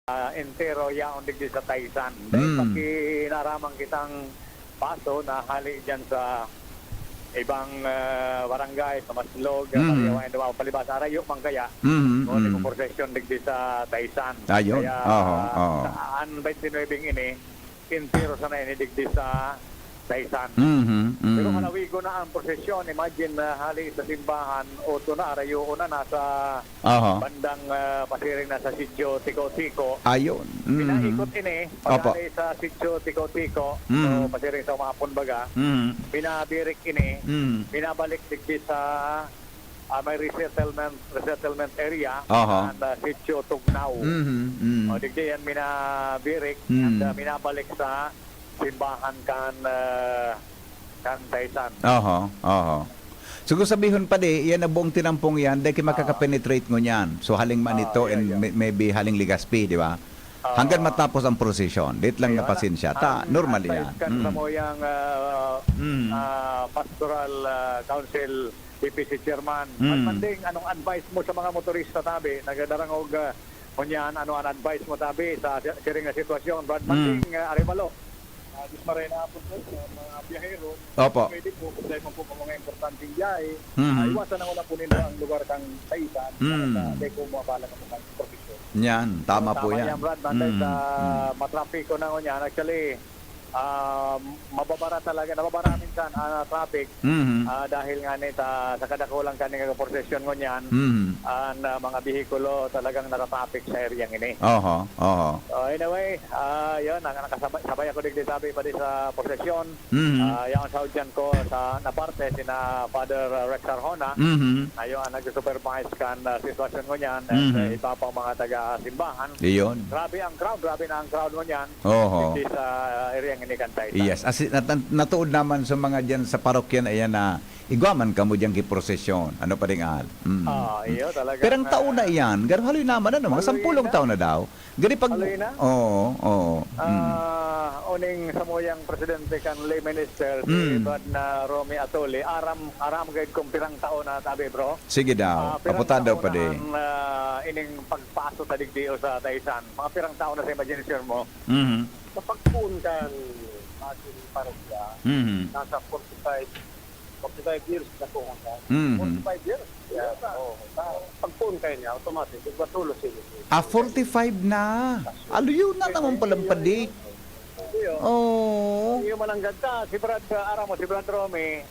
entero yaon digdi sa Taysan. Dahil pakinaramang kitang paso na hali dyan sa ibang barangay, sa Maslog, Mariawan, and Palibas, Arayo, Mangkaya. Ngunit mo prosesyon digdi sa Taysan. Ayun. Kaya saan 29 ini, entero sana ini digdi sa Taysan. Pero halawigo na ang prosesyon. Imagine hali sa simbahan o ito na, Arayo na nasa bandang pasiring na sa Sitio Tiko-Tiko. Ayun. Pinaikot ini, pagkali sa Sitio Tiko-Tiko, so pasiring sa Umapon Baga, pinabirik ini, pinabalik digdi sa may resettlement area and Sitio Tugnaw. O digdi yan minabirik and minabalik sa simbahan kan Taysan. So kung sabihin pa di, yan na buong tinampong yan, dahil makakapenetrate mo yan. So haling Manito and maybe haling Legazpi, di ba? Hanggang matapos ang prosesyon. Dito lang na pasensya. Normal yan. Kan sa mo yung Pastoral Council PPC Chairman. Manding, anong advice mo sa mga motorista tabi? Nagadarang og kunyan, ano ang advice mo tabi sa siring na sitwasyon? Brad Manding, Arevalo. Diyos maray na po sa mga biyahero. Opo. Pwede po, kung dahil po mga importanteng biyahe, iwasan na wala po nila ang lugar kang Taysan para sa ko mabala ng mga profesyon. Yan, tama po yan. Tama yan, Brad. Dahil sa matrapiko na ko niyan, actually, mababara talaga, nababara minsan traffic dahil nga nita sa kadakulang kaning prosesyon ko niyan ang mga bihikulo talagang natatraffic sa area ini. Anyway, yun, nakasabay ako digdi sabi pa di sa prosesyon. Yung saudyan ko sa naparte sina Father Rex Arjona, ayun ang nag-supervise kan sitwasyon ko niyan at iba pang mga taga-simbahan. Grabe ang crowd, grabe na ang crowd ko niyan digdi sa area ini kan Taysan. Yes, as natuod naman sa mga diyan sa parokyan ayan na igwaman ka mo diyan kiprosesyon. Ano pa ring al. Iyo talaga. Pero ang taon na iyan, garo haloy naman ano, mga 10 taon na daw. Gani pag oning samoyang presidente kan lay minister si Brad na Romy Atole, aram gayud kung pirang taon na tabi bro. Sige daw. Kaputan daw pa di. Ining pagpaso ta digdio sa Taysan. Mga pirang taon na sa imagination mo. Kapag puun kan ating parokya, nasa 45 years na po ka. 45 years? Yeah. Pag puun kayo niya, automatic, igwatulo sila. 45 na. Aluyo na naman palang padik. Yung mananggad ka, si Brad Aramo, si Brad Romy,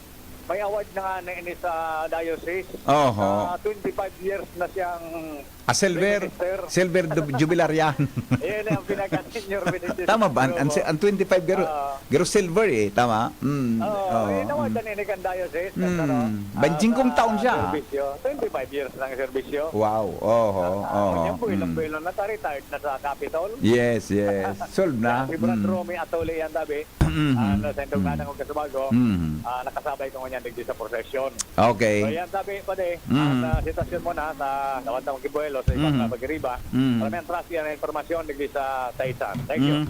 may award na nga ini sa diocese. 25 years na siyang silver jubilar yan. Yan ang pinaka-senior minister. Tama ba? Ang 25 garo silver eh, tama? Award na ini kan diocese. Banjing kong taon siya. 25 years ng serbisyo. Wow. Yan po, ilang na retired na sa Capitol. Yes. Solve na. Si Brad Romy Atole yan tabi. Sa indong na ng Kasabago. Nakasabay ko nga digdi sa prosesyon. Okay. So yan sabi pa di, ang sitwasyon mo na sa Nawanta mong Kibuelo sa ibang Bagiriba. Maraming trust yan na informasyon digdi sa Taysan. Thank you.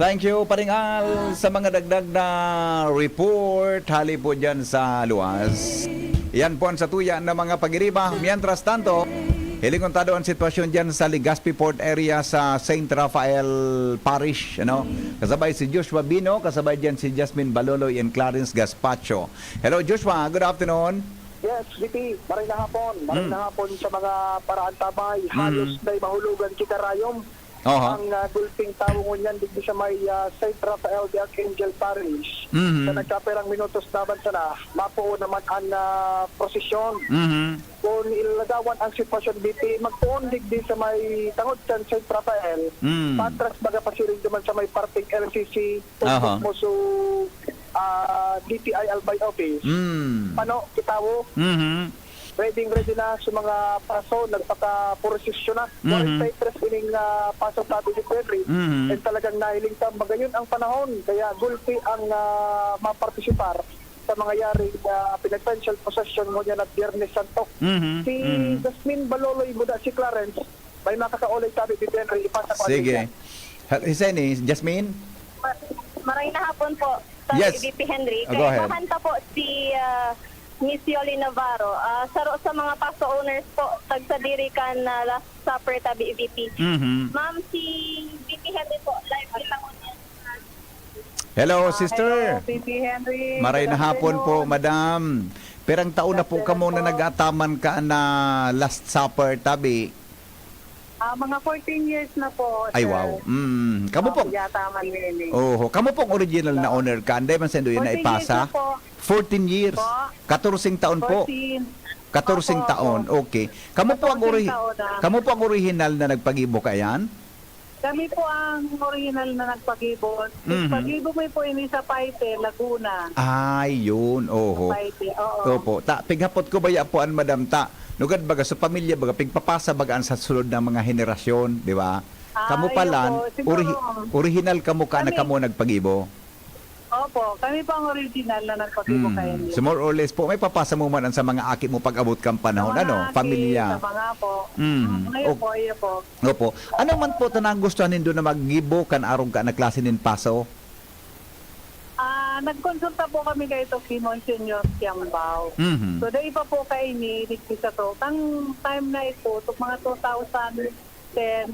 Thank you, Paringal, sa mga dagdag na report. Hali po dyan sa luwas. Yan po ang satuya ng mga Pagiriba. Mientras tanto, hiling kontado ang sitwasyon dyan sa Legazpi Port area sa St. Rafael Parish. Kasabay si Joshua Bino, kasabay dyan si Jasmine Baloloy and Clarence Gaspacho. Hello Joshua, good afternoon. Yes, VP, maray na hapon sa mga paraan tabay. Halos na mahulugan kita rayom. Ang gulping tawong niyan digdi sa may St. Rafael de Archangel Parish. Sa nagkaperang minutos naman sana, mapuo naman ang prosesyon. Kung ilagawan ang sitwasyon dito, magpuon digdi sa may tangod kan St. Rafael. Patras baga pasiring naman sa may parting LCC, mo so DTI Albay Office. Pano, kitawo? Ready na sa mga paso, nagpaka-prosesyon na. Tres ining pasok natin si Pedri. And talagang nahiling sa magayon ang panahon. Kaya gulpi ang mapartisipar sa mga yaring pinag-potential possession mo niya na Biyernes Santo. Si Jasmine Baloloy Muda, si Clarence, may makakaulay sabi si Pedri, ipasa ko. Sige. Hiseni, Jasmine? Maray na hapon po. Yes. VP Henry. Go ahead. Mahanta po si Miss Yoli Navarro. Saro sa mga paso owners po, tagsadiri kan na Last Supper tabi VP. Ma'am, si VP Henry po, live lang po niya. Hello, sister. Hello, VP Henry. Maray na Good hapon po, afternoon. madam. Perang taon na po kamo na nag-ataman ka na Last Supper tabi. Mga 14 years na po, Ay sir. wow. Kamo po. Yata man nili. Oh, kamo pong original na owner ka. Anday man sendo yun na 14 ipasa. years na po. 14 years. Po. 14 taon po. 14. 14 Opo, taon. Okay. Kamo po ang 14 taon na. Kamo po ang original na nagpagibo kayan? Kami po ang original na nagpag-ibon. Pag-ibon mo po ini sa Paite, Laguna. Ay, yun. Oho. Paite, oo. Opo. Ta, pighapot ko ba yapuan, madam, ta? Nugad baga sa pamilya baga pigpapasa bagaan sa sulod ng mga henerasyon, di ba? Kamu Ay, palan, opo. Siguro, original kamo ka na kami- kamo nagpagibo. Opo, kami po ang original na nagpag-ibon kayo. So more or less po, may papasa mo man ang sa mga aki mo pag abot kang panahon, ano? Pamilya. Sa mga po. Mm. Ngayon O- po, iyo po. Opo. Ano man po tanang gusto nindo na maggibo kan arong ka na klase nin paso? Nagkonsulta po kami kay ito kay Monsignor Tiambao. Mhm. So, dahil pa po kay ni Ricky sa to. Tang time na ito, itong mga 2010,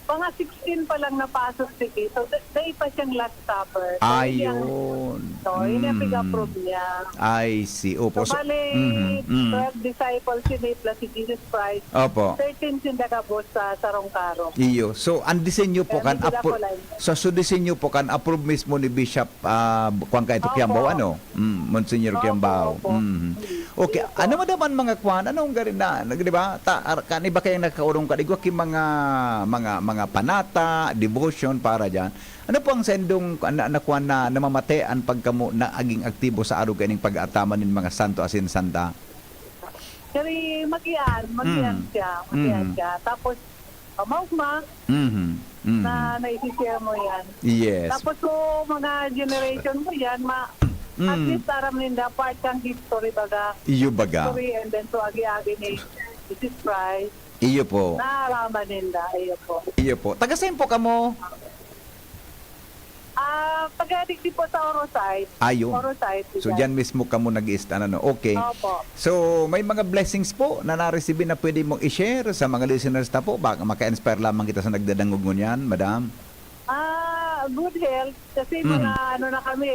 mga 16 pa lang napasok si Kay. So, dahil pa siyang last supper. So, Ayun. So, yun yung piga-approve niya. I see. Opo. So, So, bali, mhm. 12 disciples si plus si Jesus Christ. Opo. 13 sindagabos sa Sarong-Karo. Iyo. So, ang disenyo po kan Kaya may approve. pila So, disenyo po kan approve mismo ni Bishop kuan ka ito Opo. Kiambao ano? Monsignor Opo, Kiambao. opo. Okay. Opo. Ano mo naman mga kuan? Anong garin na, di ba? Kan iba kayang nakaurong ka igwa ki mga panata, devotion para diyan. Ano po ang sendong nakuan na namamatean pagkamo na aging aktibo sa araw kaning pag-ataman nin mga santo asin santa? Kasi mag-iyan siya. Tapos, maugma, Mhm. Mhm. na naisishare mo yan. Yes. Tapos kung mga generation mo yan, at least aram ninda part kang history baga. Iyo baga. History and then to agi-agi ni Jesus Christ. Iyo po. Naaraman ninda. Iyo po. Iyo po. Taga-saan po kamo? Pag-adik po sa Orosite. Ayun. Orosite. So diyan mismo kamo nag-i-stand ano. Okay. Opo. So may mga blessings po na na-receive na pwede mong i-share sa mga listeners na po. Baka maka-inspire lamang kita sa nagdadangog ngunyan, madam. Good health. Kasi mga ano na kami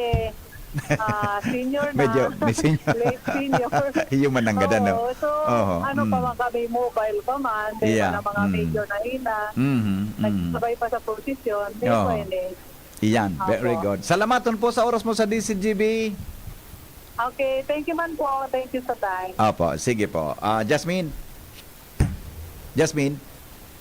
senior na. Medyo may senior. Late senior. Iyo man ang ganda, no? Oo, so, Oho, ano pa man kami, mobile pa man. Dahil Yeah, na mga medyo na ina. Nagsabay pa sa posisyon. Di Oo. po yun Iyan, Opo. very good. Salamaton po sa oras mo sa DCGB. Okay, thank you man po. Thank you sa time. Opo, sige po. Jasmine. Jasmine.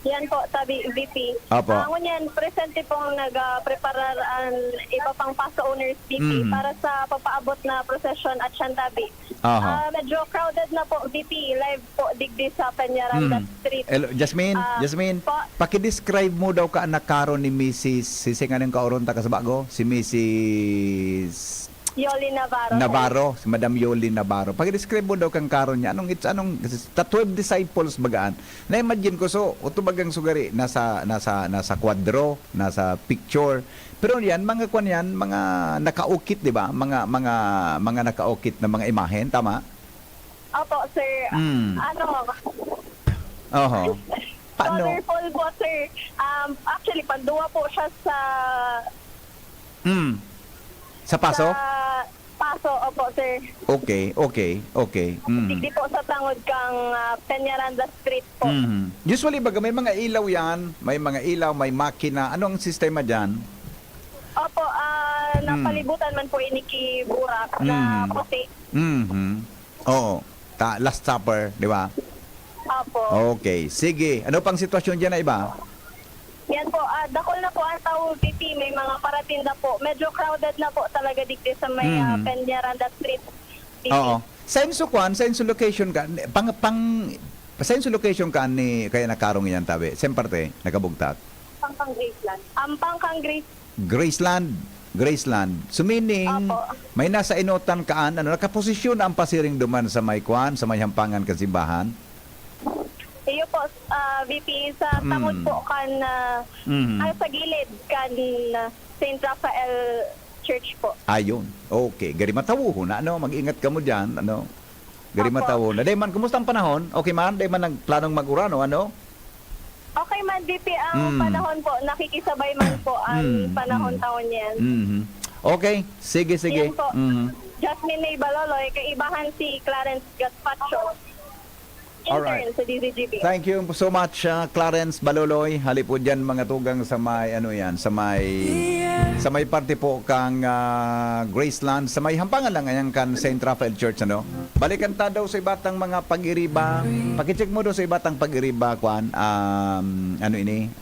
Yan po, tabi VP. Opo. Ngunyan, presente pong nag-prepare ang iba pang paso owners VP para sa papaabot na procession at Shantabi. Aha. Medyo crowded na po VP. Live po digdi sa Peñaranda Street. Hello, Jasmine, Ah, Jasmine, po. paki-describe mo daw ka anak karon ni Mrs. Sisingan ng kauron ta kasabago, si Mrs. Yoli Navarro. Navarro, si Madam Yoli Navarro. Paki-describe mo daw kang karon niya. Anong 12 disciples bagaan. Na-imagine ko so, uto bagang sugari nasa kwadro, nasa picture. Pero yan mga kwan yan, mga nakaukit, di ba? Mga nakaukit na mga imahen, tama? Opo, sir. Ano? Oho. Paano? Colorful po, sir. Actually, panduwa po siya sa Sa paso? Sa paso, opo, sir. Okay. Digdi po sa tangod kang Peñaranda Street po. Usually baga may mga ilaw yan, may mga ilaw, may makina. Ano ang sistema dyan? Opo, napalibutan man po iniki burak na puti. Oo. Last Supper, di ba? Opo. Okay. Sige. Ano pang sitwasyon dyan na iba? Yan po, dakol na po ang tao VP, may mga paratinda po. Medyo crowded na po talaga digdi sa may Peñaranda Street. VP. Oo. Sa inso location ka, sa inso location ka ni kaya nakarong yan tabi. Semparte, nakabugtat. Pangkang Graceland. Pangkang Graceland. So meaning, Apo. may nasa inotan kaan, nakaposisyon ang pasiring duman sa may kwan, sa may hampangan kasimbahan. Iyo po, VP, sa tangod po kan, ay sa gilid kan St. Raphael Church po. Ayun. Okay. Gari matawo na, ano? Mag-ingat ka mo dyan, ano? Gari Opo. matawo na. Dayman, kumusta ang panahon? Okay man? Dayman nagplanong mag-urano, ano? Okay man, DP, ang panahon po, nakikisabay man po ang panahon taon yan. Mhm. Okay. Sige, sige. Yan po. Mhm. Jasmine May Baloloy, kaibahan si Clarence Gaspacho. Alright. Intern sa DZGB. Thank you so much, Clarence Baloloy. Hali po dyan mga tugang sa may, ano yan, sa may parte po kang Graceland, sa may hampangan lang ngayon kan St. Raphael Church, ano? Balikan ta daw sa ibatang mga pag-iriba. Pakicheck mo daw sa ibatang pag-iriba, kwan, ano ini,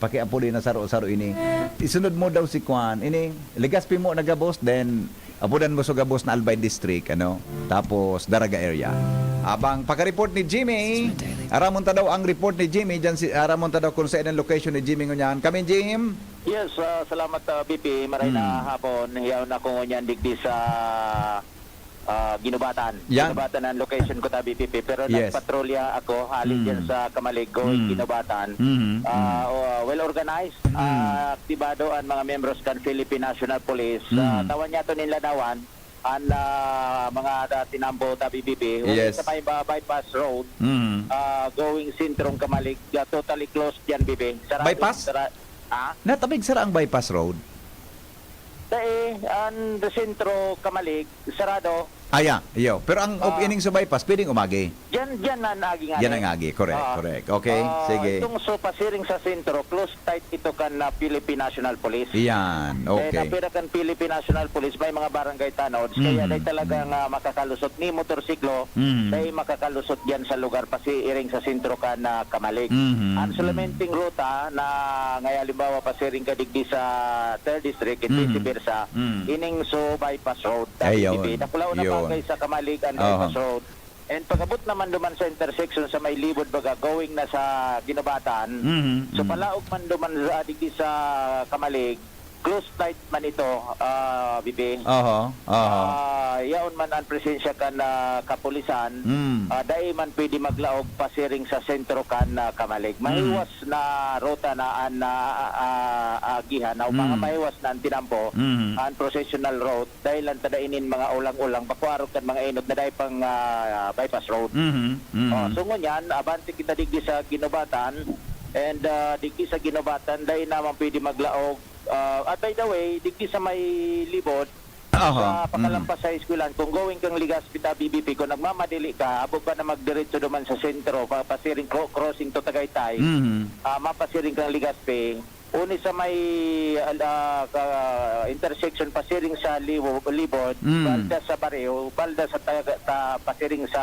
pakiapuli na saro-saro ini. Isunod mo daw si kwan, ini, Legazpi mo nagabos, then apudan mo sa gabos na Albay District, ano? Tapos Daraga area. Abang paka-report ni Jimmy, aramon ta daw ang report ni Jimmy dyan, aramon ta daw kung saan ang location ni Jimmy ngunyan. Kami, Jim. Yes, salamat BP. Maray na hapon. Hiyaw na ko ngunyan digdi sa Ginubatan. Yan. Ginubatan ang location ko ta BP. Pero Yes. nagpatrolya ako halin dyan sa Kamalig going Ginubatan. Well organized. Aktibado ang mga members kan Philippine National Police. Tawan niya to niladawan ang mga tinambo ta BBP. Yes. Sa may bypass road. Going Sintrong Kamalig. Totally closed yan BB. Bypass? Natabig sara ang bypass road. Dahil ang sentro Kamalig, sarado. Iyo. Pero ang opening sa bypass, pwedeng umagi. Diyan na naging Yan ang agi. Correct. Okay, sige. Itong so pasiring sa sentro, close tight ito kan na Philippine National Police. Yan, Okay. okay. Napira kan Philippine National Police, may mga barangay tanods. Kaya dahil talagang makakalusot ni motorsiklo, dahil makakalusot dyan sa lugar pasiring sa sentro kan na Kamalig. Ang sulamenting ruta na ngayon halimbawa pasiring ka digdi sa 3rd District, ito si Birsa, ining so bypass road. Ayun. Nakulaw na Yun. bagay sa Kamalig and bypass road. And pagabot naman duman sa intersection sa may libod baga going na sa Ginubatan. So palaog man duman sa digdi sa Kamalig, close tight man ito, Bibi. Yaon man ang presensya kan kapulisan. Dahil man pwede maglaog pasiring sa sentro kan Kamalig. Mahiwas na ruta na ang agihan na mga mahiwas na ang tinampo ang processional road dahil ang tadainin mga ulang-ulang bakwarog kan mga inod na dahil pang bypass road. So ngunyan, abanti kita digdi sa Ginubatan and digdi sa Ginubatan dahil naman pwede maglaog. At by the way, digdi sa may libod, sa pakalampas sa eskwelahan, kung going kang Legazpi ta BBP, kung nagmamadili ka, abog ka na magdiretso duman sa sentro, papasiring crossing to Tagaytay, mapasiring kang Legazpi, uni sa may intersection pasiring sa libod, balda sa Barrio, balda sa pasiring sa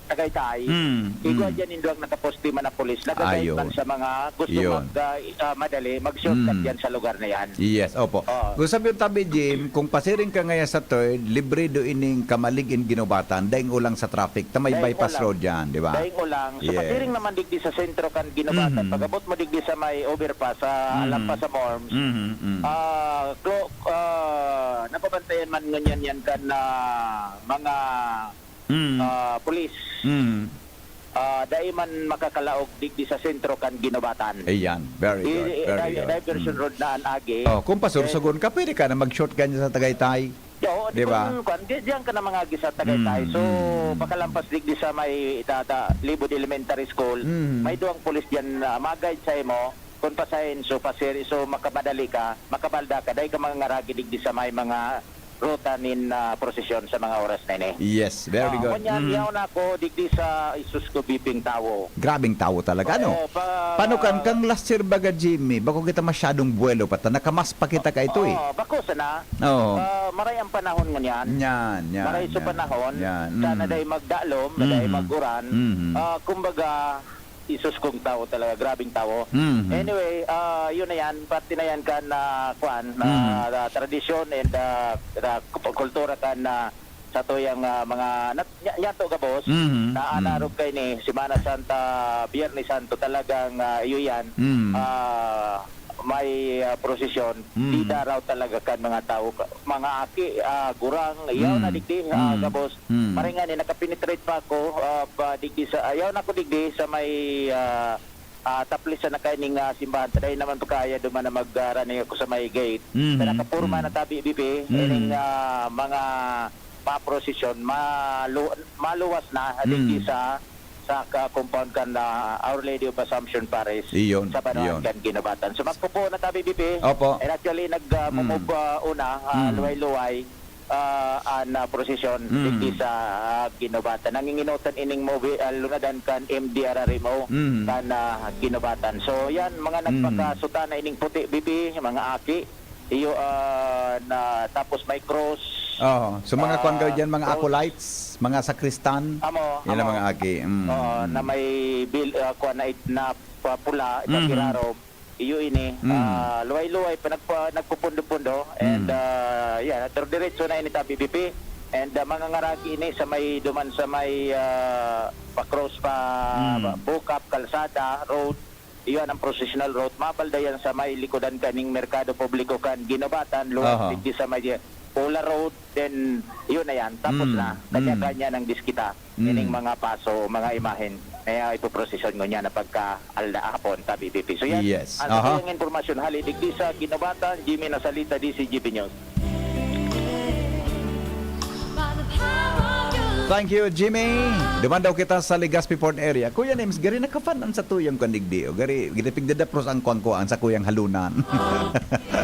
Tagaytay. Igwa dyan indwag nakaposti man na polis. Nagagayad man sa mga gusto madali, mag-shortcut dyan sa lugar na yan. Yes, opo. Kung sabi yung tabi, Jim, kung pasiring ka ngayon sa 3rd, libre do ining Kamalig in Ginubatan, daing ulang sa traffic, tamay bypass road dyan, di ba? Daing ulang. So pasiring naman digdi sa sentro kan Ginubatan. Pagabot mo digdi sa may overpass, sa Alampas sa Morms, napabantayan man nganyan yan kan mga pulis. Dahil man makakalaog digdi sa sentro kan Ginubatan. Ayan, very good. Diversion road na ang agi. Kung pasursugon ka, pwede ka na mag-shortcut sa Tagaytay. Diba? Diyan ka na mga agi sa Tagaytay. So, pakalampas digdi sa may Libod Elementary School, may duwang pulis diyan mag-guide sa imo kung pasahin so makamadali ka, makabalda ka, dahil ka mga ngaragi digdi sa may mga ruta nin prosesyon sa mga oras na ini. Yes, very good. Kunyan, yaw na ako digdi sa isus ko biping tawo. Grabing tawo talaga, ano? Paano kang last year baga, Jimmy? Bako kita masyadong buwelo pata, nakamas pa kita ka ito eh. Bako sana. Maray ang panahon ngunyan. Yan. Maray sa panahon. Sana dahi magdalom, dahi maguran. Kumbaga, isus kong tao talaga, grabing tao. Anyway, yun na yan, pati na yan kan tradisyon and kultura kan sa tuyang mga nyato gabos na anarog kay ni Semana Santa, Biyernes Santo talagang iyo yan. May prosesyon, di daraw talaga kan mga tao, mga aki, gurang, ayaw na digdi, gabos. Maringan, nakapenetrate pa ako, digdi sa, ayaw na ko digdi sa may taplisan na kaning simbahan. Taday naman pagkaya duman na mag-running ako sa may gate. Pero nakapurma na tabi BP, ining mga paprosesyon, maluwas na hindi sa compound kan na Our Lady of Assumption Paris Iyon, sa Banawan iyon. kan Ginobatan. So magpupo na tabi BP. Opo. And actually nagmumove una, luway-luway na prosesyon hindi sa Ginobatan. Nanginginutan ining movie lunadan kan MDRR mo kan Ginobatan. So yan mga nagpakasuta na ining puti BP, mga aki. Iyo na tapos may cross. So mga kuan kayo dyan, mga acolytes, mga sakristan. Yan ang mga aki. Na may bill kuan na pula ipakiraro. Iyo ini luway-luway pa nagpupundo-pundo and yan diretso na ini ta BBP and mga ngaragi ini sa may duman sa may pa-cross pa Bukap Kalsada Road. Iyon ang processional road. Mapaldayan sa may likodan kaning Merkado Publiko kan Ginobatan, luwas hindi sa may Pola Road, then yun na yan. Tapos na, kanya-kanya ng diskita. Ining mga paso, mga imahen. Kaya ipoprosesyon mo niya na pagka-alda hapon sa BBP. So yan, ang yung informasyon. Halidig di sa Ginobatan, Jimmy Nasalita, DCGP News. Thank you, Jimmy. Duman daw kita sa Legazpi Port area. Kuya Names, gari nakafanan sa tuyang kandigdi. O gari, ginipigdadapros ang kuang sa kuyang halunan.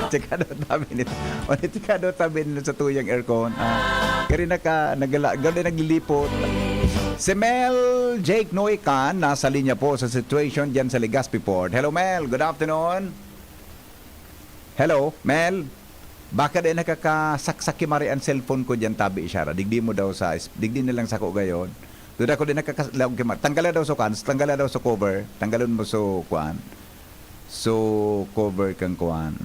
Tikado tabi nito. O tikado tabi nito sa tuyang aircon. Gari gari naglilipot. Si Mel Jake Noikan, nasa linya po sa situation dyan sa Legazpi Port. Hello, Mel. Good afternoon. Hello, Mel. Baka din nakakasaksaki mari ang cellphone ko diyan tabi isyara. Digdi mo daw digdi na lang sa ko gayon. Tuda ko din nakakaslaw kimar. Tanggala daw sa cans, tanggala daw sa cover, tanggalon mo so kuan. So cover kang kuan.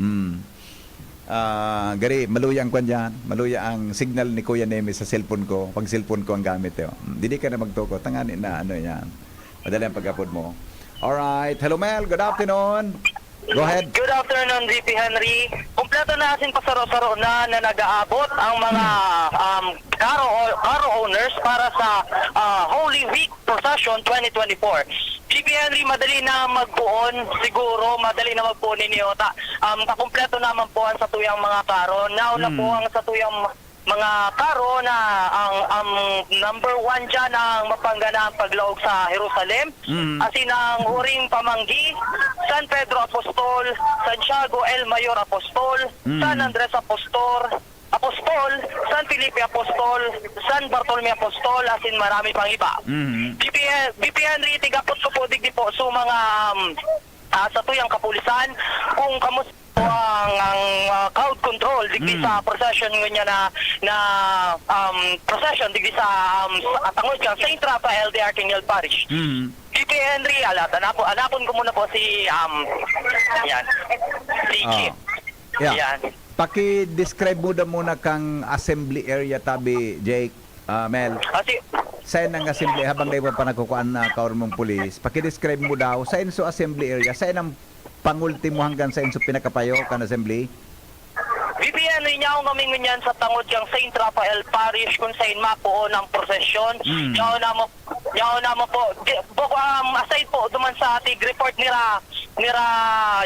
Gari maluya ang kuan diyan. Maluya ang signal ni Kuya Nemi sa cellphone ko. Pag cellphone ko ang gamit yo. Dili ka na magtoko. Tangani na ano yan. Madali ang pag-upload mo. All right. Hello Mel, good afternoon. Go ahead. Good afternoon, VP Henry. Kompleto na asin pasaro-saro na nag-aabot ang mga car owners para sa Holy Week Procession 2024. VP Henry, madali na magbuon, siguro, madali na magbuon ninyo. Kakompleto naman po ang satuyang mga karo. Nauna po ang satuyang mga karo na ang number 1 dyan ang mapangganang paglaog sa Jerusalem. Asin ang Huring Pamanggi, San Pedro Apostol, Santiago El Mayor Apostol, San Andres Apostol, San Felipe Apostol, San Bartolome Apostol, asin marami pang iba. BP Henry, tigapot ko po digdi po sa mga sa tuyang kapulisan kung kamusta ang crowd control digdi sa procession niya na procession digdi sa tangod kang Saint Raphael de Arcangel Parish. BP Henry, anapon ko muna po si yan, si Chief. Yan. Paki-describe mo na muna kang assembly area tabi, Jake, Mel. Saan ang assembly habang dahil pa nagkukuan na kaor mong pulis? Paki-describe mo daw, saan so assembly area? Saan ang pangultimo hanggang saan so pinakapayo kan assembly? BPN niya akong kamingon yan sa tangod yung Saint Raphael Parish kung saan mapuo ng prosesyon. Yaw na mo po. Aside po, duman sa ating report nira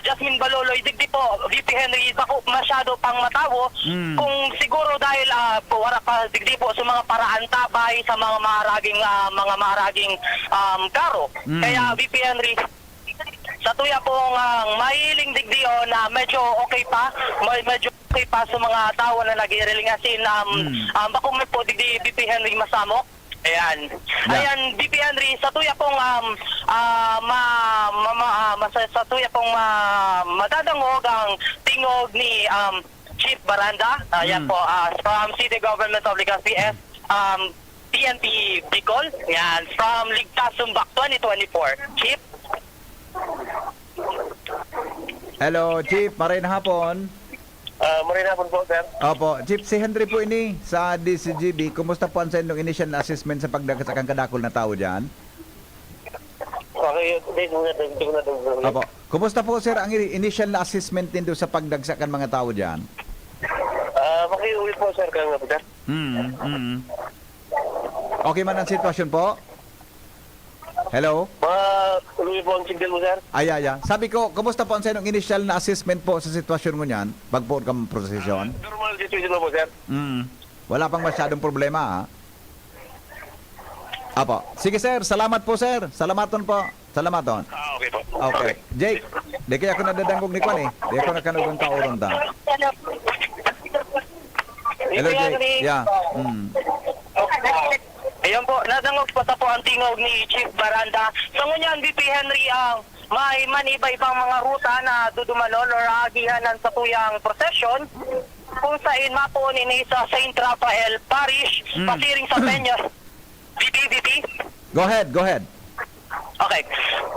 Jasmine Baloloy, digdi po, VP Henry, bako masyado pang matawo. Kung siguro dahil wala pa digdi po sa mga paraan tabay sa mga maharaging karo. Kaya VP Henry, sa tuya pong mahiling digdio na medyo okay pa sa mga tao na nag-irelingasin bako may po digdi BP Henry Masamo. Ayan. Ayan, BP Henry, sa tuya pong sa tuya pong madadangog ang tingog ni Chief Baranda. Ayan po, from City Government of Legazpi PNP Bicol. Ayan, from Ligtas Sumbak 2024. Chief? Hello, Chief. Maray na hapon. Maray na hapon po, sir. Opo. Chief, si Henry po ini sa DCGB. Kumusta po ang sa inyong initial assessment sa pagdagasakang kadakol na tao dyan? Okay, Opo. Kumusta po, sir, ang initial assessment nindo sa pagdagsakan mga tao dyan? Makiuwi po, sir, kaya nga, sir. Okay man ang sitwasyon po? Hello? tuloy po ang signal mo, sir. Sabi ko, kumusta po ang sa inyong initial na assessment po sa sitwasyon mo niyan? Pagpuon ka ng prosesyon? Normal situation po, sir. Wala pang masyadong problema, ha? Apo. Sige, sir. Salamat po, sir. Salamaton po. Salamaton. Okay po. Okay. Jake, di kaya ako nadadanggog ni Kwan, eh. Di ako nakanugong kauron ta. Hello, Jake. Yeah. Ayan po, nadangog pa sa po ang tingog ni Chief Baranda. Sa ngunyan, BP Henry, ang may maniba-ibang mga ruta na dudumalon or agihanan sa tuyang procession kung saan mapuon ini sa St. Rafael Parish, pasiring sa Peña. BP. Go ahead. Okay.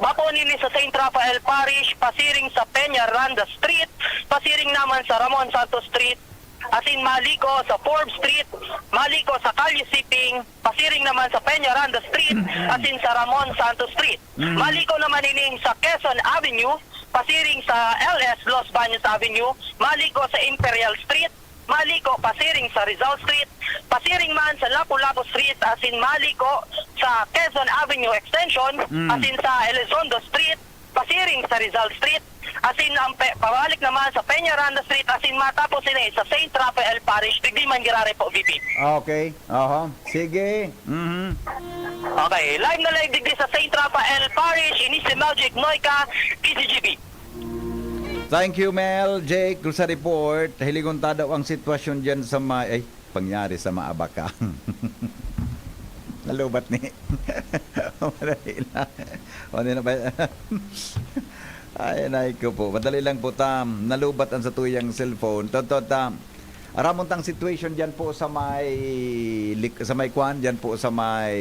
Mapuon ini sa St. Rafael Parish, pasiring sa Peña Randa Street, pasiring naman sa Ramon Santos Street, asin maliko sa Forbes Street, maliko sa Calle Siping, pasiring naman sa Peña Randa Street, asin sa Ramon Santos Street. Maliko naman ining sa Quezon Avenue, pasiring sa LS Los Baños Avenue, maliko sa Imperial Street, maliko pasiring sa Rizal Street, pasiring man sa Lapu-Lapu Street, asin maliko sa Quezon Avenue Extension, asin sa Elizondo Street, pasiring sa Rizal Street, asin pabalik naman sa Peña Randa Street, asin matapos ini sa St. Rafael Parish, Tigdiman Girare po, VP. Okay. Sige. Okay, live na live digdi sa St. Rafael Parish, ini si Magic Noika, PCGB. Thank you, Mel. Jake, sa report. Hiligon ta daw ang sitwasyon dyan sa pangyari sa Maabaka. Nalubat ni. Ano na ba? Ay, ko po. Madali lang po, Tam. Nalubat ang sa tuyang cellphone. Tam. Aramon tang situation dyan po sa may Kwan, dyan po sa may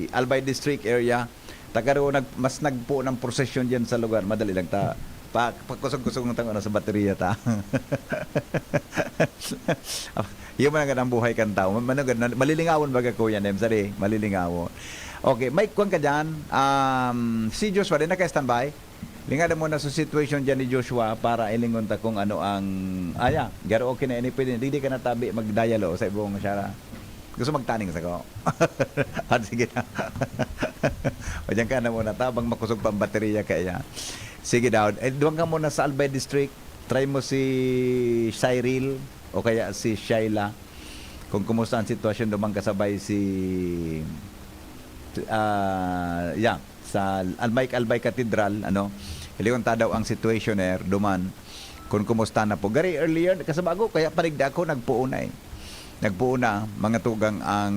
Albay District area. Tagaro, mas nagpo ng prosesyon dyan sa lugar. Madali lang ta. Pagkusog-kusog ng tango na sa baterya ta. Yung mga ganang buhay kan tao. Malilingawon baga ko yan, Sari. Malilingawon. Okay, may kwan ka dyan. Si Joshua din naka-standby. Lingada mo na sa situation dyan ni Joshua para ilingon ta kung ano ang... garo okay na ini pwede. Hindi ka natabi magdialo sa ibong Shara. Gusto magtaning sa ko. Sige na. O dyan ka na muna tabang makusog pang baterya kaya. Sige daw. Duwang ka muna sa Albay District. Try mo si Cyril o kaya si Shaila. Kung kumusta ang sitwasyon, dumang kasabay si... sa Albay Cathedral, Hiligon ta daw ang situationer, duman. Kung kumusta na po. Gari earlier, kasabago, kaya parigda ako, nagpuuna. Nagpuuna, mga tugang ang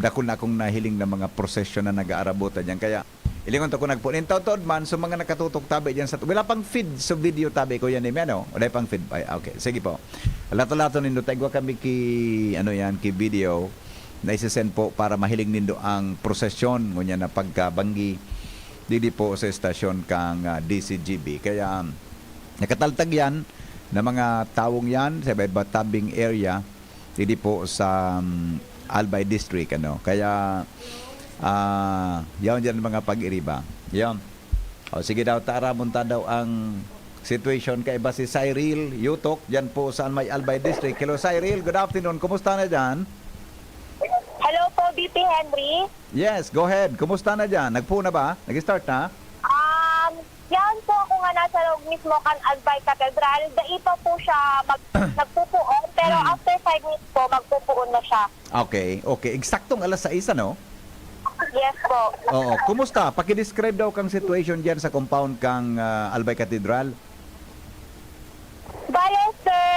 dakon na akong nahiling na mga prosesyon na nag-aarabutan dyan. Kaya, ilingon to ko nagpunin. Taon man, so mga nakatutok tabi dyan sa... Wala pang feed sa video tabi ko yan, Wala pang feed. Okay, sige po. Lato-lato nindo, tagwa kami ki video na isisend po para mahiling nindo ang prosesyon ngunya na pagkabanggi dili po sa estasyon kang DCGB. Kaya nakataltag yan na mga tawong yan sa tabing area dili po sa Albay District. Kaya yaon dyan mga pag-iriba. Yan. Sige daw, taramunta daw ang situation kay ba si Cyril Yutok dyan po sa may Albay District. Hello Cyril, good afternoon. Kumusta na dyan? Hello po, BP Henry. Yes, go ahead. Kumusta na dyan? Nagpo na ba? Nag-start na? Yan po ako nga nasa loob mismo kan Albay Cathedral. Dai pa po siya nagpupuon, pero after 5 minutes po, magpupuon na siya. Okay. Eksaktong alas 6, ano? Yes po. Oo. Kumusta? Paki-describe daw kang situation dyan sa compound kang Albay Cathedral. Bale, sir,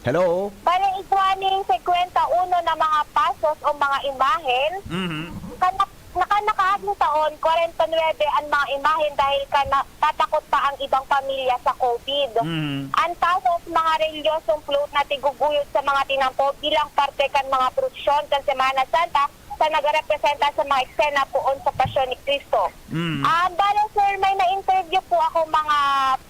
Hello? bale ikwaning 51 na mga pasos o mga imahen. Nakahadlong taon, 49 ang mga imahen dahil tatakot pa ang ibang pamilya sa COVID. Ang pasos, mga reliyosong float na tiguguyod sa mga tinampo bilang parte kan mga produksyon kan Semana Santa sa nagarepresenta sa mga eksena poon sa Pasyon ni Cristo. Bale, sir, may na-interview po ako mga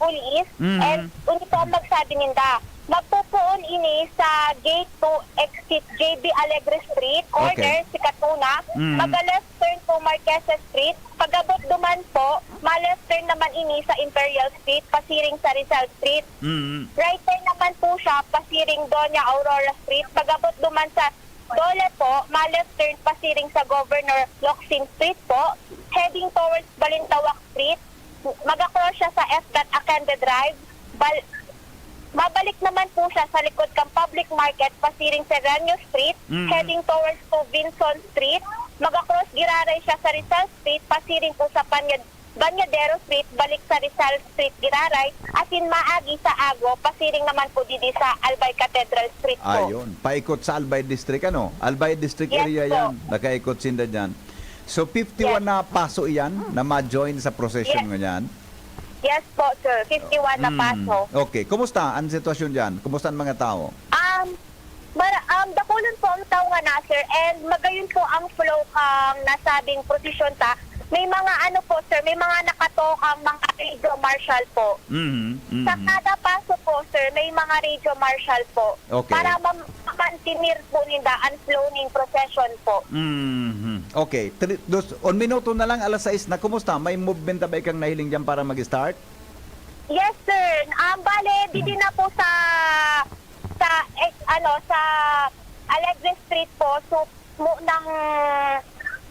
pulis and unito ang magsabi ninda. Magpupuon ini sa Gate 2 Exit JB Alegre Street, corner si Katuna. Mag-left turn po Marquesa Street. Pag-abot duman po, ma-left turn naman ini sa Imperial Street, pasiring sa Rizal Street. Right turn naman po siya, pasiring Doña Aurora Street. Pag-abot duman sa Dole po, ma-left turn pasiring sa Governor Locsin Street po, heading towards Balintawak Street, mag-across siya sa FDOT Acande Drive, mabalik naman po siya sa likod ng Public Market pasiring sa Ranyo Street, heading towards to Vinson Street, mag-across Giraray siya sa Rizal Street, pasiring po sa Banyadero Street, balik sa Rizal Street, Giraray, asin maagi sa Ago, pasiring naman po didi sa Albay Cathedral Street po. Ayun, paikot sa Albay District, ano? Albay District Yes area po. yan. Nakaikot sinda dyan. So, 51 na paso yan na ma-join sa procession Yes. nganyan. Yes po, sir. 51 na paso. Okay, kumusta ang sitwasyon dyan? Kumusta ang mga tao? Dakulan po ang tao nga na, sir, and magayon po ang flow kang nasabing prosesyon ta. May mga ano po, sir, may mga nakatok ang mga radio marshal po. Sa kada paso po, sir, may mga radio marshal po. Okay. Para mamantinir po ninda ang flow ng procession po. Okay, 1 minuto na lang, alas 6 na. Kumusta? May movement na ba ikang nahiling dyan para mag-start? Yes, sir. Bale, dito na po sa Alegre Street po, so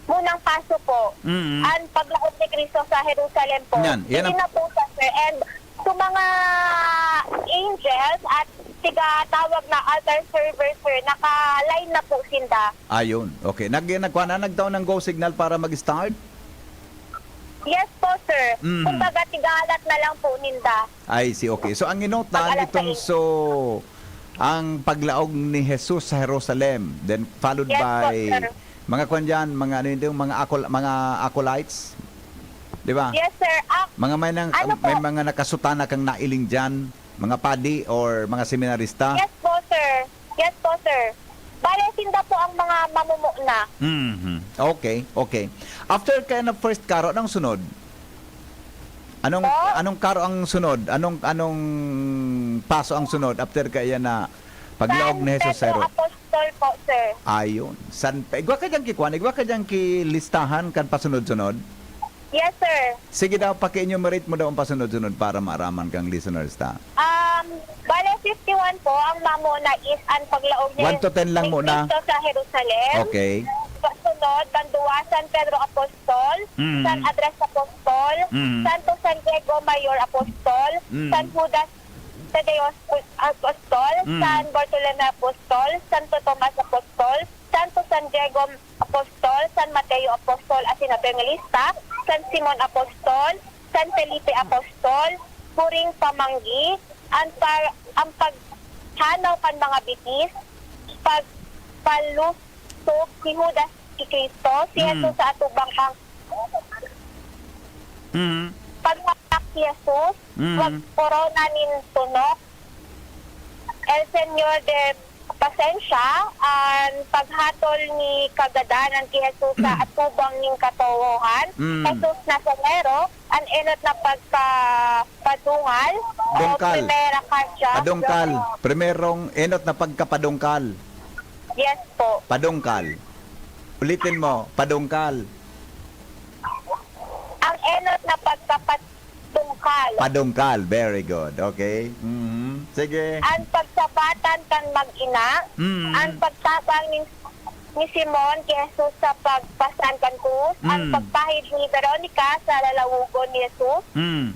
munang paso po. Ang paglaot ni Cristo sa Jerusalem po. Yan Dito ang- na po sa sir. And sa mga angels at tawag na altar server, sir, naka-line na po sinda. Ayun, okay. Nagtaon ng go signal para mag-start? Yes po, sir. Kumbaga, tigalat na lang po ninda. I see, okay. So, ang inotan Pag-alas itong 6. ang paglaog ni Jesus sa Jerusalem, then followed Yes po, by sir. mga kwan dyan, mga ano yun, mga acolytes, di ba? Yes, sir. Mga Ano po? may mga nakasutana kang nailing dyan, mga padi or mga seminarista. Yes po, sir. Yes po, sir. Bale, sinda po ang mga mamumuo na. Okay, okay. After kaya na first karo, anong sunod? Anong Po? anong karo ang sunod? Anong paso ang sunod after kaya na paglaog ni Jesus sa Pedro Jerusalem? Apostol po, sir. Ayon. Igwa ka dyan kikuan, igwa ka dyan kilistahan kan pasunod-sunod. Yes, sir. Sige daw, paki-enumerate mo daw ang pasunod-sunod para maaraman kang listeners ta. Bale, 51 po, ang mamuna is ang paglaog 1 to 10 lang ni muna. Cristo sa Jerusalem. Okay. Sunod, Bandua, San Pedro Apostol, San Andres Apostol, Santo San Diego Mayor Apostol, San Judas Tadeos Apostol, San Bartolome Apostol, Santo Tomas Apostol, Santo San Diego Apostol, San Mateo Apostol, asin na Evangelista, San Simon Apostol, San Felipe Apostol, Puring Pamanggi, ang paghanaw kan mga bitis, pagpalusok si Judas si Cristo, si Jesus sa atubang ang pagmatak si Jesus, wag corona nin tunok, El Señor de Pasensya, ang paghatol ni kagadanan ki Jesus sa atubang ning katuwhan, Jesus Nazareno, ang enot na pagkapadungal, Dungkal. primera kanya. Padungkal. Primerong enot na pagkapadungkal. Yes po. Padungkal. Ulitin mo, padungkal. Ang enot na pagkapadungkal. Padungkal. Very good. Okay. Sige. Ang pagsabatan kan mag-ina, ang pagtabang ni Simon kay Jesus sa pagpasan kan krus, ang pagpahid ni Veronica sa lalawugon ni Jesus,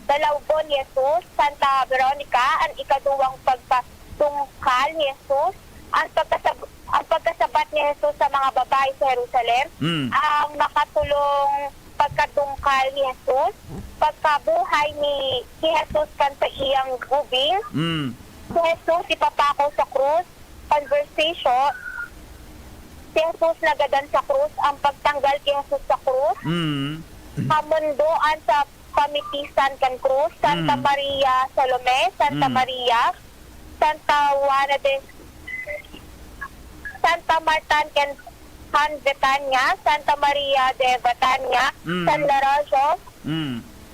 lalawugon ni Jesus, Santa Veronica, ang ikaduwang pagpatungkal ni Jesus, ang pagkasabat ni Jesus sa mga babae sa Jerusalem, ang makatulong pagkatungkal ni Jesus, pagkabuhay ni Jesus kan sa iyang gubing, si Jesus ipapako sa krus, conversation, si Jesus nagadan sa krus, ang pagtanggal kay Jesus sa krus, hamundoan sa pamitisan kan krus, Santa Maria Salome, Santa Maria, Santa Juana de Santa Marta ken Han Betania, Santa Maria de Betania, San Lorenzo,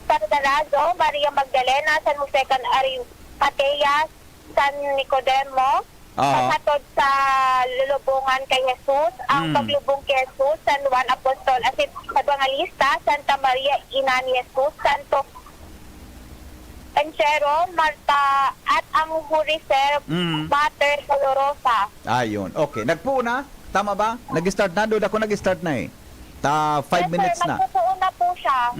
San Lorenzo, Maria Magdalena, San Jose can Arimatea, San Nicodemo, paghatod sa lulubungan kay Jesus, ang paglubong kay Jesus, San Juan Apostol, asin Evangelista, Santa Maria Ina ni Jesus, Santo Enchero, Marta, at ang Huriser, Mater Dolorosa. Ayun. Okay. Nagpuna? Tama ba? Nag-start na? Doon ako nag-start na eh. 5 Yes, minutes sir, na. magpupuo na po siya.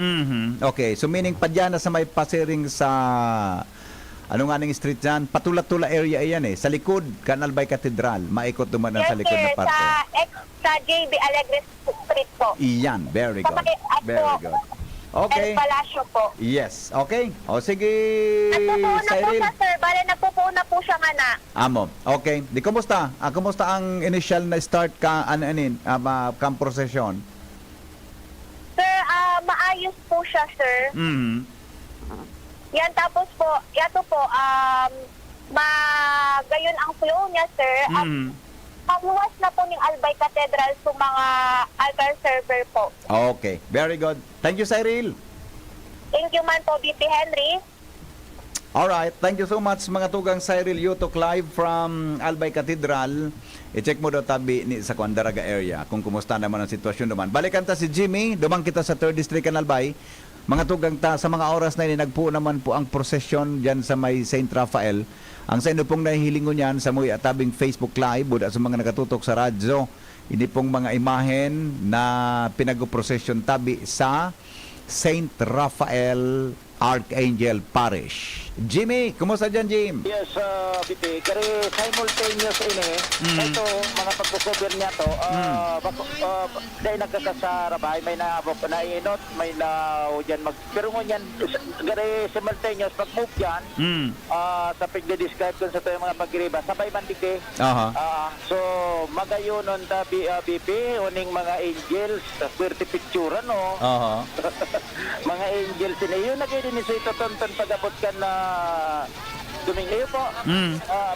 Okay, so meaning padyana sa may pasiring sa ano nga ning street dyan? Patula-tula area iyan eh. Sa likod, Canal by Cathedral. Maikot duman Yes, sa likod sir, na parte. sa JB Alegre Street po. Iyan, very Sa good. may, Very good. Okay. El Palacio po. Yes, okay. O sige, Nagpupuo na po Cyril. siya, sir. Bale, nagpupuo na po siya nga na. Amo, okay. Di kumusta? Kumusta ang initial na start camp procession? Sir, maayos po siya, sir. Yan, tapos po, yato po, gayon ang flow niya, sir. At pamuwas na po ng Albay Cathedral sa mga altar server po. Okay, very good. Thank you, Cyril. Thank you man po, BP Henry. Alright, thank you so much mga tugang Cyril Yutok live from Albay Cathedral. I-check mo daw tabi ni sa Kuandaraga area kung kumusta naman ang sitwasyon naman. Balikan ta si Jimmy, dumang kita sa 3rd District ng Albay. Mga tugang ta, sa mga oras na ini nagpo naman po ang prosesyon diyan sa may St. Rafael. Ang sa inyo pong nahihilingon yan sa muy atabing Facebook Live, buda sa mga nakatutok sa radyo, hindi pong mga imahen na pinag-prosesyon tabi sa St. Rafael Archangel Parish. Jimmy, kumusta dyan, Jim? Yes, BP. Kaya simultaneous ini, ito, mga pagkukover niya to, dahil nagkakasarabay, may naabok na inot, may na dyan pero ngunyan, kaya simultaneous, pag-move dyan, sa pagde-describe kung sa ito yung mga pagkiriba, sabay mandigde. So, magayonon ta BP, uning mga angels, swerte picture, no? Mga angels, yun na kayo din ito, tonton pag-abot ka na Domingo po.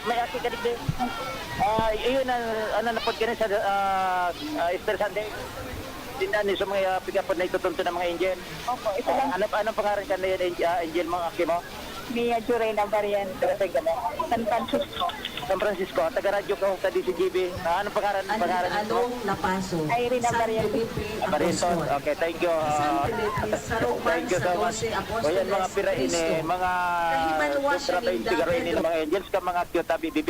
May ati ka din. Iyon na napod ka sa Easter Sunday. Tinani sa mga pigapod na itutunto ng mga angel. Opo, ito lang. Anong pangalan ka na yan, angel mga akimo? Mia Jurena Variante. San Francisco. San Francisco, taga-radyo ko sa DCGB. Anong pangalan? Anong napaso? Irene Variante. Barison. Okay, thank you. Thank you so much. O yan mga pirain mga trabayin tigaroin ng mga angels ka mga cute BBB.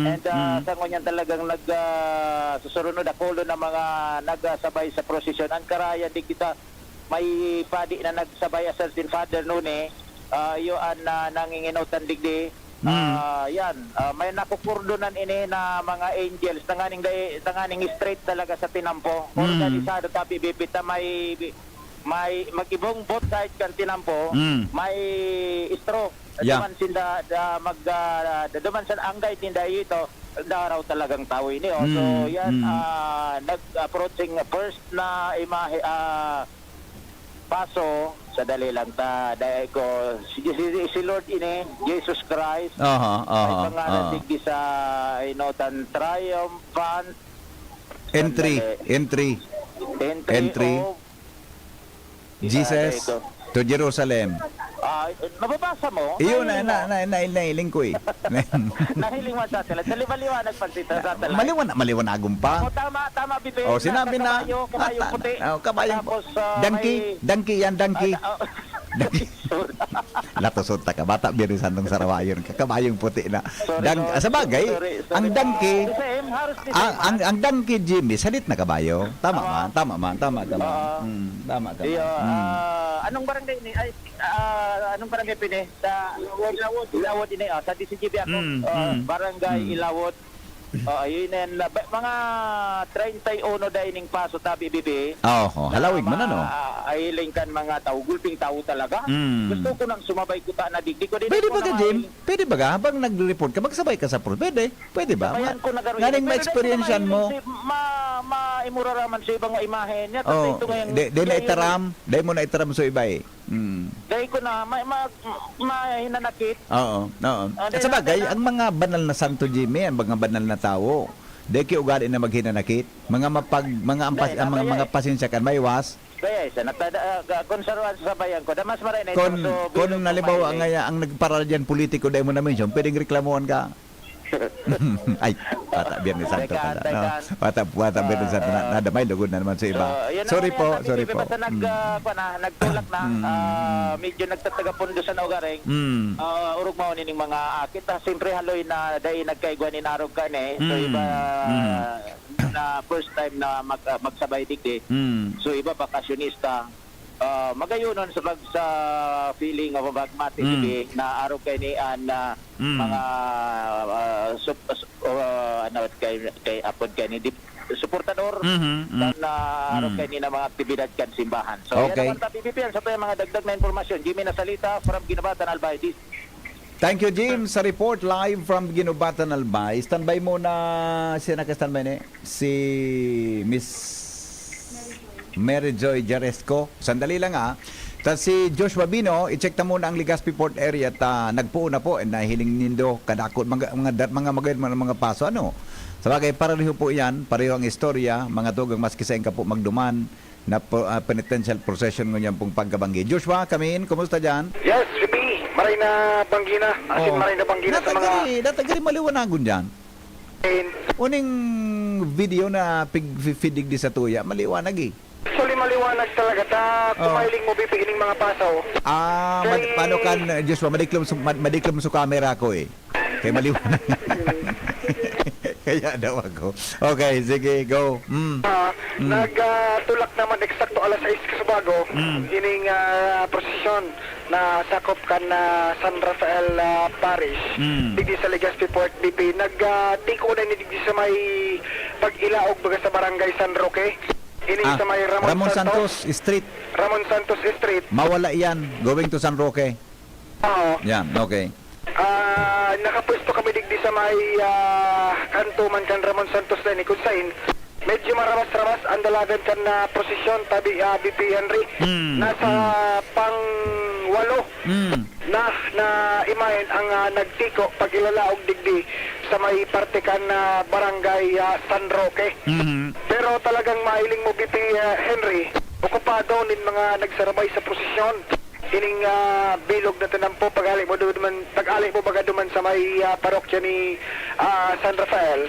And sa ngunyan talagang susunod ako na mga nagsabay sa prosesyon. Ang karaya di kita may padi na nagsabay as din Father noon yun na nanginginutan digdi. Yan, may nakukurdonan ini na mga angels tanganing straight talaga sa tinampo. Organisado ta bibita may magibong both sides kan tinampo, may stroke. Duman sinda duman sa anggay tinda ito daraw talagang tao ini. So yan nag-approaching first na imahe paso sa dali lang ta dahil ko si Lord ini Jesus Christ ay pangalan digdi sa inotan triumphant entry of Jesus to Jerusalem. Mababasa mo? Iyon nailing ko eh. Nahiling mo sa tala. Maliwanag pansita sa tala. Maliwanagong pa. Tama Bibi. Sinabi na kabayong puti. Kabayong puti. Donkey yan. Latusot ka. Bata biro sandong sarawayon ka. Kabayong puti na. Sa bagay, ang donkey, ang donkey Jimmy, salit na kabayo. Tama man. Tama ka. Anong barangay ni? Anong barangay pini? Sa Ilawod ini. Sa DCGB ako. Barangay Ilawod. Ayun mga 31 dining paso tabi bibi. Halawig man ano. Ay kan mga tao, gulping tao talaga. Gusto ko nang sumabay ko ta na digdi ko din. Pwede ba ka, Jim? Pwede ba ka? Habang nag-report ka, magsabay ka sa prod. Pwede ba? Galing ma-experience mo. Maimuraraman sa ibang imahe niya. Dahil mo na itaram sa iba eh. Dahil ko na, hinanakit. Oo. At sa bagay, ang mga banal na santo, Jimmy, ang mga banal na tao, dahil kiugali na maghinanakit, mga pasensya kan, may was. Kaya isa, konserwan sa bayan ko, damas maray na ito. Kung nalibaw ang nagparal dyan politiko, dahil mo na mention, pwedeng reklamuhan ka. Ay, Bata Biyernes Santo pala. No? Bata Biyernes Santo na damay lugod na naman sa iba. Sorry po. Basta nagtulak na, medyo nagtataga pundo sa naugaring. Urog mo nining mga akit. Siyempre haloy na dahil nagkaigwa ni Narog ka So iba na first time na magsabay digdi. So iba bakasyonista. Magayunon sa feeling of bagmati na araw kay ni na mga kay apod kay ni suportador na araw kay ni na mga aktibidad kan simbahan. So Okay. yan naman PBBM sa mga dagdag na impormasyon. Jimmy Nasalita from Ginobatan Albay. Thank you, Jim, sa report live from Ginobatan, Albay. Standby muna, sino naka-standby ni? Si Miss Mary Joy Jaresco. Sandali lang Tapos si Joshua Bino, i-check na muna ang Legazpi Port area at nagpuo na po and nahiling nindo kadakot mga paso. Ano? Sabagay, pareho po yan, pareho ang istorya, mga tugang maski sa ka po magduman na penitential procession ngunyan pong pagkabanggi. Joshua, come in, kumusta dyan? Yes, Ripi, maray na banggina. Maray na banggina sa mga... Natagari maliwanagon dyan. Uning video na pigfidig di sa tuya, maliwanag Actually, maliwanag talaga. Kumailing mo bipigining mga pasaw. Paano kan, Joshua, madiklom sa camera ko Kaya maliwanag. Kaya daw ako. Okay, sige, go. Nagtulak naman eksakto alas 6 kasubago. Ining prosesyon na sakop kan San Rafael Parish. Digdi sa Legazpi Port BP. Nagtiko na ni digdi sa may pag-ilaog baga sa barangay San Roque. Ining sa may Ramon Santos Street. Ramon Santos Street. Mawala yan, going to San Roque. Oo. Yan, okay. Nakapwesto kami digdi sa may kanto man kan Ramon Santos na ni Kunsain. Medyo maramas-ramas ang dalagan kan na prosesyon tabi BP Henry. Nasa pang-walo na imahen ang nagtiko pag ilalaog digdi sa may parte kan barangay San Roque. Pero talagang mailing mo BP Henry, okupado nin mga nagsarabay sa prosesyon. Ining bilog na tinampo pag-ali mo baga duman sa may parokya ni San Rafael.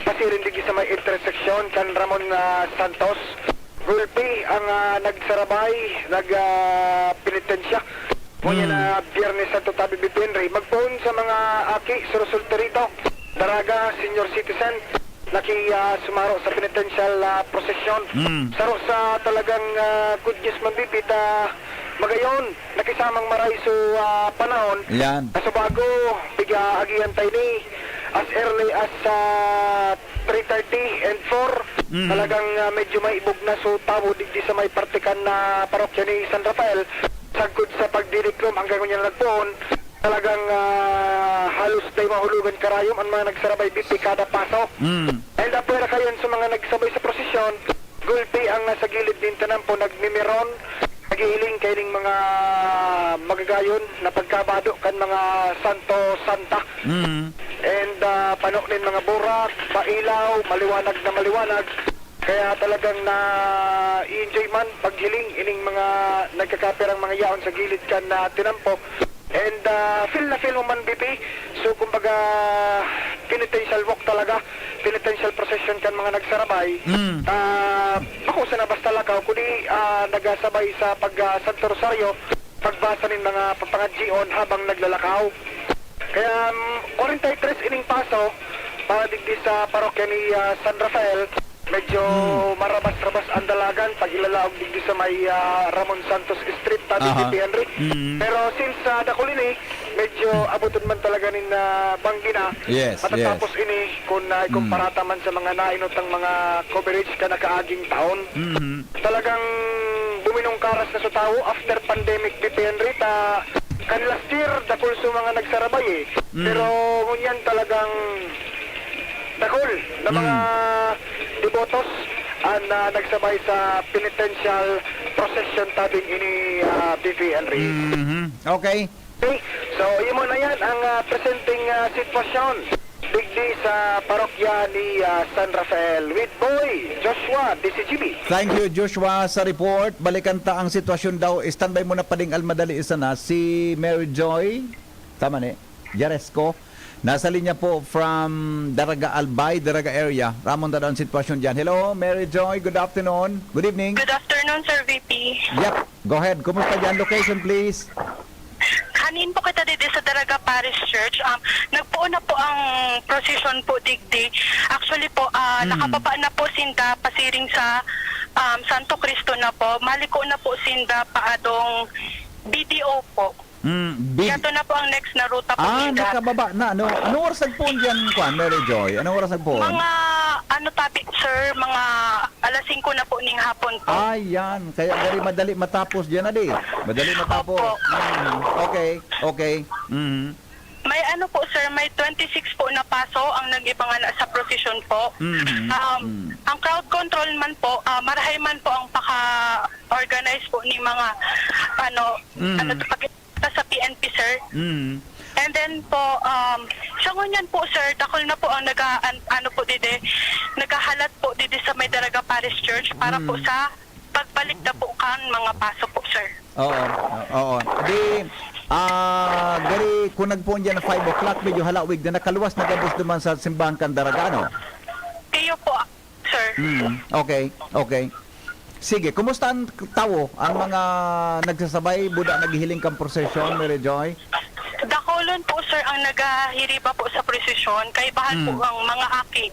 Pasirin digi sa may intersection kan Ramon Santos. Gulpi ang nagsarabay, penitensya. Kunya na Biyernes Santo tabi Henry. Magpoon sa mga aki, surusulto rito. Daraga, senior citizen. Sumaro sa penitential procession. Saro sa talagang good news man bibita magayon, nakisamang maray so panahon. Yan. Kaso bago, biga agihan tayo ni as early as 3:30 and 4. Talagang medyo may ibog na so tabo digdi sa may partikan na parokya ni San Rafael. Sagkod sa pagdiriklom hanggang kanya nagpoon. Talagang halos tayo mahulugan karayom ang mga nagsarabay BP kada paso. And apera kayon sa mga nagsabay sa prosesyon, gulpi ang nasa gilid din tanampo nagmimiron. Nagihiling kayo ng mga magagayon na pagkabado kan mga santo-santa. And panok din mga burak, pailaw, maliwanag na maliwanag. Kaya talagang i-enjoy man paghiling ining mga nagkakapirang mga yaon sa gilid kan na tinampo. And feel mo man BP. So kumbaga penitential walk talaga, penitential procession kan mga nagsarabay. Ako sa nabasta lakaw kundi nagasabay sa pag Santo Rosario, pagbasa ng mga papangadjion habang naglalakaw. Kaya 43 ining paso para digdi sa parokya ni San Rafael. Medyo marabas-rabas ang dalagan pag ilalaog digdi sa may Ramon Santos Street tabi BP Henry. Pero since Dakulini, medyo abuton man talaga nin banggina. Yes, matatapos ini kung ikumpara man sa mga nainotang mga coverage ka nakaaging taon. Talagang buminong karas na sa tao after pandemic BP Henry kan last year dakul sa mga nagsarabay Pero ngunyan talagang dakul na mga devotos ang nagsabay sa penitential procession tabing ini BP Henry. Okay. So, yun mo na yan ang presenting sitwasyon digdi sa parokya ni San Rafael with Boy Joshua DCGB. Thank you, Joshua, sa report. Balikan ta ang sitwasyon daw. Standby mo na paling almadali isa na si Mary Joy. Tama ni? Jaresco. Nasa linya po from Daraga Albay, Daraga area. Ramon na daw ang sitwasyon dyan. Hello, Mary Joy. Good afternoon. Good evening. Good afternoon, Sir VP. Yep. Go ahead. Kumusta dyan? Location, please. Kanin po kita dito sa Daraga Parish Church. Nagpuo na po ang procession po digdi. Actually po, nakababa na po sinda pasiring sa Santo Cristo na po. Maliko na po sinda paadong BDO po. Yato na po ang next na ruta po nila. Nakababa na. Anong oras nagpuon dyan, Mary Joy? Anong oras nagpuon? Mga topic, sir, mga alas 5 na po ning hapon po. Ayan. Kaya dari madali matapos dyan, adi. Madali matapos. Opo. Okay. May po, sir, may 26 po na paso ang nag-ibangana sa procession po. Ang crowd control man po, marahay man po ang paka-organize po ni mga sa PNP, sir. And then po, sa ngunyan po, sir, dakol na po ang nagahalat po dide sa May Daraga Parish Church para po sa pagbalik na po kan mga paso po, sir. Oo. Gari, kung nagpuon dyan na 5 o'clock, medyo halawig na nakaluwas na gabos naman sa simbahan kan Daragano. Kayo po, sir. Okay. Sige, kumusta ang tao, ang mga nagsasabay, buda naghihiling kang prosesyon, Mary Joy? Dakolon po, sir, ang nagahiriba po sa presisyon. Kay bahal po ang mga aki.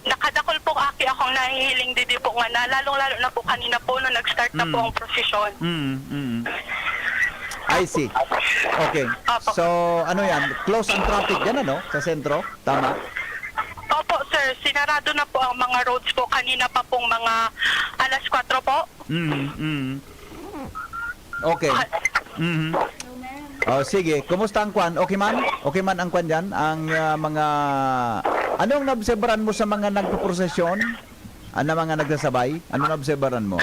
Nakadakol po aki akong nahihiling didi po nga na. Lalong-lalo na po kanina po nung nag-start na po ang prosesyon. I see. Okay. So, ano yan? Close ang traffic yan, sa sentro? Tama? Opo, sir. Sinarado na po ang mga roads po. Kanina pa pong mga alas 4 po. Okay. Sige. Kumusta ang kwan? Okay man? Okay man ang kwan dyan? Ang mga... Anong naobserbahan mo sa mga nagpo-prosesyon? Ano mga nagsasabay? Ano naobserbahan mo?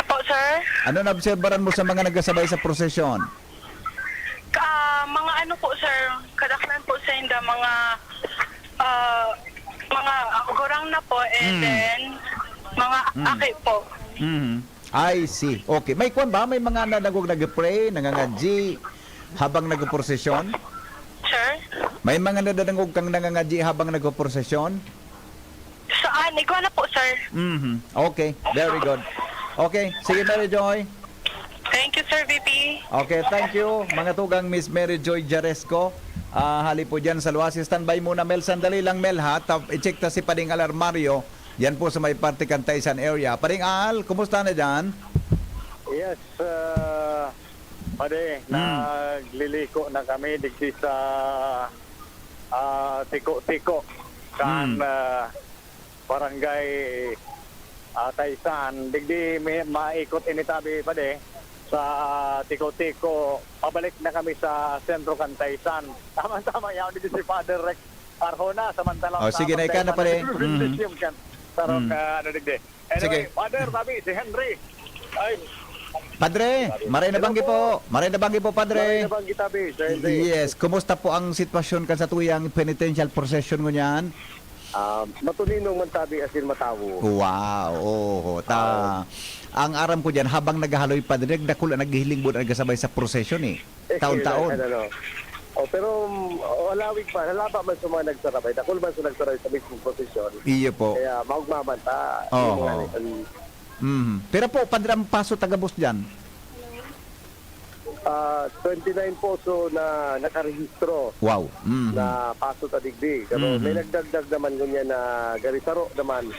Po, sir? Ano naobserbahan mo sa mga nagsasabay sa prosesyon? Mga po, sir. Kadaklan po sa inda mga gurang na po and then mga aki po. I see. Okay. May kwan ba? May mga nag-pray, nangangadji habang nagpo-prosesyon? Sir? May mga nadadangog kang nangangadji habang nagpo-prosesyon? Saan? Ikaw na po, sir. Okay. Very good. Okay. Sige, Mary Joy. Thank you, Sir VP. Okay, thank you. Mga tugang Miss Mary Joy Jaresco. Hali po dyan sa Luasi. Standby muna, Mel. Sandali lang, Mel, ha? I-check ta si Pading Alarmario. Yan po sa may parte Kantaysan area. Pading Al, kumusta na dyan? Yes, Pade, nagliliko na kami digdi sa Tiko-Tiko kan barangay Taysan. Digdi maikot initabi, Pade, sa Tiko-Tiko. Pabalik na kami sa sentro kan Taysan. Tama-tama yaw dito si Father Rex Arjona. Samantalang sige, na ika na, Pade. Anyway, Sige. Father, sabi, si Henry. Ay, Padre, maray na banggi po. Maray na banggi po, Padre. Maray na banggi, tabi, Sir Henry. Yes, kumusta po ang sitwasyon kan sa tuyang penitential procession mo niyan? Matuninong man tabi asin matawo. Wow, ang aram ko diyan habang naghahaloy Padre, nagdakula naghihiling mo nagasabay sa procession taon-taon. Pero walawig pa, halaba man sa mga nagsarabay. Dakul man sa nagsarabay sa mismong posisyon. Iyo po. Kaya maugmamanta. Pero po, Padre, ang paso tagabos diyan? 29 poso na nakarehistro. Wow. Na paso tadigdi. Pero may nagdagdag naman ganyan na garisaro naman.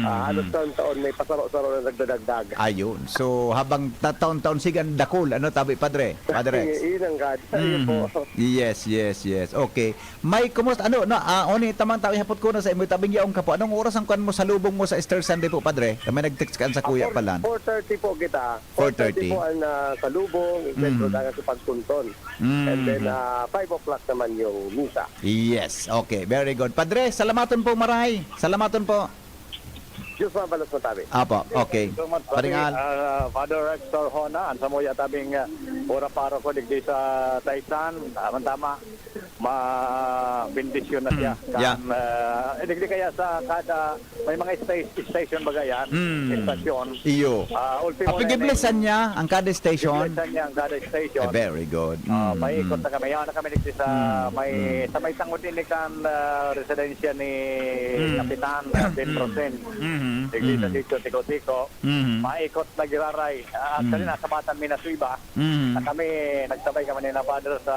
Halos taon-taon may pasaro-saro na nagdadagdag. Ayun. So, habang taon-taon sigan dakul, tabi, Padre? Padre Rex? Inang God. Yes. Okay. May kumusta, oni, tamang tao, hapot ko na sa imo, tabing yaong ka po. Anong oras ang kuan mo sa lubong mo sa Easter Sunday po, Padre? May nag-text ka sa kuya palan. 4:30 po kita. 4:30 po ang sa lubong, sentro dagat sa pagpunton. And then 5 o'clock naman yung misa. Yes, okay, very good. Padre, salamaton po maray. Salamaton po. Diyos mabalas mo tabi. Apo, okay. Paringal. Father Rex Arjona, ang samoya tabing ora paro ko digdi sa Taysan. Tama, ma-bendisyon na siya. Yeah. Digdi kaya sa kada may mga station baga yan, station. Iyo. Ultimo Apigiblesan niya ang kada station. Piglesan niya ang kada station. Very good. May ikot na kami. Yan na kami nagsi sa may tangod din kan residensya ni Kapitan Ben Rosen. Digli sa sitio Tiko-Tiko. Maikot na giraray. Actually, nasa Batan Minasuiba. Na kami, nagsabay kami ni na Father sa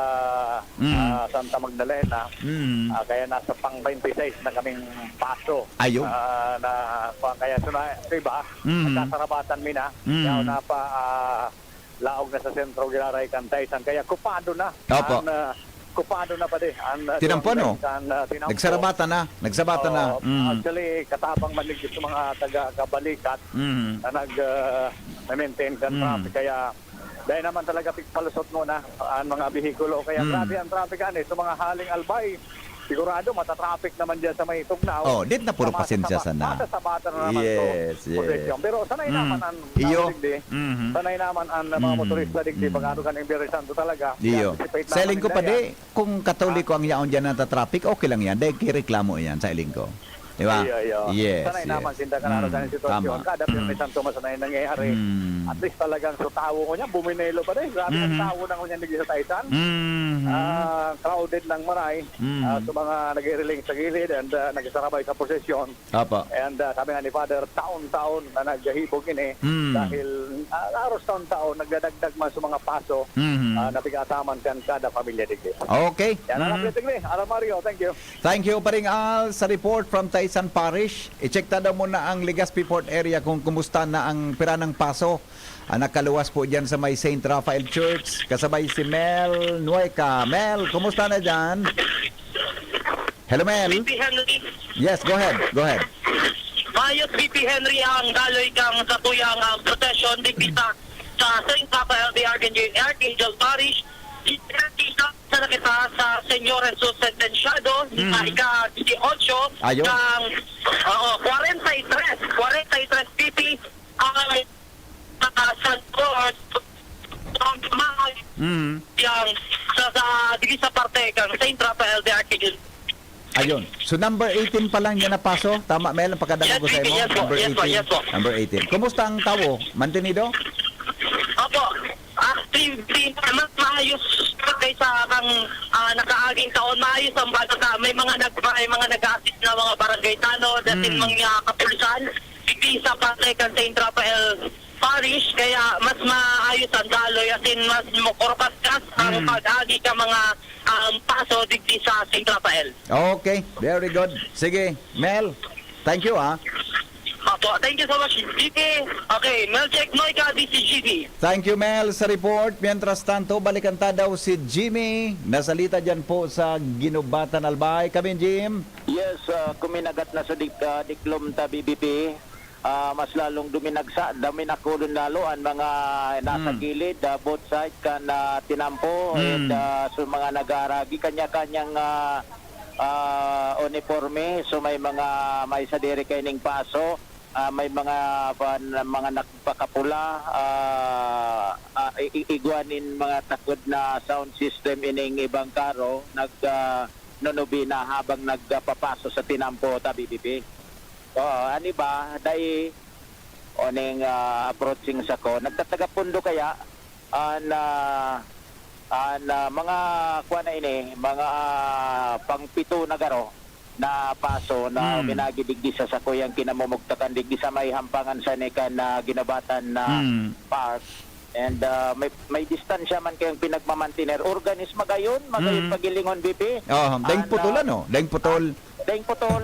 Santa Magdalena. Kaya nasa pang 26 na kaming paso. Ayun. Kaya Suiba, nagkasarabatan mi na. Kaya na pa laog na sa sentro giraray Kantaysan. Kaya kupado na. Opo. Kupado na pa di. Tinampo, no? Nagsarabatan na. Nagsabatan na. Actually, katabang maligis sa mga taga-kabalikat na nag-maintain kan traffic. Kaya dahil naman talaga palusot muna ang mga bihikulo. Kaya grabe ang traffic sa mga haling albay. Sigurado matatraffic naman dyan sa may Tugnaw. Dit na puro pasensya sana. Sabatan na naman yes. Pero sanay naman ang sanay naman ang mga motorista digdi pag ano kaning Biyernes Santo talaga. Iyo. Selling ko pa di, kung Katoliko ang yaon dyan na traffic, okay lang yan. Dahil kireklamo yan sa iling ko. Diba? Yes. Sanay naman sinda ka na sa sitwasyon. Kada Biyernes Santo masanay nangyayari. At least talagang sa tao ko niya, buminelo pa rin. Grabe ang tao na ko niya naging sa Taysan. Crowded ng maray. So mga nag-i-reling sa gilid and nagsasarabay sa prosesyon. And sabi nga ni Father, taon-taon na naghihibog ini dahil aros taon-taon nagdadagdag man sa mga paso na pigataman kan kada pamilya digdi. Okay. Yan ang Tigre. Alam Mario, thank you. Thank you Paring Al sa report from Taysan Parish. I-check ta daw muna ang Legazpi Port area kung kumusta na ang pira ng paso. Nakaluwas po dyan sa may St. Raphael Church. Kasabay si Mel Nueca. Mel, kumusta na dyan? Hello, Mel. BP Henry. Yes, go ahead. Go ahead. Mayos BP Henry ang daloy kang sa tuyang protection digita sa St. Raphael de Archangel Parish. Sa nakita sa Senyor Jesus Sentenciado sa ika-18 Ayun. ng 43 PP ang San Lord yang sa digi sa parte kang St. Raphael de Archangel. Ayun. So number 18 pa lang yan na paso. Tama, Mel, ang pagkadako ko sa imo. Number 18. Number 18. Kumusta ang tawo? Mantenido? Opo. Actively, mas maayos kaysa kang nakaaging taon. Maayos ang bata ka. May mga nag-assist na mga barangay tanod at mga kapulisan. Hindi sa parte kang St. Raphael Parish, kaya mas maayos ang daloy at mas makorpaskas ang pag-agi ka mga paso digdi sa St. Raphael. Okay, very good. Sige, Mel, thank you Opo, thank you so much, GP. Okay, Melchek Moica, DCGB. Thank you, Mel, sa report. Mientras tanto, balikan ta daw si Jimmy. Nasalita dyan po sa Ginubatan Albay. Kami, Jim? Yes, kuminagat na sa diklom ta BBP. Mas lalong duminakulon lalo ang mga nasa gilid, both side kan tinampo and so mga nag-aragi kanya-kanyang uniforme, so may sa diri kayning paso, may mga nagpakapula, igwanin mga takod na sound system ining ibang karo nunubina habang nagpapaso sa tinampo ta BBP. Ani ba dai oning approaching sa ko nagtatagapundo kaya mga kuha na ini mga pangpito na garo na paso na minagidigdi sa sakuyang kinamumugtakan digdi sa may hampangan sa nekan na ginabatan na park. And may distansya man kayong pinagmamantiner organisma gayon pagilingon BP. Daing putol daing putol. Daing putol.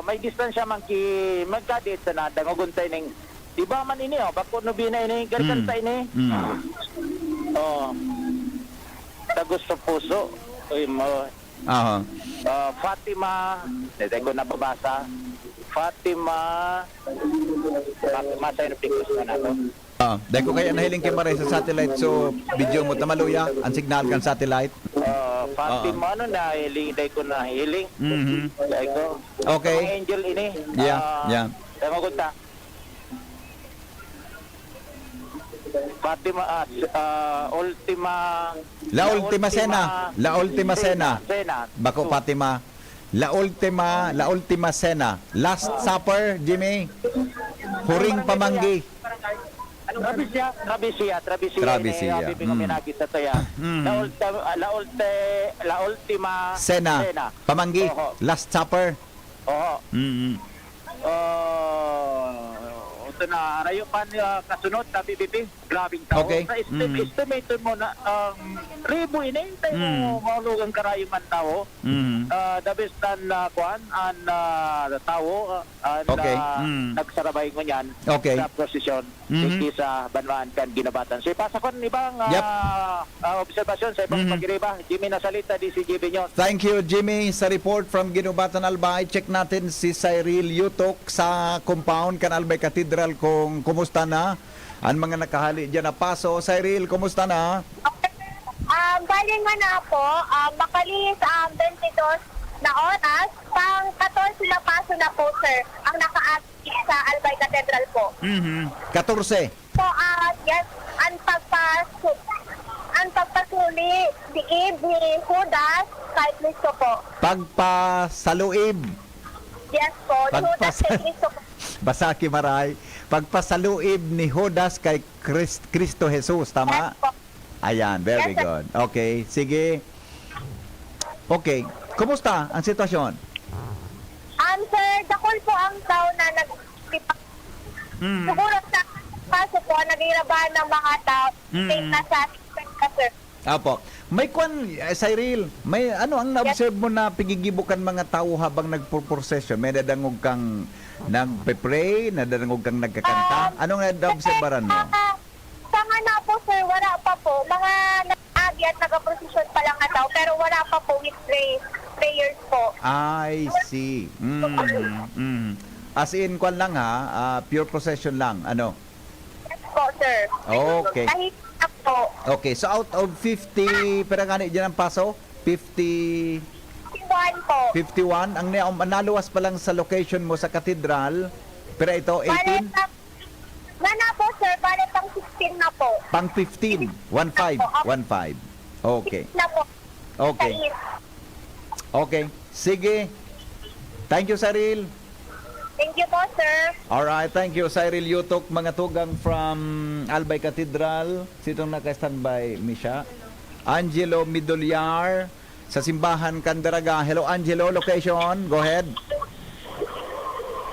May distansya man ki magkadit sa nadang uguntay ning iba man ini bako no binay ini garganta ini. Tagos sa puso. Fatima, hindi ko nababasa. Fatima sa pikus na nato. Dahil ko kaya nahiling kay Maray sa satellite, so video mo tamaluya, ang signal kan satellite. Fatima na hiling, dahil ko na hiling. Dahil ko. Okay. Ang angel ini. Yeah. Tama ko ta. Fatima, La Ultima Cena. Bako Fatima. La Ultima Cena. Last Supper, Jimmy. Huring Pamanggi. Travesía. Travesía. Bibinguminagi sa taya. La Ultima Cena. Pamanggi. Oho. Last Supper. Oo. Ito na, rayo pa kasunod na BBP. Grabing tao. Okay. Estimate mo na, ribo inintay mo, mahulugang karayong man tao. The best na kuan, ang tao, Okay. nagsarabay ko yan Okay. sa prosesyon. Hindi sa banwaan kan ginabatan. So, ipasa ko ibang Yep. obserbasyon sa ibang pagiriba. Jimmy Nasalita, DCGB News. Thank you, Jimmy. Sa report from Ginubatan Albay, check natin si Cyril Yutok sa compound kan Albay Cathedral kung kumusta na ang mga nakahali dyan na paso. Cyril, kumusta na? Bali nga na po, makalis 22 na oras, pang 14 na paso na po, sir, ang naka-active sa Albay Cathedral po. 14. So, yes, ang pagpasuli, si Eve ni Judas, kay Cristo po. Pagpasaluib. Yes po, Judas kay Cristo po. Basaki Maray. Pagpasaluib ni Judas kay Kristo Jesus. Tama? Yes po. Ayan, very Yes, sir. good. Okay, sige. Okay, kumusta ang sitwasyon? Sir, dakol po ang tao na siguro sa paso po, nagirabahan ng mga tao, na sa sir. Apo. May Cyril, may ano ang na-observe mo na pigigibukan mga tao habang nagpo-procession? May nadangog kang nagpe-pray, nadangog kang nagkakanta? Anong na-observeran mo? Sa nga na po, sir, wala pa po. Mga nag-agi at nag-procession pa lang na tao, pero wala pa po with prayers po. I see. As in, kwan lang ha, pure procession lang. Ano? Yes po, sir. Okay. Kahit na po. Okay, so out of 50, pero nga dyan ang paso? 51 po. ang naluwas pa lang sa location mo sa cathedral, pero ito, 18? Nga na po, sir, bale pang 16 na po. Pang 15, 15. Okay. 16 na po. Okay. Okay. Sige. Thank you, Cyril. Thank you po, sir. Alright, thank you, Cyril Yutok, mga tugang from Albay Cathedral. Sitong naka-standby, Misha. Angelo Midolyar, sa Simbahan Candaraga. Hello, Angelo. Location, go ahead.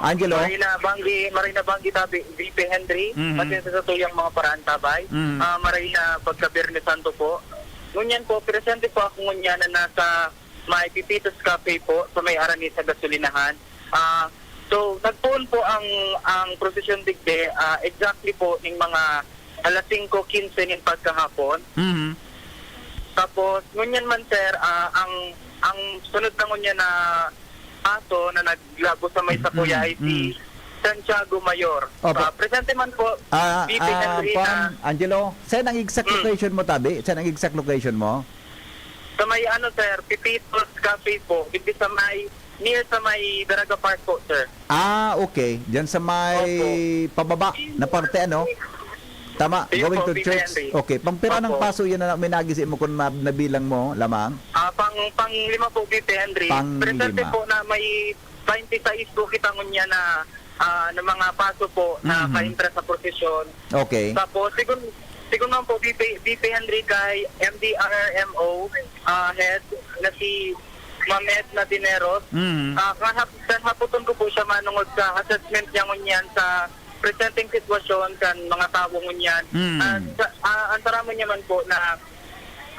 Angelo. Marina Banggi tabi, VP Henry, pati sa tuyang mga paraan tabay. Marina Pagkabirne Santo po. Ngunyan po, presente po ako ngunyan na nasa may Pipitos Cafe po sa may arani sa gasolinahan. So, nagpuon po ang prosesyon digde, exactly po ng mga alas 5:15 ng pagkahapon. Tapos, ngunyan man sir, ang sunod na ngunyan na paso na naglago sa may Sakuya ay si Santiago Mayor. Presente man po, VP Henry na... Angelo, saan ang exact location mo, tabi? Saan ang exact location mo? Sa may sir, Pipitos Cafe po, hindi sa may, near sa may Daraga Park po, sir. Okay. Diyan sa may pababa na parte, ano? Tama, Ayun going po, to VP church. Henry. Okay, pampira ng Opo. paso yan na minagisi mo kung nabilang mo lamang? Pang 5 po, VP Henry. Pang Presente 5. po na may 26 po kita ngunya na mga paso po na ka-intra sa prosesyon. Okay. Tapos, siguro naman po, VP Henry kay MDRMO head na si Ma'am Edna Dineros. Kahaputon ko po siya manungod sa assessment niya ngunyan sa presenting sitwasyon kan mga tao ngunyan. Ang taramo niya man po na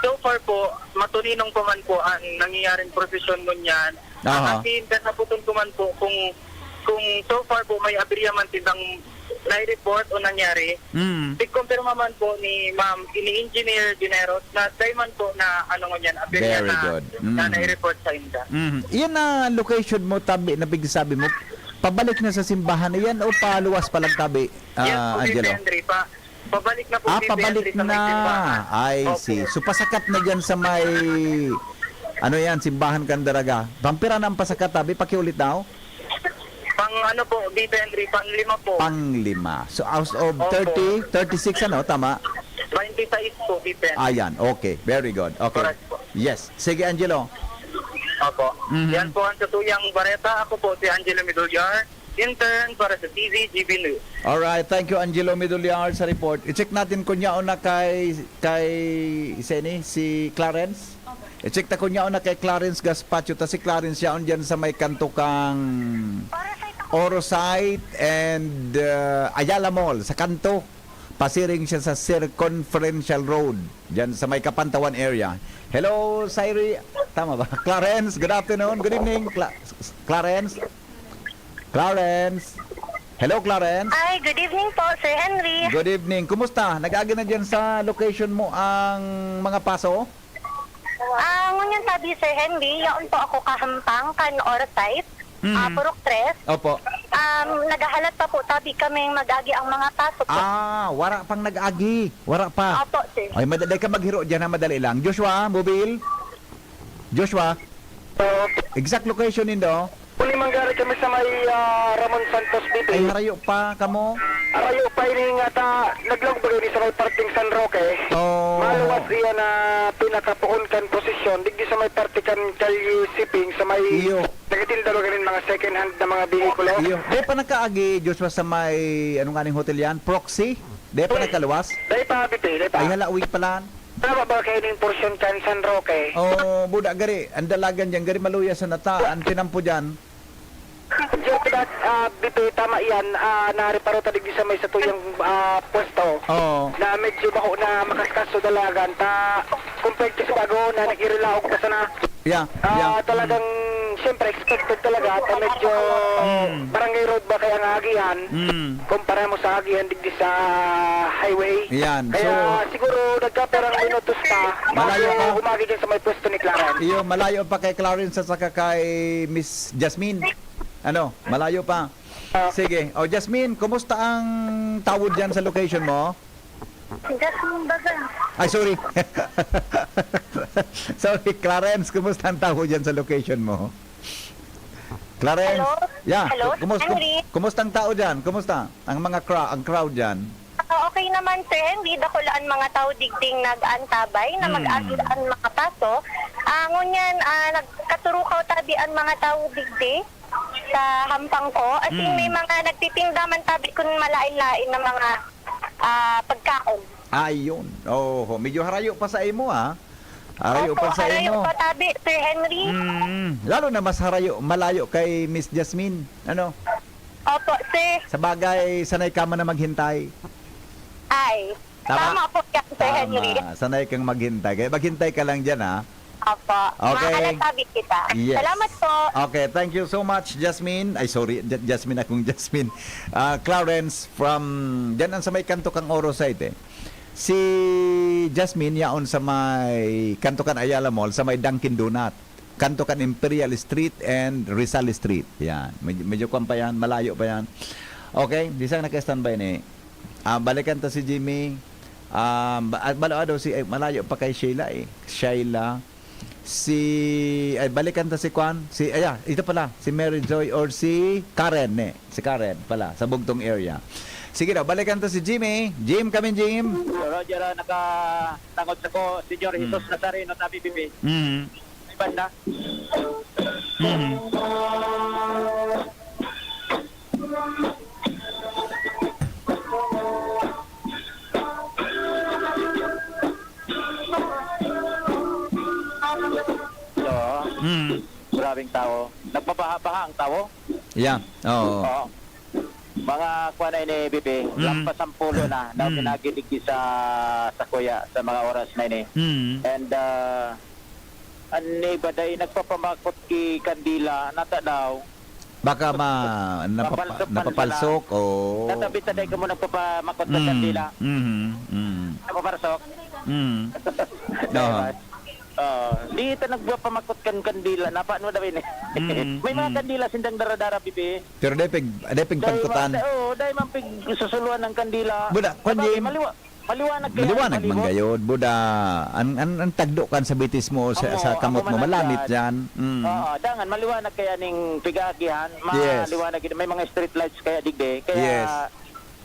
so far po, matulinong po man po ang nangyayaring prosesyon ngunyan. Kasi kahaputon ko man po kung so far po may aberya man tindang na-report o nangyari, ikumpirma man po ni Ma'am, Engineer Dineros na dahil man po na ngunyan, aberya Very good. na na-report sa inda. Iyan na location mo, tabi, na bigsabi mo, pabalik na sa simbahan na yan o paluwas pa lang, tabi, Yes po, Angelo? Henry, pabalik na po Pabalik Henry, sa may na. simbahan. I see. So pasakat na dyan sa may, Simbahan Candaraga. Pampira na ang pasakat, tabi, pakiulit daw. Pang po, VP Henry, pang 5 po. Pang-5. So out of 30, 36 tama? 26 po, VP Henry. Ayan, okay. Very good. Okay. Correct po. Yes. Sige, Angelo. Opo. Yan po ang Tutuyang Bareta. Ako po si Angelo Midolyar, intern para sa TVGB News. Alright, thank you Angelo Midolyar sa report. I-check natin kunya na kay si Clarence. I-check ta kunya na kay Clarence Gaspacho ta si Clarence yaon diyan sa may kanto kang Orosite and Ayala Mall sa kanto. Pasiring siya sa Circumferential Road diyan sa may Kapantawan area. Hello, Sairi. Tama ba? Clarence, good afternoon. Good evening, Clarence. Clarence. Hello, Clarence. Ay, good evening po, Sir Henry. Good evening. Kumusta? Nag-agi na dyan sa location mo ang mga paso? Ngunyan tabi, Sir Henry, yaon po ako kahampang kan Orosite, Purok 3. Opo. Nagahalat pa po tabi kaming mag-agi ang mga pasok po. Wara pang nag-agi. Wara pa. Opo, sir. Ay, madali ka maghiro dyan na madali lang. Joshua, mobile. Joshua. Exact location nindo. Uli manggari kami sa may Ramon Santos dito. Ay, harayo pa kamo. Arayo pa ini nga ta naglog ba sa may parting San Roque. Oh. Maluwas iya na pinakapuon kan posisyon digdi sa may partikan kalye shipping sa may Iyo. nagatinda ganin mga second hand na mga bihikulo. Iyo. Di pa nagkaagi, Joshua, sa may, anong ganing hotel yan? Proxy? Di pa nagkaluwas? Dai pa bibi, dai pa. Ay, hala, uwi pala. Tama ba kayo ning portion kan San Roque? Oh, buda gari. Ang dalagan dyan, gari maluya sa nata. Ang tinampo dyan. Diyo that bibi tama yan nareparo ta digdi sa may sa tuyang pwesto. Oo. Na medyo bako na makaskaso dalagan ta compared to sa bago na nag-irilaog pa sana. Yeah. Talagang siyempre expected talaga ta medyo barangay road ba kaya ang agihan kumpara mo sa agihan digdi sa highway. Yan. Kaya siguro nagkaperang minutos pa Malayo pa. umagi dyan sa may pwesto ni Clarence. Iyo, malayo pa kay Clarence at saka kay Miss Jasmine. Ano, malayo pa. Sige. O, Jasmine, kumusta ang tawod dyan sa location mo? Jasmine Baga. Ay, sorry. Sorry, Clarence, kumusta ang tawod dyan sa location mo? Clarence? Hello? Yeah. Hello, Henry? Kumusta ang tao dyan? Kumusta? Ang mga crowd dyan? Okay naman, Sir Henry. Dakulaan mga tao digding nag-antabay na mag-agian mga paso. Ngunyan, nagkaturukaw tabi ang mga tao digdi sa hampang ko. As in, may mga nagtitindaman tabi kung malain-lain na mga pagkaon. Ayun. Oh, medyo harayo pa sa imo, ha? Harayo pa sa harayo imo. pa tabi, Sir Henry. Lalo na mas malayo kay Miss Jasmine. Ano? Opo, sir. Sa bagay, sanay ka man na maghintay. Ay, tama po yan, Sir Henry. Sanay kang maghintay. Kaya maghintay ka lang dyan, ha? Opo. Okay. Mahalatabi kita. Yes. Salamat po. Okay, thank you so much, Jasmine. Ay, sorry, Jasmine akong Jasmine. Clarence from, dyan ang sa may kanto kang Orosite, Si Jasmine, yaon sa may kanto kan Ayala Mall, sa may Dunkin Donut. Kanto kan Imperial Street and Rizal Street. Yan. Medyo kwan pa yan, malayo pa yan. Okay, di sang naka-standby ni. Balikan ta si Jimmy. Balo si malayo pa kay Sheila eh. Sheila. Balikan ta si Kwan. Ito pala, si Mary Joy or si Karen eh. Si Karen pala, sa Bugtong area. Sige daw, balikan to si Jimmy. Jim, kami Jim. Roger, nakatangod sa ko, Senyor Jesus Nazareno, tabi bibi. May banda. Maraming tao. Nagpapaha-paha ang tao? Yeah. Oo. Oo. Mga kuha na ini, Bibi, lampas ang pulo na daw pinagilig sa kuya sa mga oras na ini. And ani baday nagpapamakot ki kandila nata daw. Baka napapalsok o... Natabi taday ka mo nagpapamakot sa kandila. Napapalsok? Di ito nagpapamakot kan kandila. Napaano daw ini? May mga kandila sindang dara-dara, Bibi. Pero depeng pagkutan. Dahil man pig susuluan ng kandila. Buda, kwan Jim. Maliwanag kayo. Maliwanag man gayod. Buda, ang tagdo kan sa bitis mo, sa kamot mo, malanit dyan. Oo, dangan, maliwanag kaya ning pigagihan. Yes. Maliwanag, may mga street lights kaya digde. Kaya, Yes.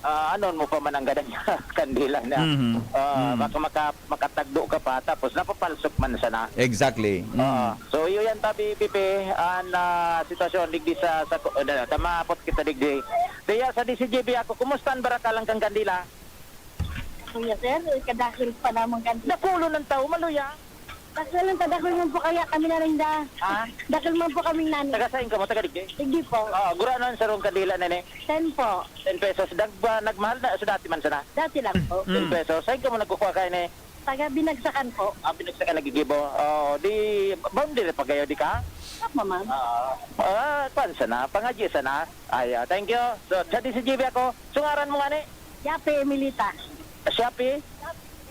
anon mo pa man ang ganang kandila na baka makatagdo ka pa tapos napapalsok man sana. Exactly. So iyo yan tabi pipi an sitwasyon digdi sa tamapot kita digdi. Kaya sa DCGB ako kumustan barakalang kang kandila? Kuya sir, kadakil pa naman kan. Napulo ng tao maluya. Dakil lang kadakil man po kaya kami na rin da. Ha? Dakil man po kami nani. Taga saing ka mo taga digdi? Sige po. Gura nan sa rong kandila nene. 10 po. 10 pesos nagmahal na sa dati man sana. Dati lang po. 10 pesos. Saing ka mo nagkukuha kay ni? Taga binagsakan po. Binagsakan nagigibo. Di boundary pa kayo di ka? Tama man. Pan sana, pangadyo sana. Ay, thank you. So, sa DCGB ako, sungaran mo nga ni? Yape Emilita. Shopee?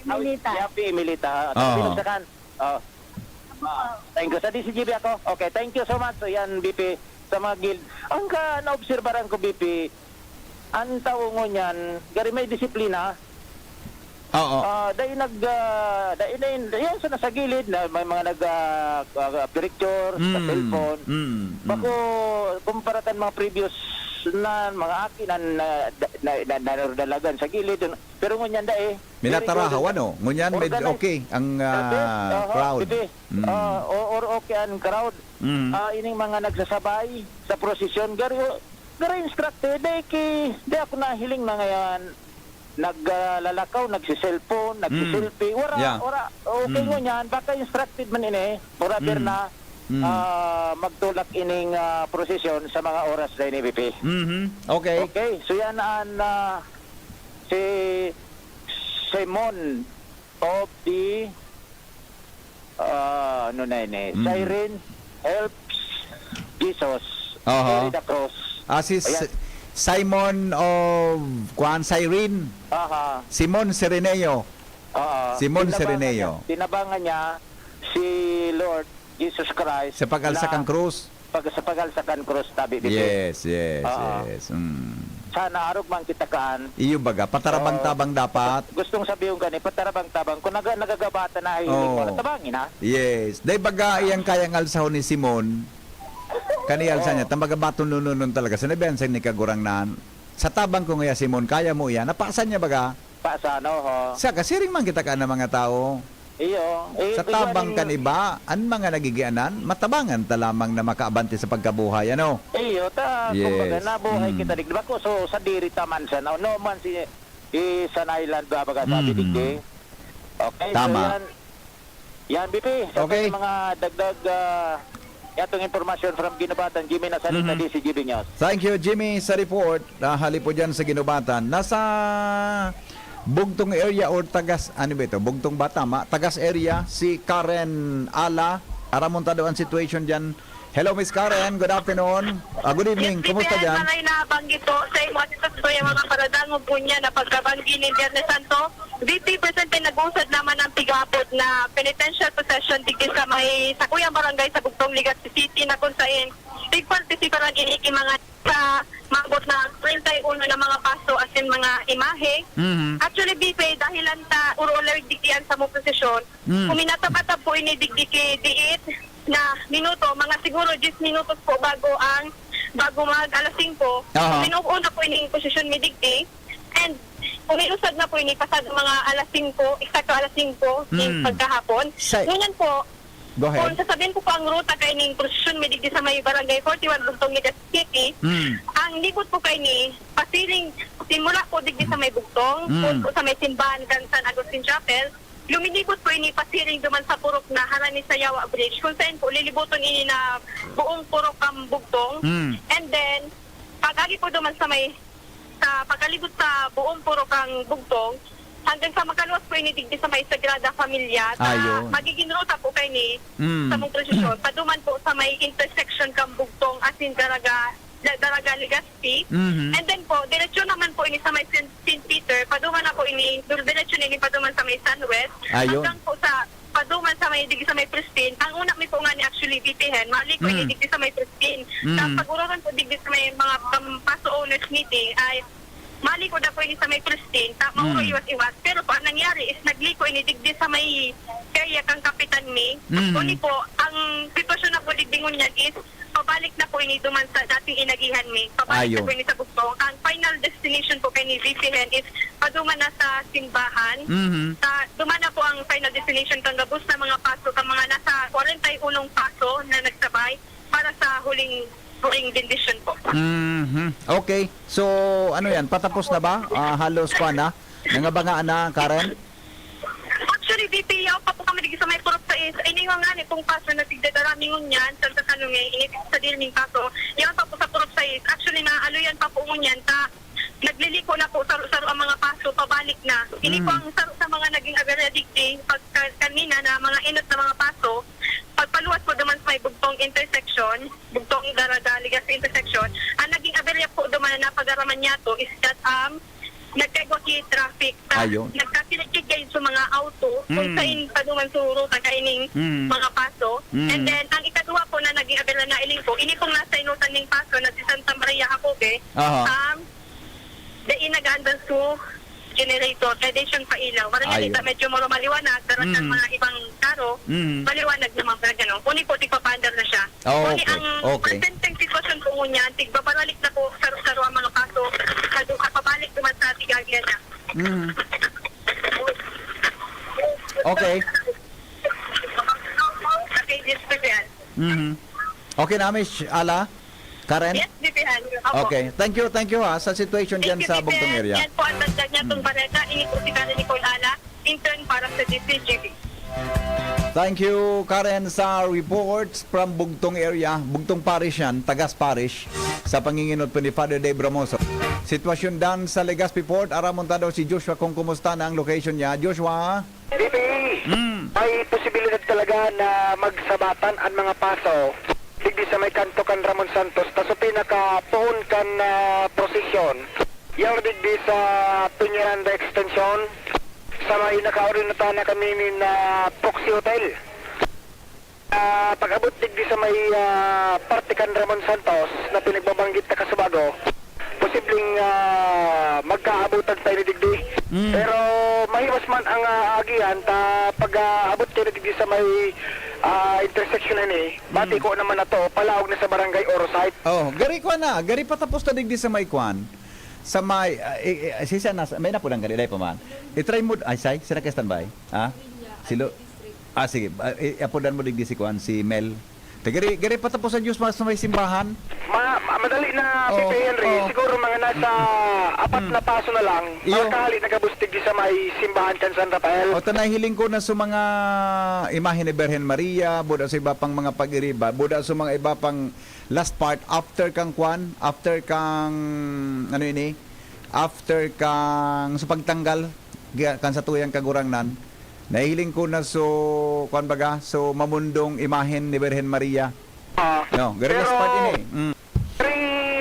Emilita. Shopee, Emilita. Binagsakan. Thank you. Sa DCGB ako. Okay, thank you so much. So, yan, BP, sa mga guild. Ang naobserbaran ko, BP, ang tao mo niyan, gari may disiplina. Oo. Dahil yan sa nasa gilid na may mga picture sa cellphone. Bako kumparatan mga previous na mga akin na dalagan sa gilid pero ngunyan Minatarahaw ano? Ngunyan med okay ang crowd. Or okay ang crowd. Ining mga nagsasabay sa prosesyon gari instructed di ako nahiling na ngayon naglalakaw, nagsiselfone, nagsiselfie. Ora, okay mo yan. Baka instructed man ini. Rather na magtulak ining prosesyon sa mga oras na ini, BP. Okay. Okay, so yan ang si Simon of the Siren Helps Jesus Carry the Cross. Si Simon of Siren. Simon Sereneo. Simon Sereneo. Tinabangan niya si Lord Jesus Christ Sa pagalsakang krus. Sa pagalsakang krus tabi. Yes. Sana arog man kita kaan. Iyo baga, patarabang-tabang dapat. Gustong sabihin ka ni patarabang-tabang kung nagagabata na hiling mo tabangin ha. Yes. Dahil baga iyang kayang alsahon ni Simon. Kaniyal sa niya, tamagabaton nununon talaga. Sanabihan sa ni kagurang nan. Sa tabang ko ngaya Simon, kaya mo yan. Napasan niya baga? Paasano ho. Sa kasiring man kita ka ng mga tao. Iyo. Sa tabang kaniba, ang mga nagigianan, matabangan ta lamang na makaabante sa pagkabuhay. Ano? Iyo, kumbaga nabuhay kita digdi ko. So sa diri taman sa no man si San Island baga sabi digdi. Okay, tama. So yan BP. Sa mga dagdag itong informasyon from Ginubatan, Jimmy Nasalita, DCGB News. Thank you, Jimmy, sa report. Hali po dyan sa Ginubatan. Nasa Bugtong area or Tagas, ano ba ito? Bugtong ba? Tama. Tagas area, si Karen Ala. Aramonta daw ang situation dyan. Hello, Miss Karen. Good afternoon. Good evening. Kumusta dyan? Yes, nabanggit po sa imo at ito yung mga paradangog po niya na pagkabanggi ni Viernes Santo. VP presente nag-usad naman ang tigapot na penitential possession digdi sa may sa Kuyang Barangay sa Bugtong Legazpi City na kung saan big participaran iniki mga sa mabot na 31 na mga paso as in mga imahe. Actually, BP, dahilan ta uro-alert digdian sa mong posisyon, kuminatabatab po ini digdi kay diit na minuto, mga siguro 10 minutos po bago mag alas 5. Minuuna po ini posisyon mi digdi and umiusad na po ini pasado mga alas 5, eksakto alas 5 ng pagkahapon. Ngunyan po, kung sasabihin ko po ang ruta kay ning posisyon mi digdi sa may barangay 41 Bugtong Legazpi City, ang likod po kay ni pasiring simula po digdi sa may Bugtong, po sa may simbahan kan San Agustin Chapel, lumilikot po ini pasiring duman sa purok na harani sa Yawa Bridge kung saan po lilibuton ini na buong purok ang Bugtong. And then pagagi po duman sa may sa pagkalibot sa buong purok ang Bugtong hanggang sa makaluwas po ini digdi sa may Sagrada Familia na magiging ruta po kay ni sa mong prosesyon paduman po sa may intersection kang Bugtong as in Daraga Legazpi. And then po, diretsyo naman po ini sa may St. Peter, paduman na po ini, diretsyo nini paduman sa may San West, hanggang po sa paduman sa may digi sa may Pristine. Ang una mi po nga ni actually VPN, mali ko ini digi sa may Pristine. Tapos pag-ururan po digi sa may mga paso owners meeting ay mali ko na po ini sa may Pristine, mauro iwas-iwas. Pero po, ang nangyari is nagliko ini digdi sa may area kang Kapitan Mi. Uni po, ang sitwasyon na po digdingon niyan is pabalik na po ini duman sa dating inagihan mi. Pabalik Ayun. na po ini sa Bugtong. Ang final destination po kay ni VPN is paduman na sa simbahan. Duman na po ang final destination kang gabus na mga paso kang mga nasa 41 paso na nagsabay para sa huling bendisyon po. Okay. So, ano yan? Patapos na ba? Halos pa na? Nangabangaan na, Karen? Actually, VP, yaw pa po kami dito sa may kurot sa is. Ay, nga nga itong paso na tigdadarami ngunyan, sa kanungay, init sa dilming paso. Yaw pa po sa kurot sa is. Actually, naaluyan pa po ngunyan, nagliliko na po saro-saro ang mga paso, pabalik na. Ini po ang saro sa mga naging addicting, pag kanina na mga inot na mga paso, pagpaluwas po duman sa may Bugtong intersection, Bugtong Darada-Ligas intersection, ang naging aberya po duman na napagaraman niya to is that nagkagwaki traffic. Ayun. Nagkakilikig kayo sa mga auto kung saan paduman suro kagaining mga paso. And then, ang ikadua po na naging aberya na iling po, ini pong nasa inutan ng paso na si Santa Maria Jacobe, dahil nag-andan to generator, radiation pa ilaw. Parang Ayun. ganito, medyo maro maliwanag, pero sa mga ibang karo, maliwanag naman pa gano'n. Kuni po, tigpapandar na siya. Kuni ang presenteng sitwasyon po ngunyan, tigpapabalik na po saro-saro ang mga paso, pabalik naman sa tigagyan na. Okay. Okay, yes, Vivian. Okay na, Miss Ala? Karen? Yes, Vivian. Opo. Okay. Thank you sa situation dyan sa Bugtong area. Yan po ang dagdag niya itong bareta. Ini po si Karen Nicole Ala, intern para sa DCGB. Thank you, Karen, sa reports from Bugtong area. Bugtong Parish yan, Tagas Parish, sa panginginot po ni Father Dave Ramoso. Sitwasyon dan sa Legazpi Port, aramonta daw si Joshua kung kumusta na ang location niya. Joshua? BP, may posibilidad talaga na magsabatan ang mga paso digdi sa may kanto kan Ramon Santos taso pinaka-phone kan prosesyon yung digdi sa Tunyaranda Extension sa may nakaorinata na kami na Proxy Hotel. Pag-abot digdi sa may parte kan Ramon Santos na pinagbabanggit na Kasubago, posibleng magkaabutan tayo ni digdi. Pero mahiwas man ang agihan pag-abot tayo ni digdi sa may intersection na ni, bati ko naman na to, palaog na sa barangay Orosite. Gari ko na. Gari patapos na digdi sa may kwan. Sa may, sisa na, may napudang gari, dahil pa man. I-try mo, sila ka standby? Silo? Sige, apudan mo digdi si kwan, si Mel. Gari patapos ang Diyos sa may simbahan? Madali na, Pipe Henry, siguro mga nasa 4 na paso na lang, makakahali nagabustig di sa may simbahan kan San Rafael. Tanahiling ko na sa mga imahe ni Birhen Maria, buda sa iba pang mga pag-iriba, buda sa mga iba pang last part, after kang sa pagtanggal, kan sa tuyang kagurangnan, nahiling ko na so mamundong imahen ni Birhen Maria. Gari last part ini.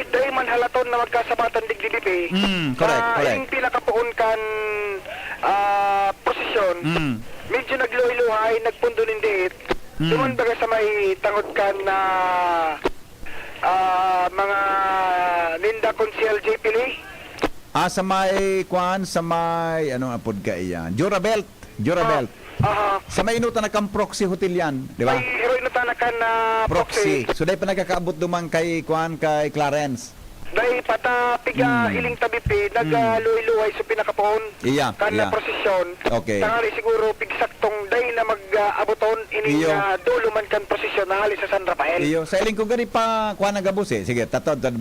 Dahil man halaton na magkasabatan digdi-digdi, correct. Yung pinakapuon kan posisyon, medyo nagluhay-luhay, nagpundo nindiit. Duman baga sa may tangod kan na mga Ninda Consiel JP Lee. Sa may apod ka iyan? Jura Belt. Sa may inutan na kang Proxy Hotel yan, di ba? May inutan na kan Proxy. So dahil pa nagkakaabot duman kay Clarence. Dahil piga iling tabi nagluhay-luhay sa pinakapoon. Kan prosesyon. Okay. Tangali siguro pigsaktong dahil na mag-abuton ini dulo man kan prosesyon na hali sa San Rafael. Sa iling ko gari pa nagabus eh. Sige,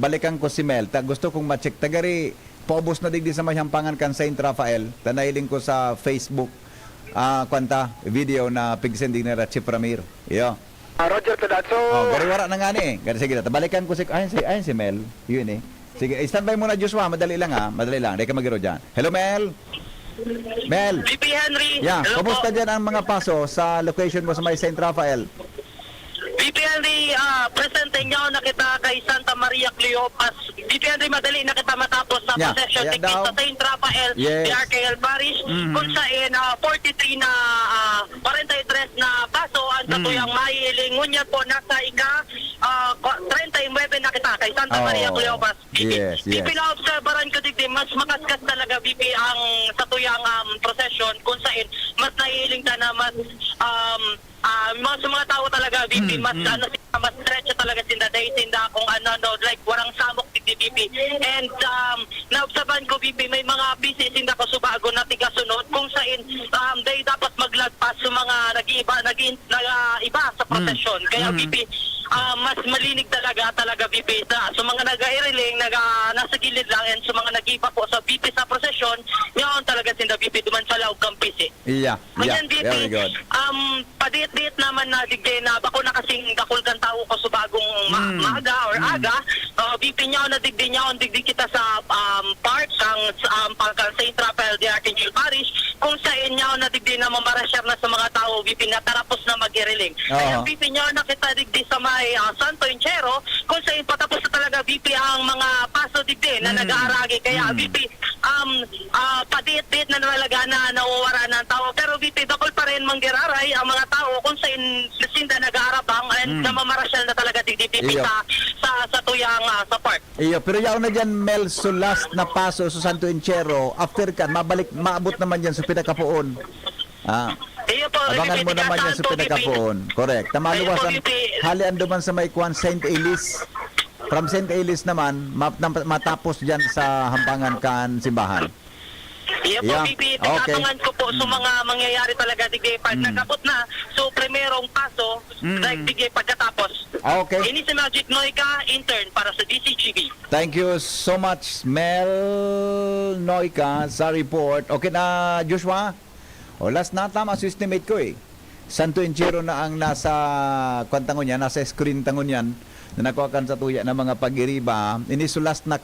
balikan ko si Mel. Gusto kong ma-check. Gari, paubos na digdi sa masyampangan kan Saint Rafael. Tanailing ko sa Facebook. Video na pigsending na Chief Ramir. Roger to that. So, gari wala na nga ni. Gari sige, balikan ko ayun si Mel. Yun eh. Sige, standby muna Joshua, madali lang. Dahil ka magiro dyan. Hello Mel. VP Henry. Hello kumusta po. dyan ang mga paso sa location mo sa may Saint Rafael? VP Henry, presente nyo na kita kay Santa Maria Cleopas. VP Henry, madali na kita matapos sa procession ticket sa St. Rafael, DRKL Parish, kung saan 43 na 43 na paso ang katuyang mahiling. Ngunyan po nasa 39 na kita kay Santa Maria Cleopas. Yes. Ipina-obserbaran ko digdi, mas makaskas talaga VP ang katuyang procession kung saan mas nahiling ka na mas sa mga tao talaga, VP, mas mas stretch talaga sinda dahil sinda kung ano, no, like warang samok digdi BP. And naobserban ko BP, may mga busy sinda ko subago na tigasunod kung saan dahil dapat maglagpas sa mga nag-iba sa prosesyon. Kaya BP, mas malinig talaga BP sa mga nag-airiling, nasa gilid lang, and sa mga nag-iba po sa BP sa prosesyon, yun talaga sinda BP duman sa laog kampisi. Yeah, Ayan, BP, very good. padiit-diit naman na digday na bako na kasing dakol kan tao ko sa bagong maaga or aga, BP niya na digday niya on digday kita sa park ang pagkang St. Rafael de Arcangel Parish, kung saan niya na digday na mamarasyar na sa mga tao BP na tarapos na mag-iriling. Kaya BP niya na kita digday sa may Santo Enchero, kung saan patapos na talaga BP ang mga paso digday na nag-aaragi. Kaya BP, padiit-diit na talaga na nawawara ng tao. Pero BP, dakol pa rin manggiraray ang mga tao kung saan sinda nag-aarabang and namamarasyal na talaga digday BP sa tuyang sa park. Iyo, pero yaw na dyan, Mel, so last na paso sa Santo Enchero, after kan, maabot naman dyan sa pinakapuon. Iyo po, Abangan mo naman yan sa pinakapuon. Correct. Tamaluwasan, halian duman sa may kuwan, St. Elise. From St. Elise naman, matapos dyan sa hampangan kan simbahan. Iya po, BP, tinatangan ko po sa mga mangyayari talaga digay pag nagabot na. So, primerong paso, digay pagkatapos. Okay. Ini si Magic Noica, intern para sa DCGB. Thank you so much, Mel Noica, sa report. Okay na, Joshua? O, last na, tama sa estimate ko eh. Santo Enchero na ang nasa kwantangon yan, nasa screen tangon yan, na nakuha sa tuya ng mga pag-iriba. Inisulas na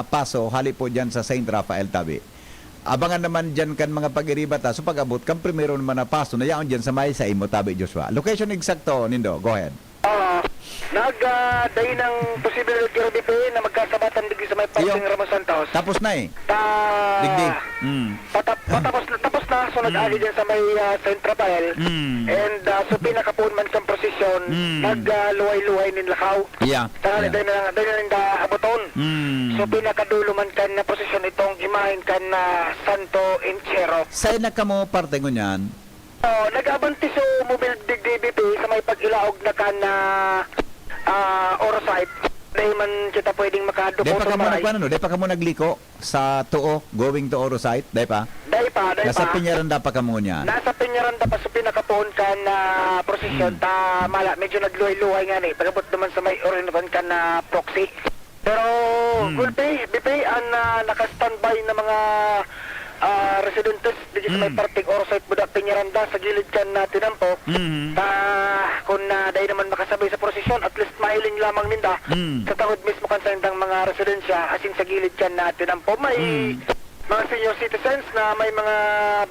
paso, hali po dyan sa St. Rafael Tabi. Abangan naman dyan kan mga pag-iriba ta. So pag-abot, kan primero naman na paso, na yaon dyan sa may sa imo Tabi, Joshua. Location exacto, Nindo, go ahead. Nagday ng posible BP na magkasabatan digdi sa may parking Ramos Santos. Tapos na eh. Digdi. Tapos na, so nag-agi dyan sa may St. Rafael. And so pinakapun man sa prosesyon, nagluway-luway nin lakaw. Yeah. Day na rin abuton. So pinakadulo man kan na prosesyon itong imahin kan na Santo Enchero. Sa'yo na ka mo parte ngunyan? Nag-abanti so mobile digdi BP sa may pag-ilaog na kan na Orosite. Dahil man kita pwedeng makadupot. Dahil pa ka mo nagliko sa tuo, going to Orosite? Dahil pa? Dahil pa. Nasa Piñaranda pa ka mo niyan? Nasa Piñaranda pa sa pinakapoon kan na prosesyon. Medyo nagluhay-luhay nga ni. Pagabot naman sa may orinovan kan na proxy. Pero, Gulpi, BP, ang naka-standby na mga residentes dito sa may parting Orosite Budak Piñaranda sa gilid kan na tinampo. Kung dahil naman makasabay sa prosesyon, at least mahiling lamang ninda sa tangod mismo kan sa indang mga residensya asin sa gilid kan na tinampo. May mga senior citizens na may mga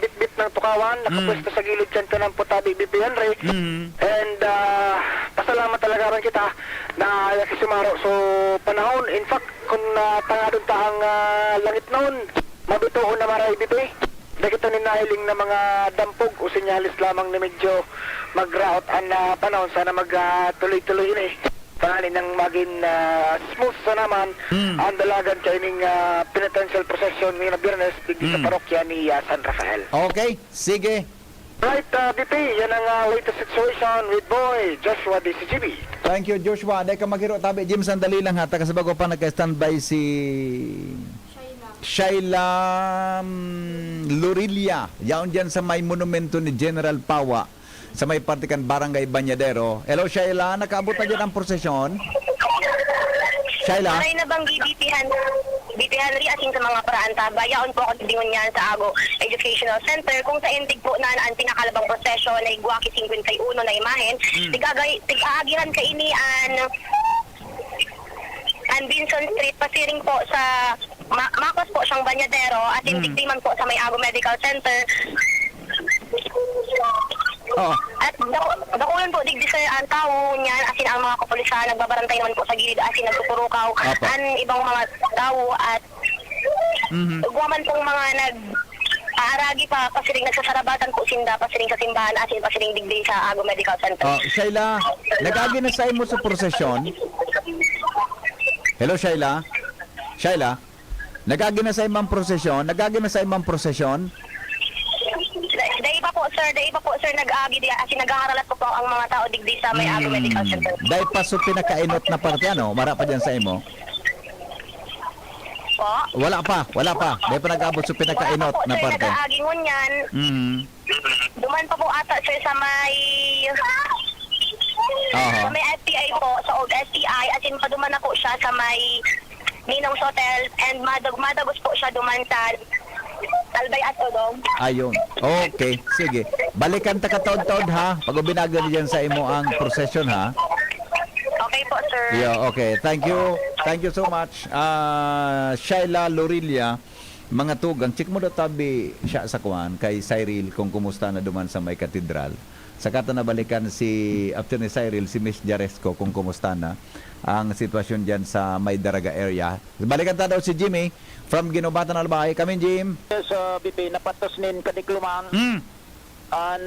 bit-bit ng tukawan nakapwesto sa gilid kan tinampo Tabi BP Henry. And pasalamat talaga rin kita na yakisumaro. So panahon, in fact, kung tangadon ta ang langit noon, mabituon na maray BP. Nakita ni nahiling na mga dampog o sinyalis lamang na medyo mag-route ang panahon. Sana mag-tuloy-tuloy ini. Panganin ng maging smooth sa naman ang dalagan kaining penitential procession ng Biyernes sa parokya ni San Rafael. Okay, sige. Right, BP, yan ang latest situation with boy Joshua DCGB. Thank you, Joshua. Dahil ka maghiro tabi, Jim, sandali lang ha. Kasi bago pa nagka-standby si Shaila Lorilia. Yaon dyan sa may monumento ni General Pawa sa may partikan Barangay Banyadero. Hello, Shaila. Nakaabot na dyan ang prosesyon? Shaila? Maray na bang BP Henry asin sa mga paraan ta. Bayaon po ako dingon yan sa Ago Educational Center kung sa intig po na ang pinakalabang prosesyon na Iguaki 51 na imahen. Tig-aagiran ka ini an Binson Street, pasiring po sa Makos po siyang Banyadero at indigdi man po sa may Ago Medical Center. At dakulan po digdi sa ang tao niyan asin ang mga kapulisan nagbabarantay naman po sa gilid asin nagtuturukaw an ibang mga tao at guwaman pong mga aaragi pa pasiring nagsasarabatan po sinda pasiring sa simbahan asin pasiring digdi sa Ago Medical Center. Shaila, nagagi na sa imo sa prosesyon? Hello, Shaila? Shaila? Nagagi na sa imang prosesyon? Dahil pa po, sir. sir, dahil iba po, sir, nag-agi di, as in, nag-aaralat po ang mga tao digdi sa may agi medical center. Dahil pa so pinakainot na parte, ano? Mara pa dyan sa imo? Po? Wala pa. Dahil pa nag-abot so pinakainot Wala po, na sir, parte. nag-aagi ngunyan. Duman pa po ata, sir, sa may... Aha. Sa may FTI po, sa old FTI, as in, paduman na po siya sa may Ninong's Hotel, and madagos po siya duman sa Albay at Odong. Ayun. Okay, sige. Balikan ta kataod-taod ha. Pag binagal diyan sa imo ang procession ha. Okay po, sir. Yeah, okay. Thank you. Thank you so much. Shaila Lorilia, mga tugang, check mo daw tabi siya sa kuan kay Cyril kung kumusta na duman sa may katedral. Saka na balikan si after ni Cyril, si Miss Jaresco kung kumusta na ang sitwasyon diyan sa may Daraga area. Balikan ta daw si Jimmy from Ginobatan Albay. Kami Jim. Yes, BP, napatos nin kadikluman ang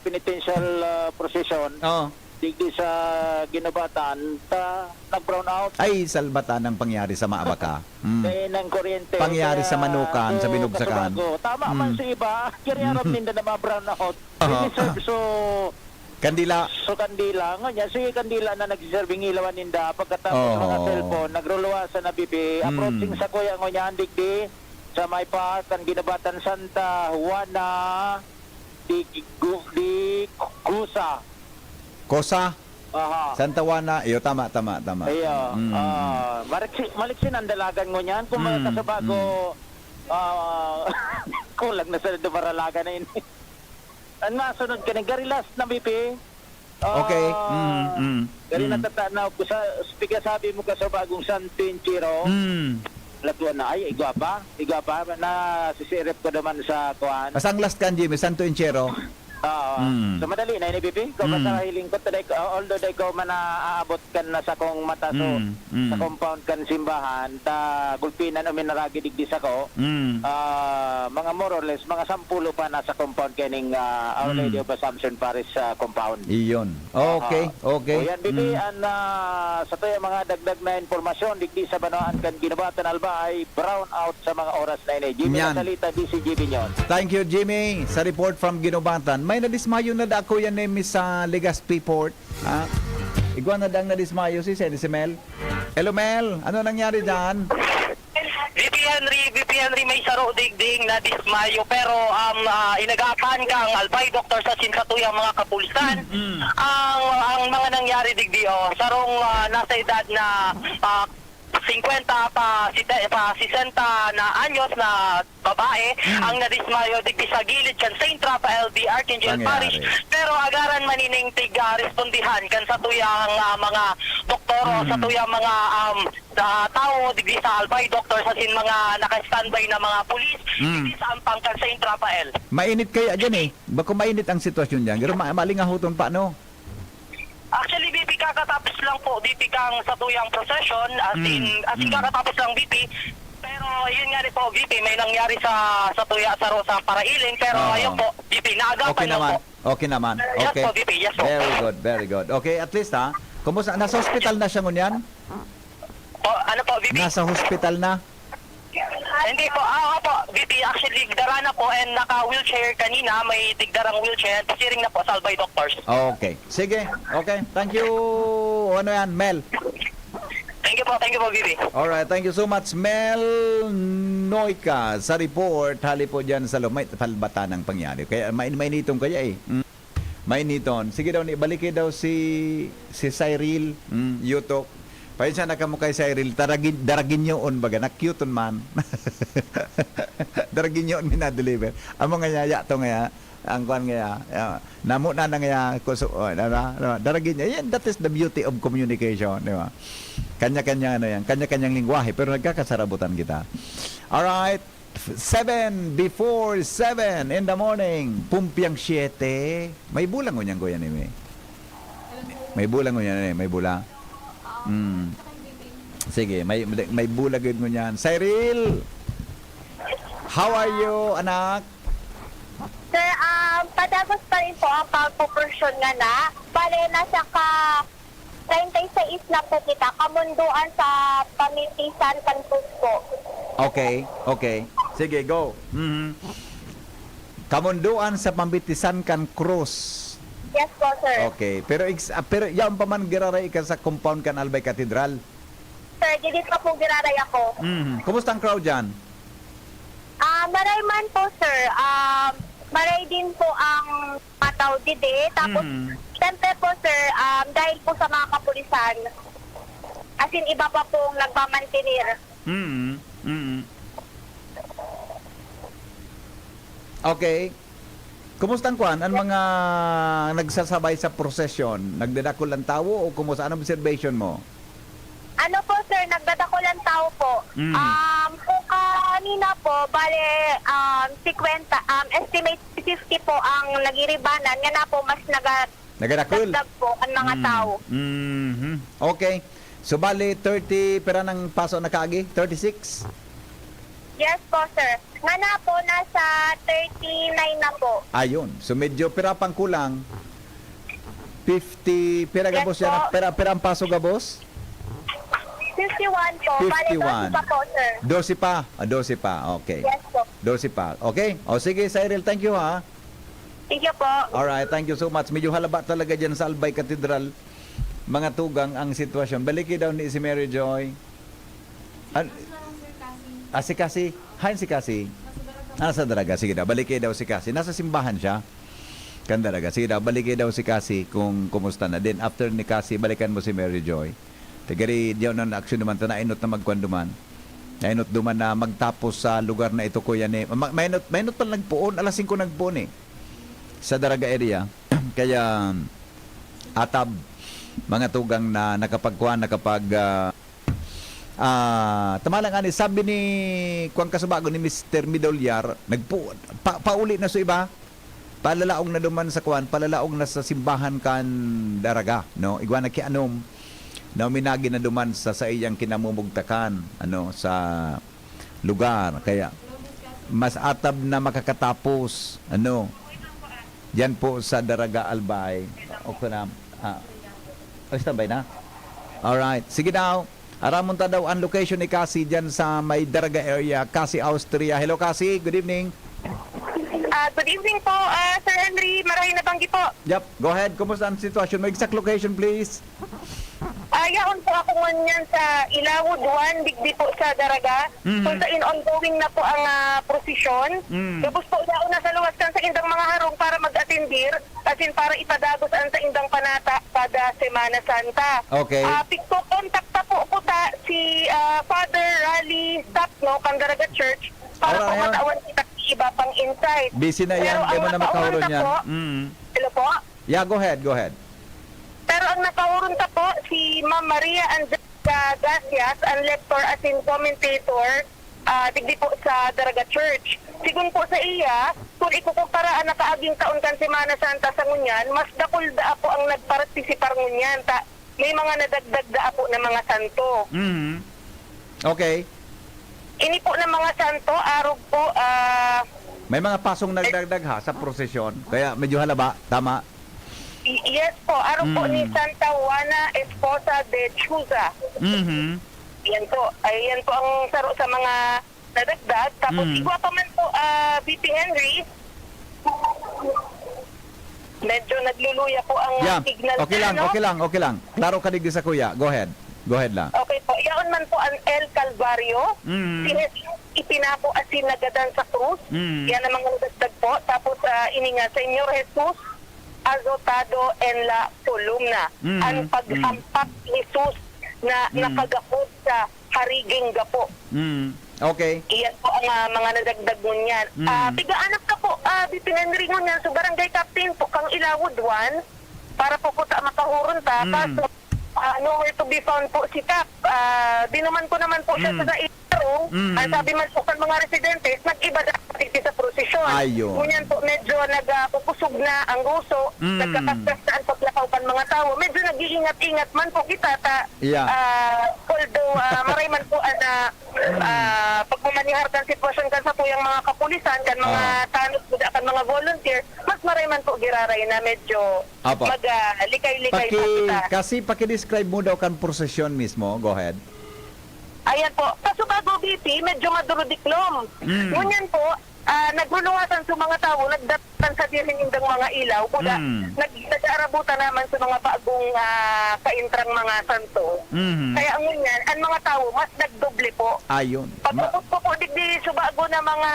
penitential procession. Oh. Digdi sa Ginobatan, nag-brown out. Ay, salbatan ang pangyari sa Maabaka. Kaya ng kuryente. Pangyari sa Manukan, sa Binugsakan. Tama man sa iba. Kaya arap ninda na ma-brown out. So, Kandila. So kandila nga si kandila na nagsiserving ilawan ninda pagkatapos mga cellphone nagruluwasan na bibi approaching sa kuya ngo niya digdi sa may park kan Ginobatan Santa Juana di Gusa. Kosa. Aha. Santa Juana. Iyo, tama. Ayo. Maliksin ang dalagan ngo niyan kung may kasabago kulang na sa dumaralaga na ini. Ang nasunod ka ng garilas na BP. Okay. Gari natatanaw ko sa speaker sabi mo ka sa bagong San Pinchero. Latuan na ay igwa pa na sisirip ko naman sa kuan. Pasang last kan Jimmy, Santo Inchero. So madali na ini BP. Kung sa hiling ko today, although day ko man aabot kan na sa kong mata sa compound kan simbahan ta gulpinan o minaragi digdi sa ko. Mga more or less mga 10 pa na sa compound kaning Our Lady of Assumption Parish compound. Iyon. Okay. O yan BP sa tayo mga dagdag na informasyon digdi sa Banoan kan Ginobatan Albay brown out sa mga oras na ini. Jimmy Yan. Natalita DCGB nyon. Thank you Jimmy sa report from Ginobatan. May nadismayo na dako yan ni sa Legazpi Port. Igwa na dang nadismayo si Mel. Hello Mel, ano nangyari dyan? VP Henry may saro digding na dismayo pero inagapan ka ang Albay Doctor sa sinsatuyang mga kapulisan. Ang mga nangyari digdi sarong nasa edad na 50 pa 60 na anyos na babae ang nadismayo digdi sa gilid kan St. Rafael di Archangel Parish pero agaran manining respondihan kan sa tuyang mga doktoro sa tuyang mga tao digdi sa Albay Doctor sa sin mga naka-standby na mga pulis digdi sa ampang kan St. Rafael. Mainit kaya dyan Bako mainit ang sitwasyon dyan. Pero malingahuton pa no? Actually, BP, kakatapos lang po, BP, kang sa tuyang procession, as in kakatapos lang, BP. Pero yun nga rin po, BP, may nangyari sa tuya sa Rosa Parailing, pero ayun po, BP, naagapan lang po. Okay naman. Okay. Yes po, BP, yes po. Very good. Okay, at least kumusta? Nasa hospital na siya ngunyan? Ano po, BP? Nasa hospital na? Hindi po, po, BP, actually, digdara na po and naka-wheelchair kanina, may digdarang wheelchair, pasiring na po sa Albay Doctors. Okay. Sige. Okay. Thank you. Ano yan, Mel? Thank you po, BP. Alright, thank you so much, Mel Noika sa report. Hali po dyan sa may palbata ng pangyari. Kaya mainitong kaya Mainiton. Sige daw, balikin daw si Cyril Yutok. Pahin siya nakamo kay Cyril, daragin yun baga, na-cute man. Daragin yun minadeliver. Amo nga yaya to nga, ang kuan nga, namo na nga, daragin niya. That is the beauty of communication, di ba? Kanya-kanya kanya-kanyang lingwahe, pero nagkakasarabutan kita. Alright, 7:07 in the morning, pumpiang 7. May bulang ko niyan ko yan, May bulang ko yan, may bulang. Sige, may bulagid mo niyan. Cyril, how are you, anak? Sir, patapos pa rin po ang pagpupursyon nga na. Bale, nasa 36 na po kita. Kamunduan sa Pamitisan, Campus po. Okay. Sige, go. Kamunduan sa pambitisan kan cross. Yes po, sir. Okay, pero yaon pa man giraray ka sa compound kan Albay Cathedral. Sir, dito pa po giraray ako. Kumusta ang crowd dyan? Maray man po, sir. Maray din po ang mataw dide. Tapos, siyempre po, sir, dahil po sa mga kapulisan, as in, iba pa pong nagmamantinir. Okay. Kumusta ang kwan? Ang mga nagsasabay sa prosesyon? Nagdadakol ang tao o kumusta? Anong observation mo? Ano po, sir, nagdadakulan tao po. Kung kanina po, bale, 50, estimate 50 po ang nagiribanan. Nga na po, mas Nagadakol? nagdagdag po ang mga tao. Okay. So, bali, 30 pera ng paso na kaagi? 36? Yes po, sir. Nga na po, nasa 39 na po. Ayun. So, medyo pera pang kulang. 50, pera Yes gabos po. yan? Pera ang paso gabos? 51 po. Bale, 51. 12 pa po, sir. 12 pa. 12 pa. Okay. Yes po. 12 pa. Okay? O sige, Cyril, thank you ha. Thank you po. Alright, thank you so much. Medyo halaba talaga dyan sa Albay Cathedral. Mga tugang ang sitwasyon. Baliki daw ni si Mary Joy. Si Cassie. Hi, si Cassie. Nasa daraga. Sige daw, baliki daw si Cassie. Nasa simbahan siya. Kan daraga. Sige daw, baliki daw si Cassie kung kumusta na. Then after ni Cassie, balikan mo si Mary Joy. Tagari, diyaw na action naman. Nainot na magkwanduman. Nainot duman na magtapos sa lugar na ito, Kuya Ne. Mainot pa nagpuon. Alas 5 nagpuon eh. Sa daraga area. Kaya atab mga tugang na nakapagkuhan, tamalang ani, sabi ni Kuang Kasubago ni Mr. Midolyar, pauli na so iba, palalaong na duman sa kuan, palalaong na sa simbahan kan daraga, no? Igwa na kianom, na minagi na duman sa iyang kinamumugtakan, sa lugar. Kaya, mas atab na makakatapos, yan po sa Daraga Albay. Okay na. Standby na? Alright. Sige daw. Aramon ta daw ang location ni Cassie dyan sa may Daraga area. Cassie, Austria. Hello, Cassie. Good evening. Good evening po, Sir Henry. Maraming nabanggi po. Yep. Go ahead. Kumusta ang sitwasyon? May exact location, please. Yaon po ako ngunyan sa Ilawod 1, digdi po sa Daraga. Kung sa ongoing na po ang prosesyon. Tapos po, yaon na sa luwas kan sa indang mga harong para mag-atindir, asin para ipadagos ang sa indang panata pada Semana Santa. Okay. Pikto kontakta po ko ta si Father Rally Sapno, Daraga Church, para po matawan kita iba pang insight. Busy na yan. Di mo na makahuro niyan. Hello po? Yeah, go ahead. Go ahead. Pero ang nakahurunta po, si Ma'am Maria Angelica Gracias, ang lector as in commentator, digdi po sa Daraga Church. Sigun po sa iya, kung ikukumpara ang nakaaging taon kan Semana Santa sa ngunyan, mas dakul da po ang nagpartisipar ngunyan. May mga nadagdag da po na mga santo. Okay. Ini po ng mga santo, arog po, May mga pasong nagdagdag ha sa prosesyon. Kaya medyo halaba. Tama. yes po, arog po ni Santa Juana Esposa de Chuza. Yan po. Ayan po ang saro sa mga nadagdag. Tapos igwa pa man po, VP Henry, medyo nagluluya po ang signal. Okay lang. Klaro ka digdi sa kuya. Go ahead lang. Okay po. Iyaon man po ang El Calvario. Ipinapo asin nagadan sa krus. Yan ang mga nadagdag po. Tapos ininga, Señor Jesus, azotado en la columna. Ang paghampak ni Jesus na nakagapod sa hariging gapo. Okay. Iyan po ang mga nadagdag mo niyan. Tiga-anak ka po, Henry mo niyan. So, barangay captain po kang Ilawod 1 para po po ta makahuron ta. Kaso, nowhere to be found po si Kap. Dinuman ko naman po siya sa itarong. Ang sabi man po kan mga residente, nag-iba na sa prosesyon. Ayun. Ngunyan po medyo nagpupusog na ang guso, nagkakastas na ang paglakaw pan mga tao. Medyo nag-iingat-ingat man po kita. Although maray man po pagmamanihar kan sitwasyon kan sa po yung mga kapulisan, kan mga tanod po kan mga volunteer, mas maray man po giraray na medyo maglikay-likay po kita. Kasi paki-describe mo daw kan prosesyon mismo. Go ahead. Ayan po. Kaso bago BP, medyo madurodiklom. Ngunyan po, nagluluwasan sa mga tao, nagdatan sa dirin indang mga ilaw, kuda nag-aarabutan naman sa mga bagong kaintrang mga santo. Kaya ang yan, ang mga tao, mas nagdoble po. Ayun. Pagpupot po po, digdi subago na mga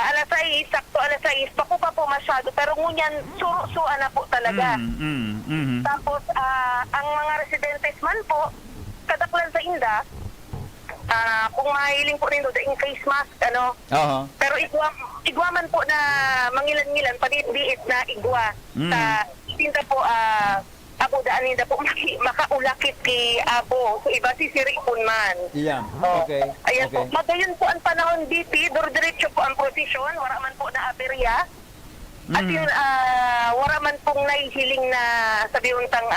alas 6, sakto alas 6, paku pa po masyado, pero ngunyan, suro-suan na po talaga. Tapos, ang mga residentes man po, kadaklan sa inda, kung mahiling po rin doon, in face mask, ano. Pero igwaman po na mangilan-ngilan, padiit na igwa. Sa tinda po, abo daan nila po makaulakit kay abo. So iba si Siripon man. Yeah. Okay. Ayan Okay. po. Magayon po ang panahon BP, diretso po ang posisyon, wala man po na aberya. At yun, wala man pong naihiling na sabi untang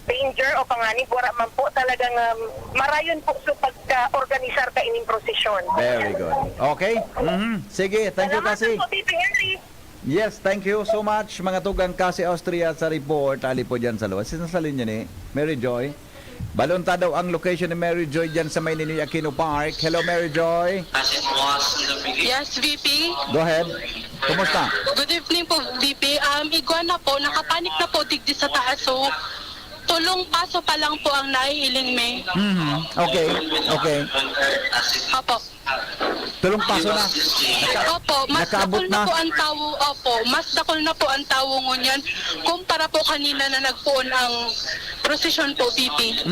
danger o panganib, wala man po talagang marayon po sa pagka-organisar ka ining prosesyon. Very good. Okay. Sige, thank you kasi. Salamat po, BP Henry. Yes, thank you so much mga tugang kasi Austria sa report. Ali po dyan sa luwas. Sinasalin niya ni Mary Joy. Balonta daw ang location ni Mary Joy dyan sa may Ninoy Aquino Park. Hello Mary Joy. Yes, VP. Go ahead. Kumusta? Good evening po, VP. Iguana po, nakapanik na po digdi sa taas. So, tulong paso pa lang po ang naiiling may. Okay. Okay. Opo. Tulong paso na. Opo, mas Nakaabot dakol na na. po ang tawo. Opo, mas dakol na po ang tawo ngunyan kumpara po kanina na nagpuon ang prosesyon po, VP.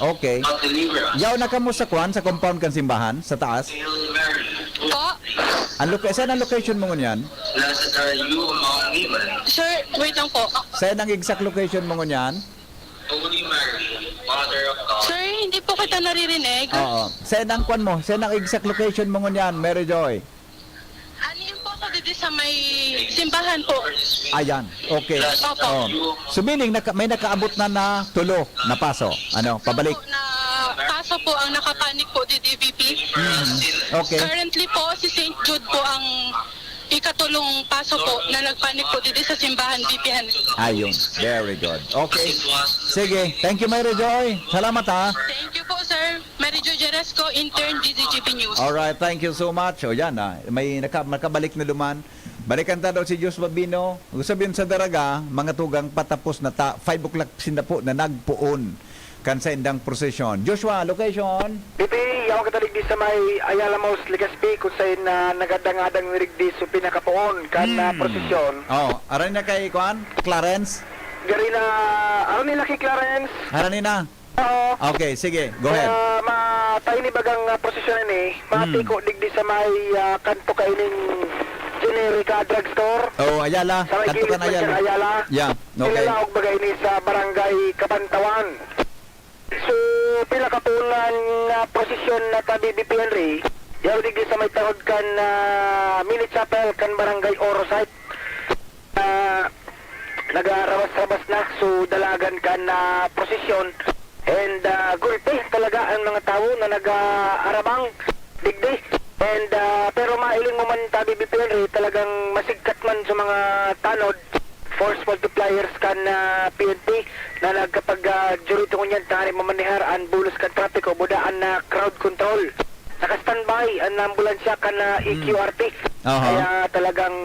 Okay. Yaw na kamo sa kwan sa compound kan simbahan sa taas. Po? Saan ang location mo ngunyan? Sir, wait lang po. Saan ang exact location mo ngunyan? Sir, hindi po kita naririnig. Oo. Saan ang kwan mo? Saan ang exact location mo ngunyan, Mary Joy? Anin po ako dito sa may simbahan po. Ayan. Okay. Opo. Oh. So meaning may nakaabot na tulo na paso. Ano, pabalik. Opo, na kaso po ang nakapanik po di DVP. Okay. Currently po si St. Jude po ang ikatulong paso po na nagpanik po dito sa simbahan VP. Ayun. Very good. Okay. Sige. Thank you, Mary Joy. Salamat ha. Thank you po, sir. Mary Jo Jeresco, intern DZGP News. Alright. Thank you so much. O yan ha. May nakabalik na luman. Balikan ta daw si Diyos Babino. Sabihin sa daraga, mga tugang patapos na 5 o'clock sinda po na nagpuon kan sa indang prosesyon. Joshua, location? BP, yaw katalig di sa may Ayala Mos, Legazpi, kung sa'yo na nagadang-adang nirig di sa pinakapoon kan prosesyon. Oh, aran na kay Kwan? Clarence? Gari na, ano nila kay Clarence? Aran na? Oo. Okay, sige. Go ahead. Matay ni bagang prosesyon ni, matiko digdi sa may kanto kaining Generica Drugstore. Oh, Ayala. Sa may Katukan gilid Ayala. Ayala. Yeah, okay. Kilala og bagay ni sa barangay Kapantawan. So, pila kapunan na prosesyon na tabi BP Henry, yaw digdi sa may tahod kan mini chapel kan barangay Orosite. Nag-arabas-rabas na, so dalagan kan na prosesyon. And gulpe talaga ang mga tao na nag-arabang digdi. And pero mailing mo man tabi BP Henry, talagang masigkat man sa mga tanod. Force multipliers kan PNP na nagkapag-jurito kunyan tani mamanihar an bulos kan trapiko budaan na crowd control. Naka-standby ang ambulansya kan EQRT. Kaya talagang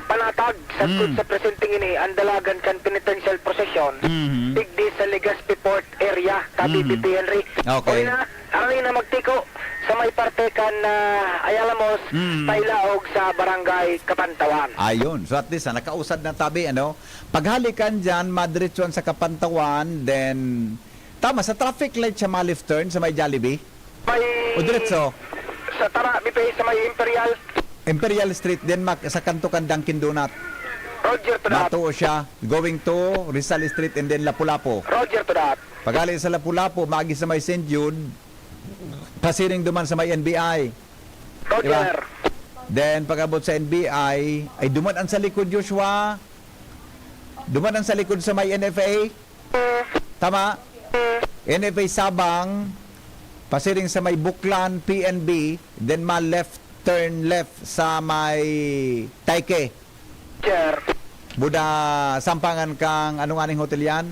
panatag sa presenting ini ang dalagan kan penitential procession. Digdi sa Legazpi Port area tabi BP Henry. Okay. O na, ari na magtiko sa may parte kan Ayala Mos, Taylaog sa barangay Kapantawan. Ayun. So at least, nakausad na tabi, ano? Paghalikan dyan, madiretsuan sa Kapantawan, then, tama, sa traffic light sa left turn, sa may Jollibee? May... O diretso? Sa Tara, BP, sa may Imperial Street, then sa kanto kan Dunkin Donut. Roger to that. Matuo siya, going to Rizal Street and then Lapu-Lapu. Roger to that. Paghali sa Lapu-Lapu, magi sa may St. Jude, pasiring duman sa may NBI. Roger. Diba? Then, pag-abot sa NBI, ay dumaan sa likod, Joshua. Dumaan sa likod sa may NFA. Tama? NFA Sabang, pasiring sa may Buklan, PNB, then turn left sa may Taike. Roger. Buda, sampangan kang, anong aning hotel yan?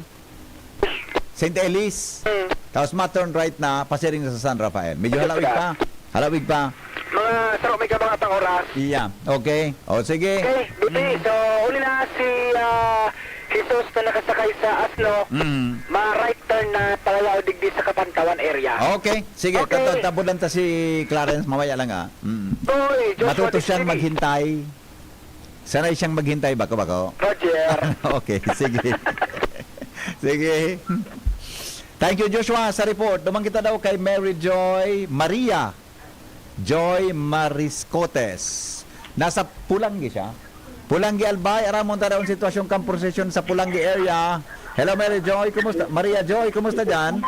St. Elise. Tapos turn right na, pasiring na sa San Rafael. Medyo halawig pa. Halawig pa. mga saro may mga pang oras. Yeah, okay. O sige. Okay, BP, so uli na si Jesus na nakasakay sa Asno, ma-right turn na palayaw digdi sa Kapantawan area. Okay, sige. Okay. Tabulan ta si Clarence mamaya lang ah. Oy, Joshua Matuto siyang District. maghintay. Sanay siyang maghintay, bako. Roger. Okay, sige. Sige. Thank you, Joshua, sa report. Dumang kita daw kay Maria Joy Mariscotes. Nasa Pulangi siya. Pulangi Albay, aramon ta daw ang sitwasyong camp procession sa Pulangi area. Hello, Mary Joy, kumusta? Maria Joy, kumusta dyan?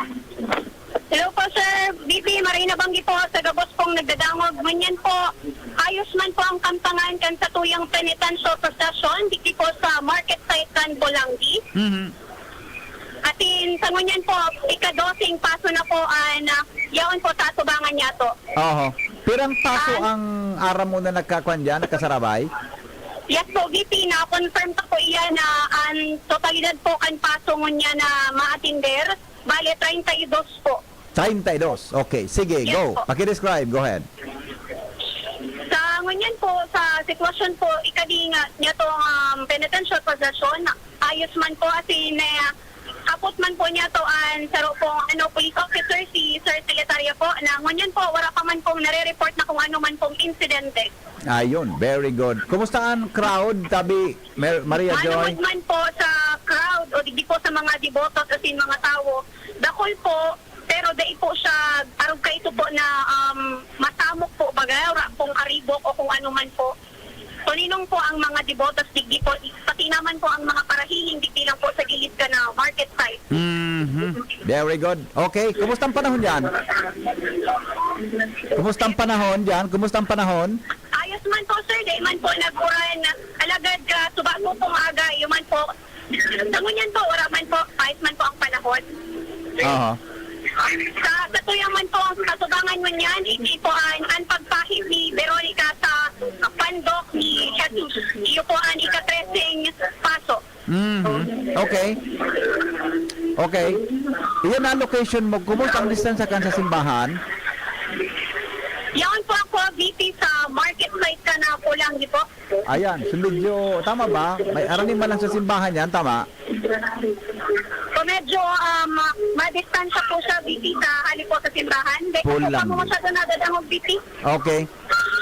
Hello po, Sir BP. Marina Banggi po. Sa gabos pong nagdadangog. Manyan po. Ayos man po ang kampangan kan sa tuyang penitential procession. Diki po sa market site kan Pulangi. Atin, sa ngunyan po, ikadosing paso na po yaon po sa atubangan niya to. Oho. Pirang paso ang aram mo na nagkakuan dyan, nakasarabay? Yes po, VP, na-confirm pa po iyan na ang totalidad po kan paso ngunya na maatinder. Bale, 32 po. 32. Okay, sige, Yes go. po. Paki-describe, go ahead. Sa ngunyan po, sa sitwasyon po, ikading niya itong penitential possession, ayos man po asin na kapot man po niya to ang saro pong police officer, si Sir Secretary po, na ngunyan po, wala pa man pong nare-report na kung ano man pong insidente. Ayun, very good. Kumusta ang crowd, tabi, Maria Joy? Manamod man po sa crowd o di po sa mga debotos asin mga tao, dakol po, pero dai po siya, arog ka ito po na masamok po bagay, wala pong karibok o kung ano man po. So ninong po ang mga debotos, digdi po, pati naman po ang mga parahiling, digdi lang po sa gilid ka na market site. Very good. Okay, kumusta ang panahon dyan? Kumusta ang panahon dyan? Kumusta ang panahon? Ayos man po, sir, dahil man po nag-uran, alagad ka, suba po pong aga, yun man po. Sangunyan po, wala man po, kahit man po ang panahon. Aha. Sa tuyang man po, ang katubangan mo niyan, hindi po ang pagpahid ni Veronica sa pandok ni Jesus. Iyo po ang ikatresing paso. Okay. Okay. Iyan na location mo. Kumusta ang distansya kan sa simbahan? Yan po ako, VP, sa market site ka na Pulangi po. Ayan, sundidyo. Tama ba? May aranin man lang sa simbahan yan, tama? So medyo madistansya po siya, VP, sa hali po sa simbahan. Dahil Pulangi. po mo masyado nadadangog, VP. Okay.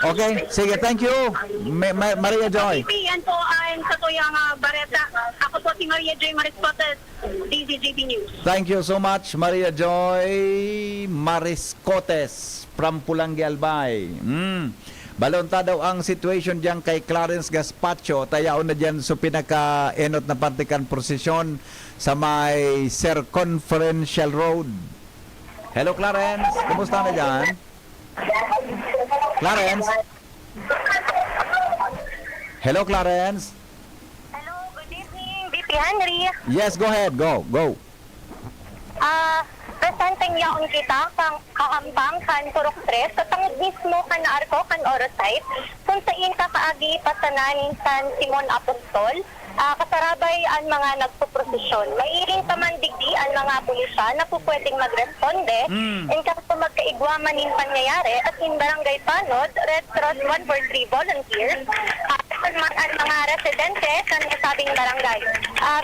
Okay, sige, thank you. Maria Joy. VP, yan po ang sa tuyang Bareta. Ako po si Maria Joy Mariscotes, DZJB News. Thank you so much, Maria Joy Mariscotes from Pulangi Albay. Balonta daw ang situation diyan kay Clarence Gaspacho. Tayaon na diyan sa pinaka-enot na partikan prosesyon sa may Circumferential Road. Hello, Clarence. Kumusta na diyan? Clarence? Hello, Clarence? Hello, good evening, BP Henry. Yes, go ahead. Go. Presenting yaon kita kang kaambang kan Purok 3 sa tangod mismo kan naarko kan Orosite kung saan kakaagi pasanan san Simon Apostol. Kasarabay ang mga nagpuprosesyon. Mairing taman digdi ang mga pulisya na po pwedeng magresponde in kaso magkaigwaman ng pangyayari at in Barangay Panod, Red Cross 143 volunteers ang mga residente sa nasabing barangay.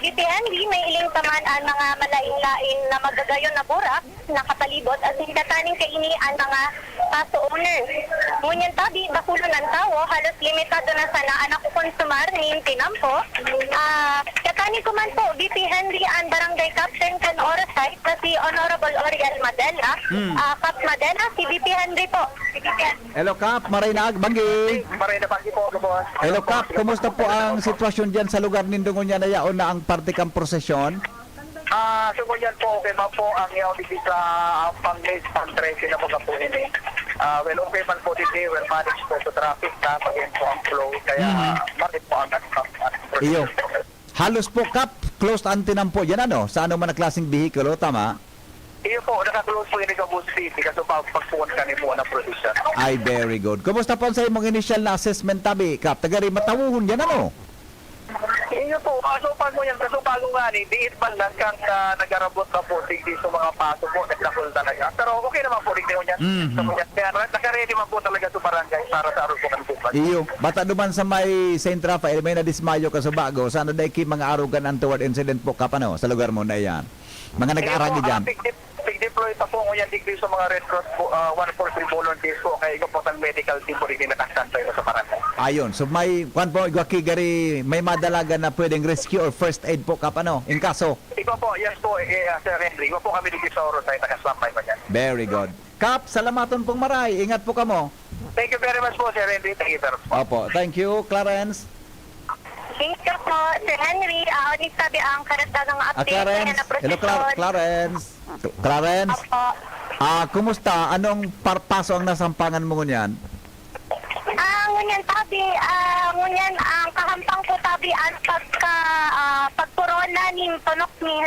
BPNB may iling taman ang mga malain-lain na magagayon na burak nakapalibot at hinkataning kaini ang mga paso owners. Ngunyan tabi, bakulo ng tao, halos limitado na sana anak konsumar ni Tinampo. Katani ko man po, BP Henry ang barangay captain kan Orosite na si Honorable Oriel Madela. Cap Madela, si BP Henry po. Hello, Kap. Marinag, Banggi. Marina Banggi po, boss. Hello, Kap. Kumusta po ang sitwasyon dyan sa lugar nindong niya na yaon na ang partikang prosesyon? So yan po, okay man po ang yaw dito sa pang-list, pang-tracing na po kapunin eh. Well, okay man po dito, well managed po sa traffic na pag-in po ang flow, kaya marit po ang Iyo. Halos po, Kap, closed antenna po. Yan ano? Sa ano man na klaseng vehikulo, tama? Iyo po, nakaklose po yung Ikabu's City kasi pagpuan ka ni mo ng production. Ay, very good. Kumusta po sa imong initial na assessment, tabi, Kap? Tagari matawuhon yan ano? inyo po, kasupan mo yan, kasupan nga ni, diit man lang kang nagarabot na po, digdi sa mga paso po, naglakol talaga. Pero okay naman po, digdi mo yan. Kaya nakaready man po talaga sa barangay para sa araw po ng bukas. Iyo, bata duman sa may St. Rafael, may nadismayo ka sa bago. Sana dahil mga arugan untoward incident po ka pa no, sa lugar mo na yan. Mga nag-aaragi dyan. Deploy pa po ngayon digdi sa mga Red Cross po, 143 volunteers po, kaya ikaw po ang medical team po rin nakastantay sa barangay. Ayon, so may kwan po igwakigari, may madalaga na pwedeng rescue or first aid po ka pa no, in kaso. Ikaw po, yes po, Sir Henry, ikaw po kami digdi sa Oro tayo, nakaslampay pa dyan. Very good. Kap, salamaton pong maray. Ingat po ka mo. Thank you very much po, Sir Henry. Thank you, sir. Opo, thank you, Clarence. Thank you po, Sir Henry. Ulit sabi ang karagdagang update Clarence. na Hello, prosesyon. Clarence. Clarence. Opo. Kumusta? Anong parpaso ang nasampangan mo ngunyan? Ngunyan tabi, ngunyan ang kahampang po tabi ang pagturona ni tunok ni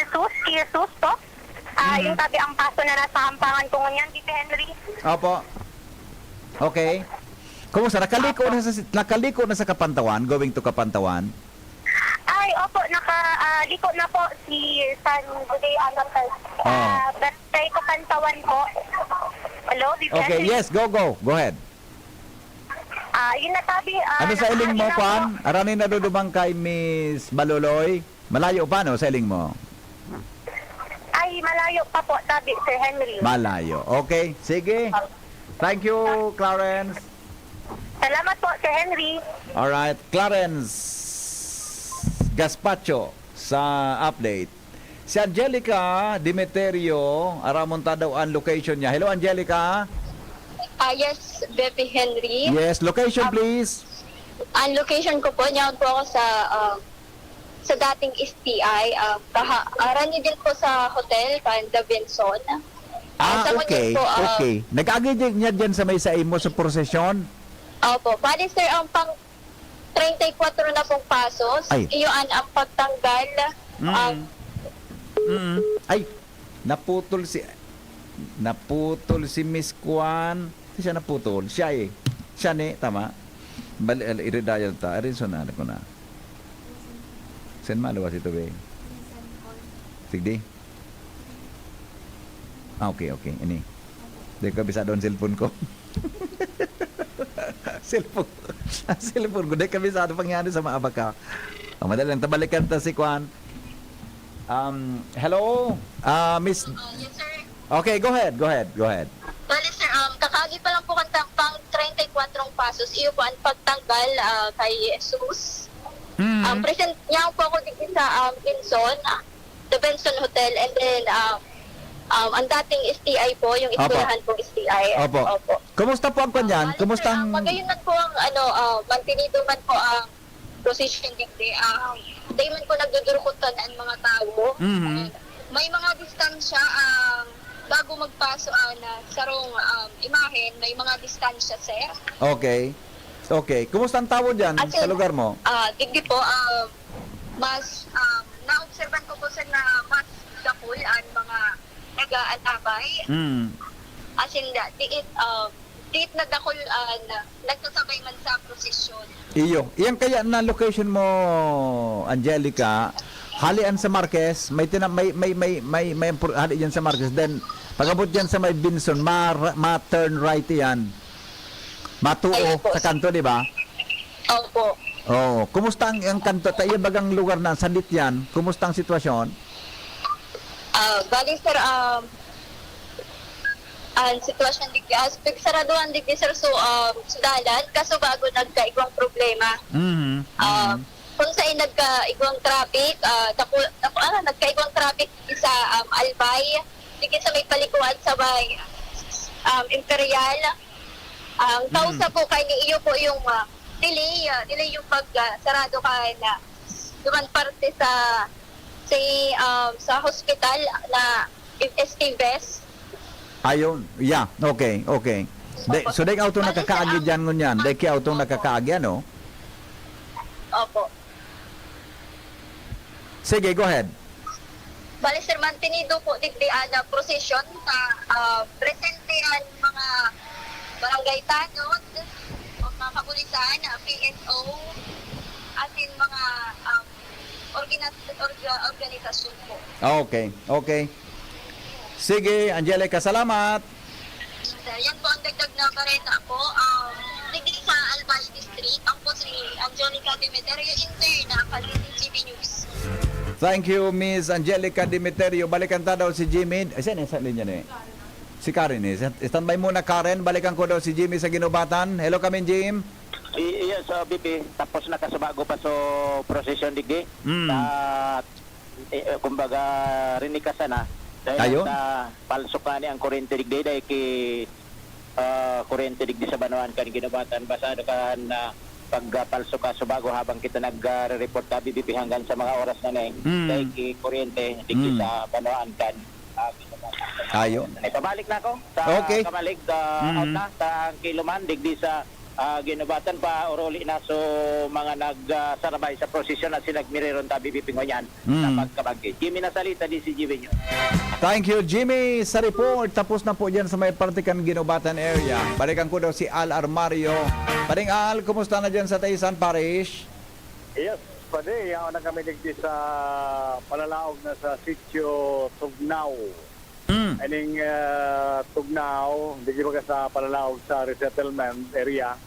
Jesus po. Yung tabi ang paso na nasa hampangan ko ngunyan, Tito Henry. Opo. Okay. Kumusta? Nakaliko na sa Kapantawan, going to Kapantawan? Ay, opo, nakaliko na po si San Jose Anatal. Birthday ko Pantawan po. Hello, Tito Okay, Henry? yes, go ahead. Yun na tabi. Ano sa iling mo, Kwan? Arani na dudumang kay Miss Baloloy? Malayo pa, no, sa iling mo? Ay, malayo pa po, tabi, Sir Henry. Malayo. Okay, sige. Thank you, Clarence. Salamat po, Sir Henry. Alright, Clarence Gaspacho sa update. Si Angelica Demeterio, aramonta daw ang location niya. Hello, Angelica. Yes, Bebe Henry. Yes, location please. Ang location ko po, niyan po ako sa dating STI. Arani din po sa hotel, Panda Benson. Sa Okay, Munich po, okay. Nag-agi niya dyan sa may saim mo sa prosesyon? Opo. Pwede sir, ang pang 34 na pong pasos. Ay. Iyon ang pagtanggal. Ay, naputol si Miss Kwan. Siya naputol. Siya eh. Siya ni, tama. Iridayal ta. Arinso na ko na. Sen malawas ito be. Sigdi. Okay. Ini. Di ka bisa doon cellphone ko. cellphone ko. Di ka bisa doon pangyari sa mga abaka. Madali lang. Tabalikan ta si Kwan. Hello? Miss... Yes sir. Okay, go ahead. Bale sir, kakagi pa lang po kantang pang 34 pasos. Iyo po ang pagtanggal kay Jesus. Present niya po ako dito sa Benson, the Benson Hotel, and then ang dating STI po, yung iskulahan pong STI. Opo. Kumusta po ang kanyan? Kumusta ang... Magayunan po ang mantinido man po ang position digdi. Day man po nagdudurukutan ang mga tao. May mga distansya bago magpaso na sarong imahen, may mga distansya sir. Okay. Kumusta ang tao dyan sa lugar mo? Digdi po, mas na-observan ko po sir na mas dakul ang mga nag-aalabay. As in, diit na dakul nagsasabay man sa prosesyon. Iyan kaya na location mo, Angelica, halian sa Marquez, may hali dyan sa Marquez, then pagabot dyan sa may Binson, ma-turn right yan. Matuo sa kanto, di ba? Opo. Kumusta ang kanto? Tayo bagang lugar na sandit yan? Kumusta ang sitwasyon? Bali sir, ang sitwasyon digdi, saraduhan digdi sir, so sudalan, kaso bago nagkaigwang problema. Kung saan nagkaigwang traffic, nagkaigwang traffic sa Albay, digdi sa may palikuan sa may Imperial. Ang kausa po kay ni iyo po yung delay yung pag-sarado kay na duman parte sa hospital na SK West. Ayun, yeah, okay. So, dahil auto nakakaagi dyan ngunyan, dahil kaya auto nakakaagi, ano? Opo. Sige, go ahead. Bale sir, mantinido po digdi na prosesyon na presente ang mga barangay tanod, mga kapulisan, PSO, as in mga organisasyon po. Okay, okay. Sige, Angelica, salamat. Sir, yan po ang dagdag na kareta po. Digdi sa Albay District, ang po si Angelica Demeterio, interna, Kalitin TV News. Thank you, Miss Angelica Demeterio. Balikan ta daw si Jimmy. Saan sa linya na eh? Si Karen eh. Standby muna, Karen. Balikan ko daw si Jimmy sa Ginubatan. Hello kami, Jim. Yes, Bibi. Tapos na kasabago pa so procession digdi. At kumbaga rinikasan na. Ayun. Dahil palso ka ni ang kuryente digdi dahil kuryente digdi sa Banuan kan Ginubatan. Basta kan pagpalso ka subago habang kita nag-report ka Bibi hanggang sa mga oras na na dahil kuryente digdi sa Banuan kan Ayun. Pabalik na ako sa Okay. Kamalig, out na sa Kiluman, digdi sa Ginubatan pa oroli na so mga nagsarabay sa prosesyon at sinagmiriron tabi bipingonyan sa pagkabagi. Jimmy Nasalita, DCGV News. Thank you, Jimmy, sa report. Tapos na po dyan sa may partikan Ginubatan area. Balikan ko daw si Al Armario. Paring Al, kumusta na dyan sa Taysan Parish? Yes, pwede. Yaon na kami digdi sa palalaog na sa sitio Tugnaw. Aning Tugnaw, digdi ba ka sa palalaog sa resettlement area.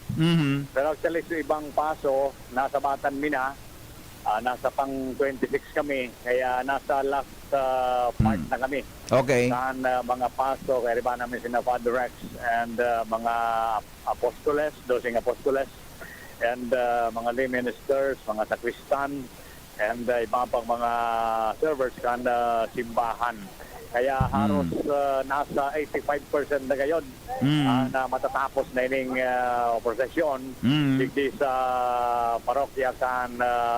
Pero actually sa ibang paso, nasa Batan Mina, nasa pang 26 kami, kaya nasa last part na kami. Okay. Saan mga paso, kaya riba namin sina Father Rex and mga apostoles, dosing apostoles, and mga lay ministers, mga sakristan, and iba pang mga servers kan simbahan. Kaya halos nasa 85% na gayon na matatapos na ining prosesyon digdi sa parokya kan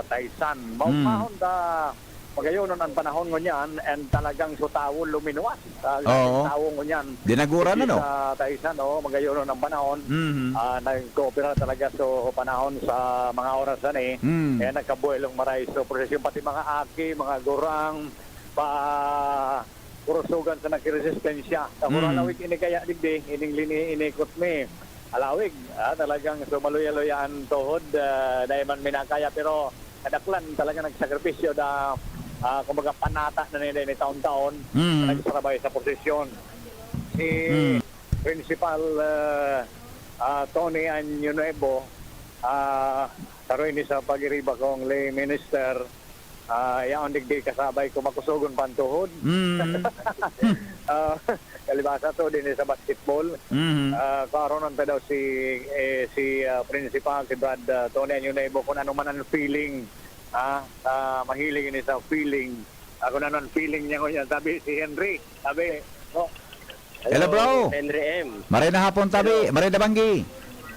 Taysan. Mahon da magayonon ang panahon ngunyan and talagang sutawon luminuwas. Tawon ngunyan. Dinagura na no? Sa Taysan magayonon ang panahon. Nag-coopera talaga so panahon sa mga oras na eh. Kaya nagkabuelong maray so prosesyon pati mga aki, mga gurang pa kurusugan sa nagresistensya. Sa Kuralawig inikaya digdi, ining lini inikot mi. Alawig, talagang sumaluya-luyaan tuhod, dahil man minakaya pero kadaklan talaga nagsakripisyo da kumbaga panata na nila ni taon-taon nagsarabay sa posisyon. Si Principal Tony Anyunuebo, karoon ni sa pag-iriba kong lay minister, yaon digdi kasabay ko makusugon pantuhod. Kalibasa to din sa basketball. Karoon daw si principal si Brad Tony Anyunuebo kung ano man ang feeling. Mahilig ini sa feeling. Ako na nun feeling niya ko yan. Sabi si Henry. Sabi, Hello bro. Henry M. Maray na hapon tabi. Maray na banggi.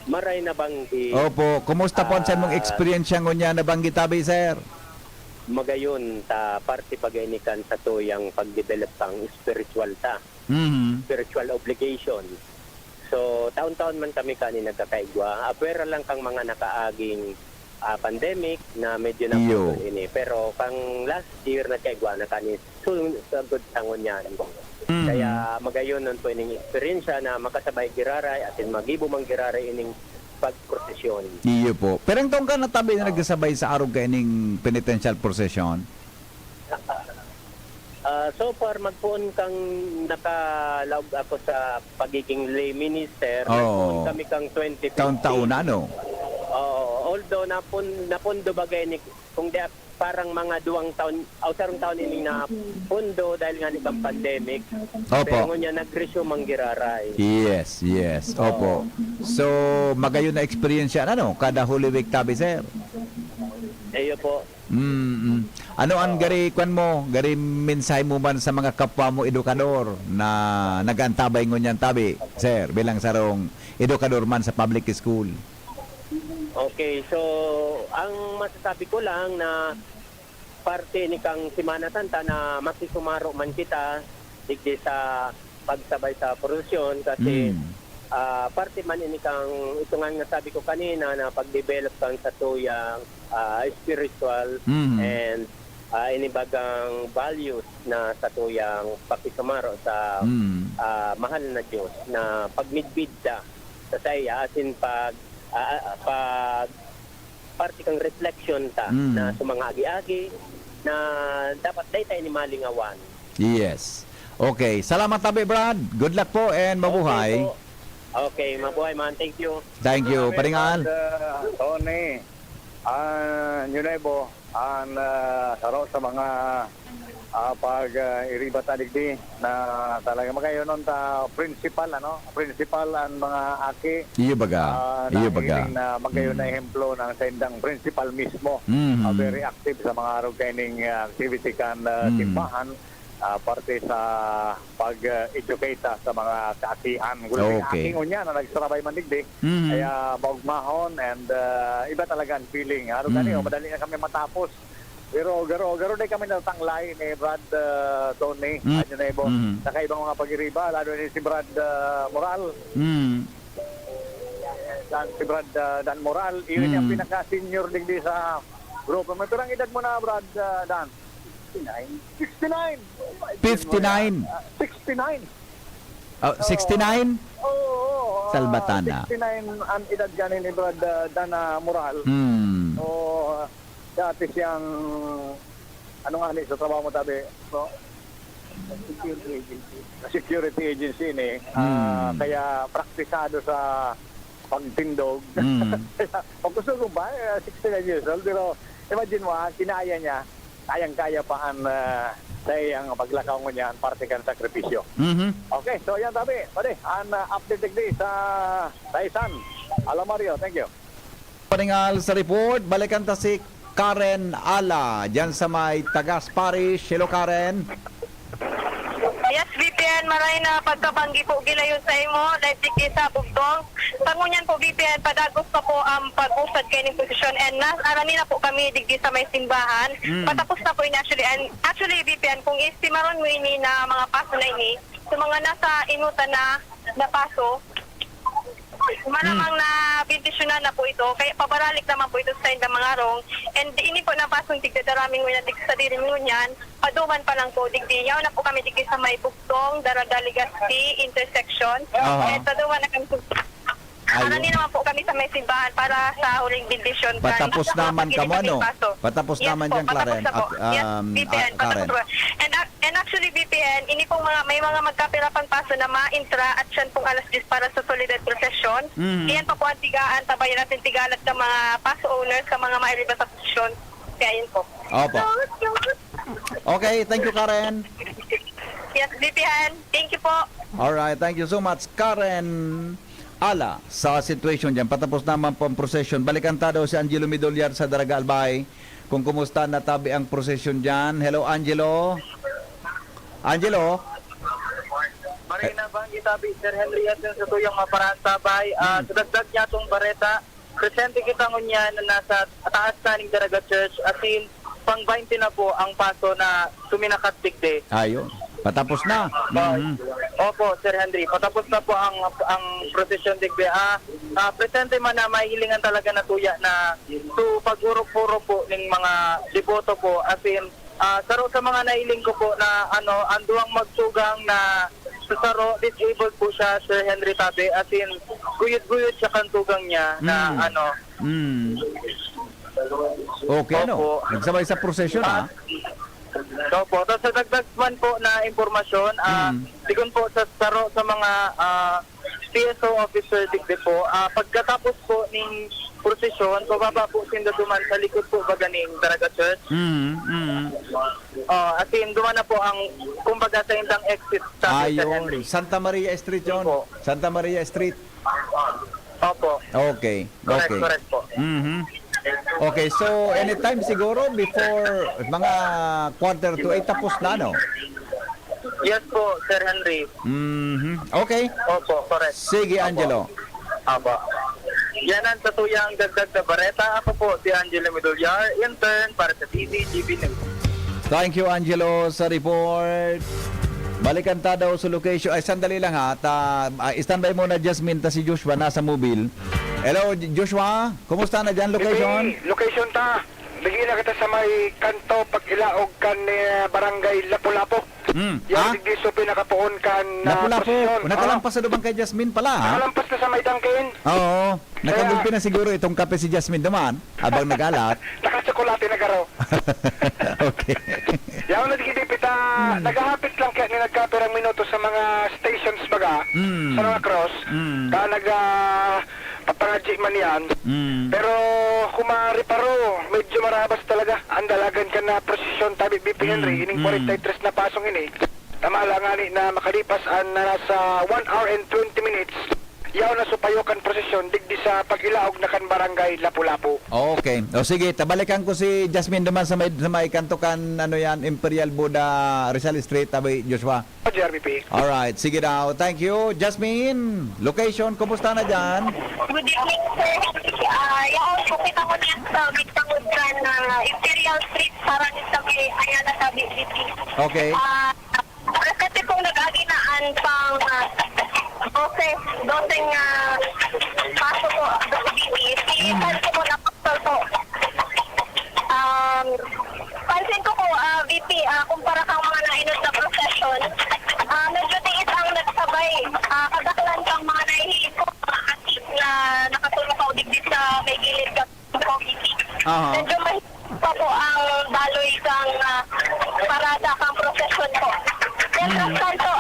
Maray na banggi. Opo. Kumusta po sa mong experience ngunya na banggi tabi, sir? Magayon ta parte paginikan sa tuyang pagdevelop ang spiritual ta. Spiritual obligation. So taon-taon man kami kani nagkakaigwa. Apera lang kang mga nakaaging pandemic na medyo na ini. Pero kang last year na kaigwa na kani sugod tangon yan. Kaya magayon nun po ining experience na makasabay giraray atin magibo mang giraray ining pagprosesyon. Iyo po. Pero ang taong ka natabi na nagsasabay sa araw kaining penitential procession? So far, magpuon kang nakalaog ako sa pagiging lay minister. Magpuon kami kang 2015. Taon-taon na, no? Although napundo bagay ni kung di parang mga 2 taon o 3 taon ini na pundo dahil nga ni kang pandemic. Opo. Pero ngunya nag-resume ang giraray. Yes. Opo. So, magayon na experience yan, ano? Kada Holy Week tabi, sir? Eyo po. Ano ang gari mensahe mo man sa mga kapwa mo edukador na nagantabay ngunyan tabi, sir, bilang sarong edukador man sa public school? Okay, so ang masasabi ko lang na parte ni kang Semana Santa na makisumaro man kita digdi sa pagsabay sa prosesyon kasi parte man ini kang ito nga nasabi ko kanina na pag-develop kang sa tuyang spiritual and inibagang values na sa tuyang pakisumaro sa mahal na Diyos na pagmidbidda sa saya asin pag parte kang reflection ta na sa mga agi-agi na dapat daytay ni malingawan. Yes. Okay. Salamat tabi, Brad. Good luck po and mabuhay. Okay, mabuhay man. Thank you. Thank you. Paringal. Tony, Nuevo, saro sa mga iriba tadigdi na talaga magayon nun ta principal ang mga aki Iyo baga. Iyo baga. na magayon na ehemplo ng sendang principal mismo. Very active sa mga arugaining activity kan simbahan parte sa pag-educate sa mga kaakihan. Okay. Aking unya na nagsarabay man digdi kaya maugmahon and iba talaga ang feeling. Arugani madali na kami matapos. Pero garo day kami natanglay ni Brad Tony, ano na ibo. Nakaibang mga pag-iriba, lalo ni si Brad Moral. Si Brad Dan Moral, yun yung pinaka-senior digdi sa grupo. May turang edad mo na, Brad Dan? 69. 59. 69. Oh, 69? Oo. Salbatana. 69 ang edad ganin ni Brad Dan Moral. So, dati siyang ano nga ni sa trabaho mo tabi, no? Security agency ni kaya praktisado sa pagtindog. Kung gusto ko ba 69 years old, pero imagine mo kinaya niya, kayang-kaya pa ang sa iyang paglakaw mo niya ang parte kan sakripisyo. Okay, so yan tabi, pare, ang update digdi sa Taisan. Mario, thank you. Paringal sa report, balikan ta si Karen Ala, dyan sa may Tagas Parish. Hello, Karen. Yes, VPN, maray na pagkabanggi po gilayon sa imo, dahil sige sa bugtong. Pangunyan po, VPN, padagos pa po ang pag-usad kayo ng posisyon and arami na po kami digdi sa may simbahan. Patapos na po yun actually, VPN, kung istimaron mo ini na mga paso na ini, sa mga nasa inutan na paso, malamang na bindisyonan na po ito, kaya pabaralik naman po ito sa indang mga rong, and ini po na pasong tigdadaraming ngunyan sa dirin ngunyan, paduman pa lang po digdi, yaw na po kami digdi sa may bugtong, Daragaligaspi intersection, and paduman na kami Arani naman po kami sa may simbahan para sa huling bindisyon. Patapos naman ka mo, ano? Patapos yes, naman po, dyan, Karen. Yes, VPN, Karen. And actually, VPN, ini pong may mga magkapirapang paso na ma-intra at siyan pong alas 10 para sa Solidad Procession. Iyan pa po ang tigaan, tabayan natin tigalat ng mga paso owners sa mga mairiba sa posisyon. Kaya yun po. Opo. Okay, thank you, Karen. Yes, VPN. Thank you po. Alright, thank you so much, Karen Ala, sa situation dyan. Patapos naman po ang procession. Balikan ta daw si Angelo Midolyar sa Daraga Albay. Kung kumusta natabi ang procession dyan. Hello, Angelo. Angelo? Marina bang itabi, Sir Henry, at sa tuyang maparaan sabay. Sa dagdag niya itong bareta, presente kita ngunyan na nasa taas kaning Daraga Church, asin pang 20 na po ang paso na suminakat digde. Ayun. Patapos na. Opo, Sir Henry. Patapos na po ang procession digbe. Presente man na mahilingan talaga na tuya na to pagurok-puro po ng mga deboto po. As in, saro sa mga nailing ko po na anduang magsugang na saro, disabled po siya, Sir Henry Tabe. As in, guyod-guyod siya kantugang niya na Okay, no? Nagsabay sa procession, Opo, tapos sa dagdag man po na impormasyon, sigun po sa saro sa mga PSO officer digde po, pagkatapos po ng prosesyon, pababa po sinda duman sa likod po baganing Daraga Church. As in, duman na po ang kumbaga sa indang exit sa Sir Henry. Santa Maria Street yun. Santa Maria Street. Opo. Okay. Correct po. Okay, so anytime siguro before mga 7:45 tapos na, no? Yes po, Sir Henry. Okay. Opo, correct. Sige, Angelo. Opo. Yan ang tatuyang dagdag na bareta. Ako po si Angelo Midolyar, intern para sa TVGB News. Thank you, Angelo, sa report. Balikan ta daw sa location. Ay, sandali lang ha. Standby muna, Jasmine, ta si Joshua nasa mobile. Hello, Joshua. Kumusta na dyan, location? Location ta. bigyan na kita sa may kanto pag-ilaog kan barangay Lapu-Lapu. Yan digdi so pinakapuon kan Lapu-Lapu. posisyon. Nakalampas na duman kay Jasmine pala, ha? Nakalampas na sa may tangkin. Oo. Nakagulpi na siguro itong kape si Jasmine duman habang nag-alat. Nakatsokolate na garo. Okay. Yaw na digdi pita nagahapit lang kaya ni nagkapirang minuto sa mga stations baga sa mga cross. Ka papangadji man yan. Pero kumariparo, medyo marabas talaga. Ang dalagan ka na prosesyon tabi BP Henry, ining 43 na pasong ini. Tamala nga ni na makalipas ang nasa 1 hour and 20 minutes. Yaw na supayokan prosesyon digdi sa pag-ilaog na kan barangay Lapu-Lapu. Okay. O sige, tabalikan ko si Jasmine naman sa may kantukan, ano yan, Imperial Buddha Rizal Street, tabi Joshua. JRBP. Alright, sige daw. Thank you, Jasmine. Location, kumusta na dyan? Good evening, sir. Yaon, kupit ako niyan sa Bitangod na Imperial Street para sa may Ayala Tabi City. Okay. Kasi kung nag-aginaan pang 12 paso po sa BT, sinitan ko po na pasal po. Pansin ko po, VP, kumpara kang mga nainod na procession, medyo tiis ang nagsabay. Kadaklan kang mga nahihilig ko, mga atis na nakatulong pa udigdig sa may gilid ka po, VP. Medyo mahirap pa po ang daloy kang parada kang procession po. Then, tanto,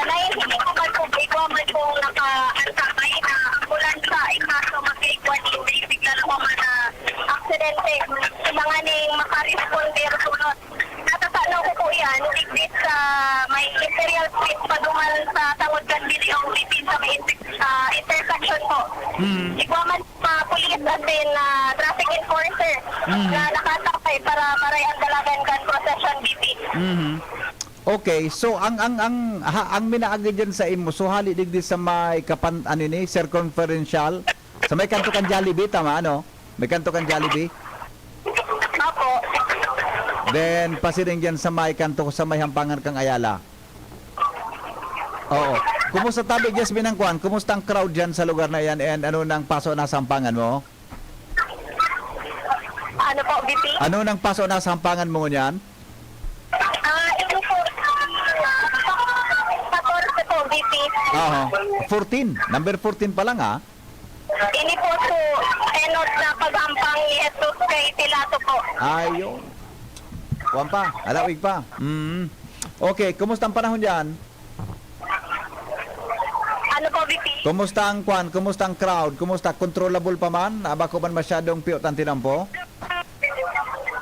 nahihilig ko man po, ikaw man po naka-antabay na ambulansya, ikaso mag-ikaw hindi, bigla na po man aksidente. Mga ning makaresponde sunod. Natatanaw ko po yan, digdit sa may Imperial Street, padumal sa Tangod Gandili ang Lipin sa may intersection po. Ikaw man police at din traffic enforcer na nakatakay para ang dalagan kan procession BP. Okay, so ang minaagi dyan sa imo, so hali digdi sa may circumferential, sa may kanto kan Jollibee, tama ano? May kanto kan Jollibee? Opo. Then, pasiring dyan sa may kanto, sa may hampangan kang Ayala. Oo. Kumusta tabi, Jasmine, ang kuhan? Kumusta ang crowd dyan sa lugar na yan? And ano nang paso na sa hampangan mo? Ano po, BP? Ano nang paso na sa hampangan mo niyan? Ito po, 14 po, BP. 14. Number 14 pa lang, ha? Ini po so, enot na paghampang ni Jesus kay Pilato po. Ayun. Kuwan pa. Alawig pa. Okay, kumusta ang panahon dyan? Ano po, BP? Kumusta ang kwan? Kumusta ang crowd? Kumusta? Controllable pa man? Bako man masyadong piyot ang tinampo?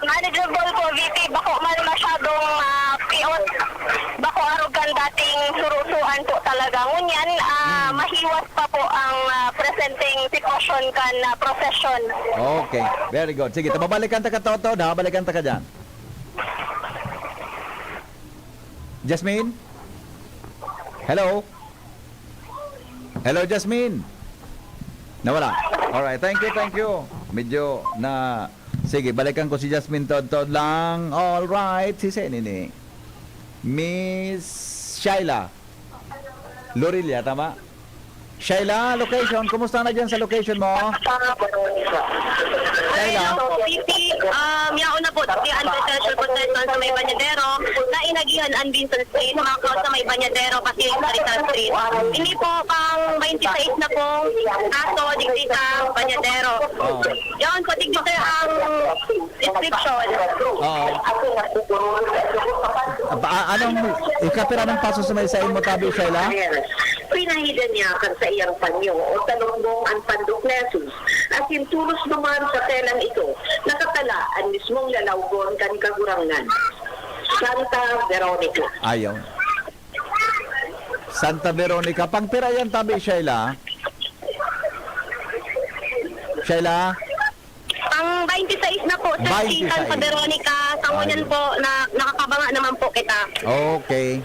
Manageable po, VP. Bako man masyadong piot. Bako arugan dating surusuan po talaga. Ngunyan, mahiwas pa po ang presenting sitwasyon kan procession. Okay, very good. Sige, tababalikan ta ka Toto. Balikan ta ka dyan. Jasmine? Hello? Hello, Jasmine? Nawala. Alright, thank you. Medyo na... Sige, balikan ko si Jasmine Tod lang. Alright, si Senini. Miss Shaila. Lorilia, tama? Shaila, location. Kumusta na dyan sa location mo? Shaila? VP, yaon na po, di anti-social protection sa may Banyadero, na inagihan ang Vincent Street, mga cross sa may Banyadero, kasi sa Rizal Street. Hindi po pang 26 na po, kaso digdi sa Banyadero. Yaon po, digdi sa ang description. Oo. Anong ikapira ng paso sa may sain mo, tabi, Shaila? Pinahidan niya kan sa iyang panyo o talunggong ang panduknesus. At yung tulos naman sa telang ito, nakatala ang mismong lalawgon kan kagurangan. Santa Veronica. Ayaw. Santa Veronica. Pangpira yan, tabi, Shaila? Shaila? Ang 26 na po, sa 26. Santa Veronica, sa ngunyan po, na nakakabanga naman po kita. Okay.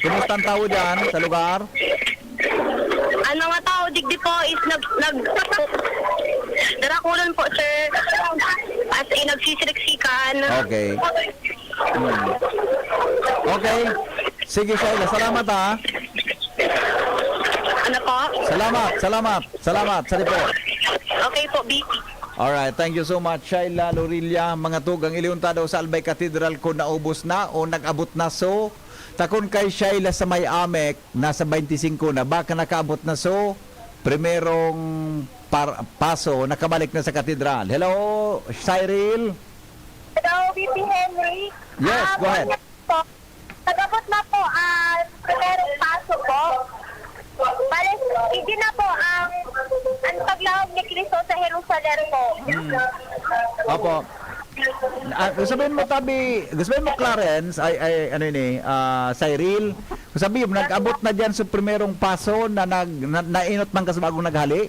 Kumusta ang tao dyan sa lugar? Ang mga tao digdi po is darakulan po, sir. As in, nagsisiriksikan. Okay. Okay. Sige, Shaila. Salamat, ha? Ano po? Salamat sa report. Okay po, BP. Alright, thank you so much, Shaila Lorilla. Mga tugang iliunta daw sa Albay Cathedral kung naubos na o nag-abot na so. Takon kay Shaila sa may Amek, nasa 25 na. Baka nakaabot na so. Primerong paso, nakabalik na sa katedral. Hello, Cyril? Hello, VP Henry. Yes, go ahead. Nagabot na po ang primerong paso po. Bale, hindi na po ang paglawag ni Cristo sa Jerusalem po. Opo. Sabihin mo sabihin mo Clarence, ano ini, Cyril, sabihin mo, nag-abot na dyan sa primerong paso na nainot man ka sa bagong naghali?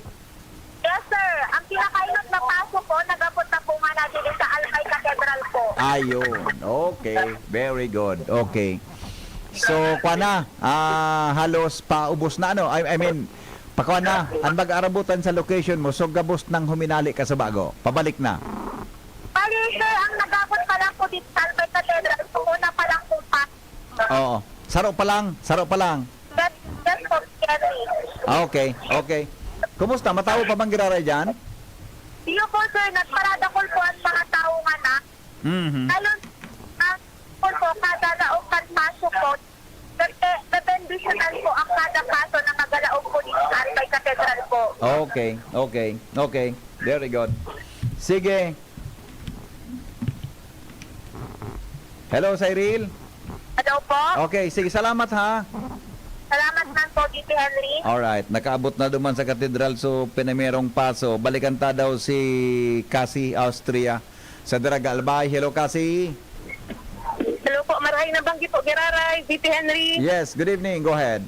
Yes, sir. Ang pinakainot na paso po, nagabot na po nga natin sa Albay Cathedral po. Ayun. Okay. Very good. Okay. So, kwa na, halos paubos na ano. I mean, pakwa na, ang mag-arabutan sa location mo, so gabos nang huminali ka sa bago. Pabalik na. Bali, sir, ang nagabot pa lang po dito sa Albay Cathedral, una pa lang po pa. Oo. Saro pa lang. That's for Kerry. Okay. Kumusta? Matawo pa bang giraray dyan? Iyo po, sir, nagparada ko po ang mga tao nga na. Lalo po kada laong paso po, nabendisyonan po ang kada paso na magalaong po dito sa Albay Cathedral po. Okay. Very good. Sige. Hello, Cyril? Hello po. Okay, sige. Salamat ha. Salamat man po, VP Henry. Alright, nakaabot na duman sa katedral so pinamerong paso. Balikan ta daw si Cassie, Austria sa Daraga Albay. Hello, Cassie. Hello po, marahay na banggi po, Giraray, VP Henry. Yes, good evening. Go ahead.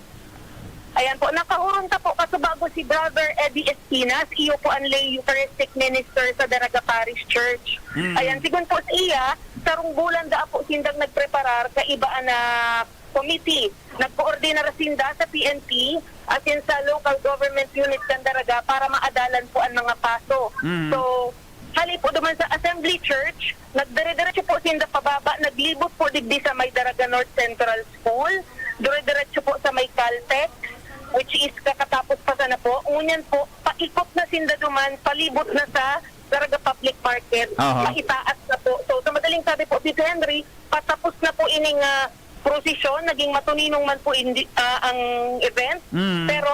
Ayan po, nakahurunta po kasubago si Brother Eddie Espinas, iyo po ang lay Eucharistic Minister sa Daraga Parish Church. Ayan, sigun po sa iya, sarong bulan da po sindang nagpreparar ka ibaan na committee. Nagkoordinar sinda sa PNP at in sa local government units ng Daraga para maadalan po ang mga paso. So, hali po duman sa Assembly Church, nagdire-diretso po sinda pababa, naglibot po digdi sa may Daraga North Central School, dire-diretso po sa may Caltech, which is kakatapos pa sana po. Ngunyan po, paikot na sinda duman, palibot na sa Daraga Public Market, maitaas na po. So, sa madaling sabi po, Tito Henry, patapos na po ining prosesyon, naging matuninong man po ang event. Pero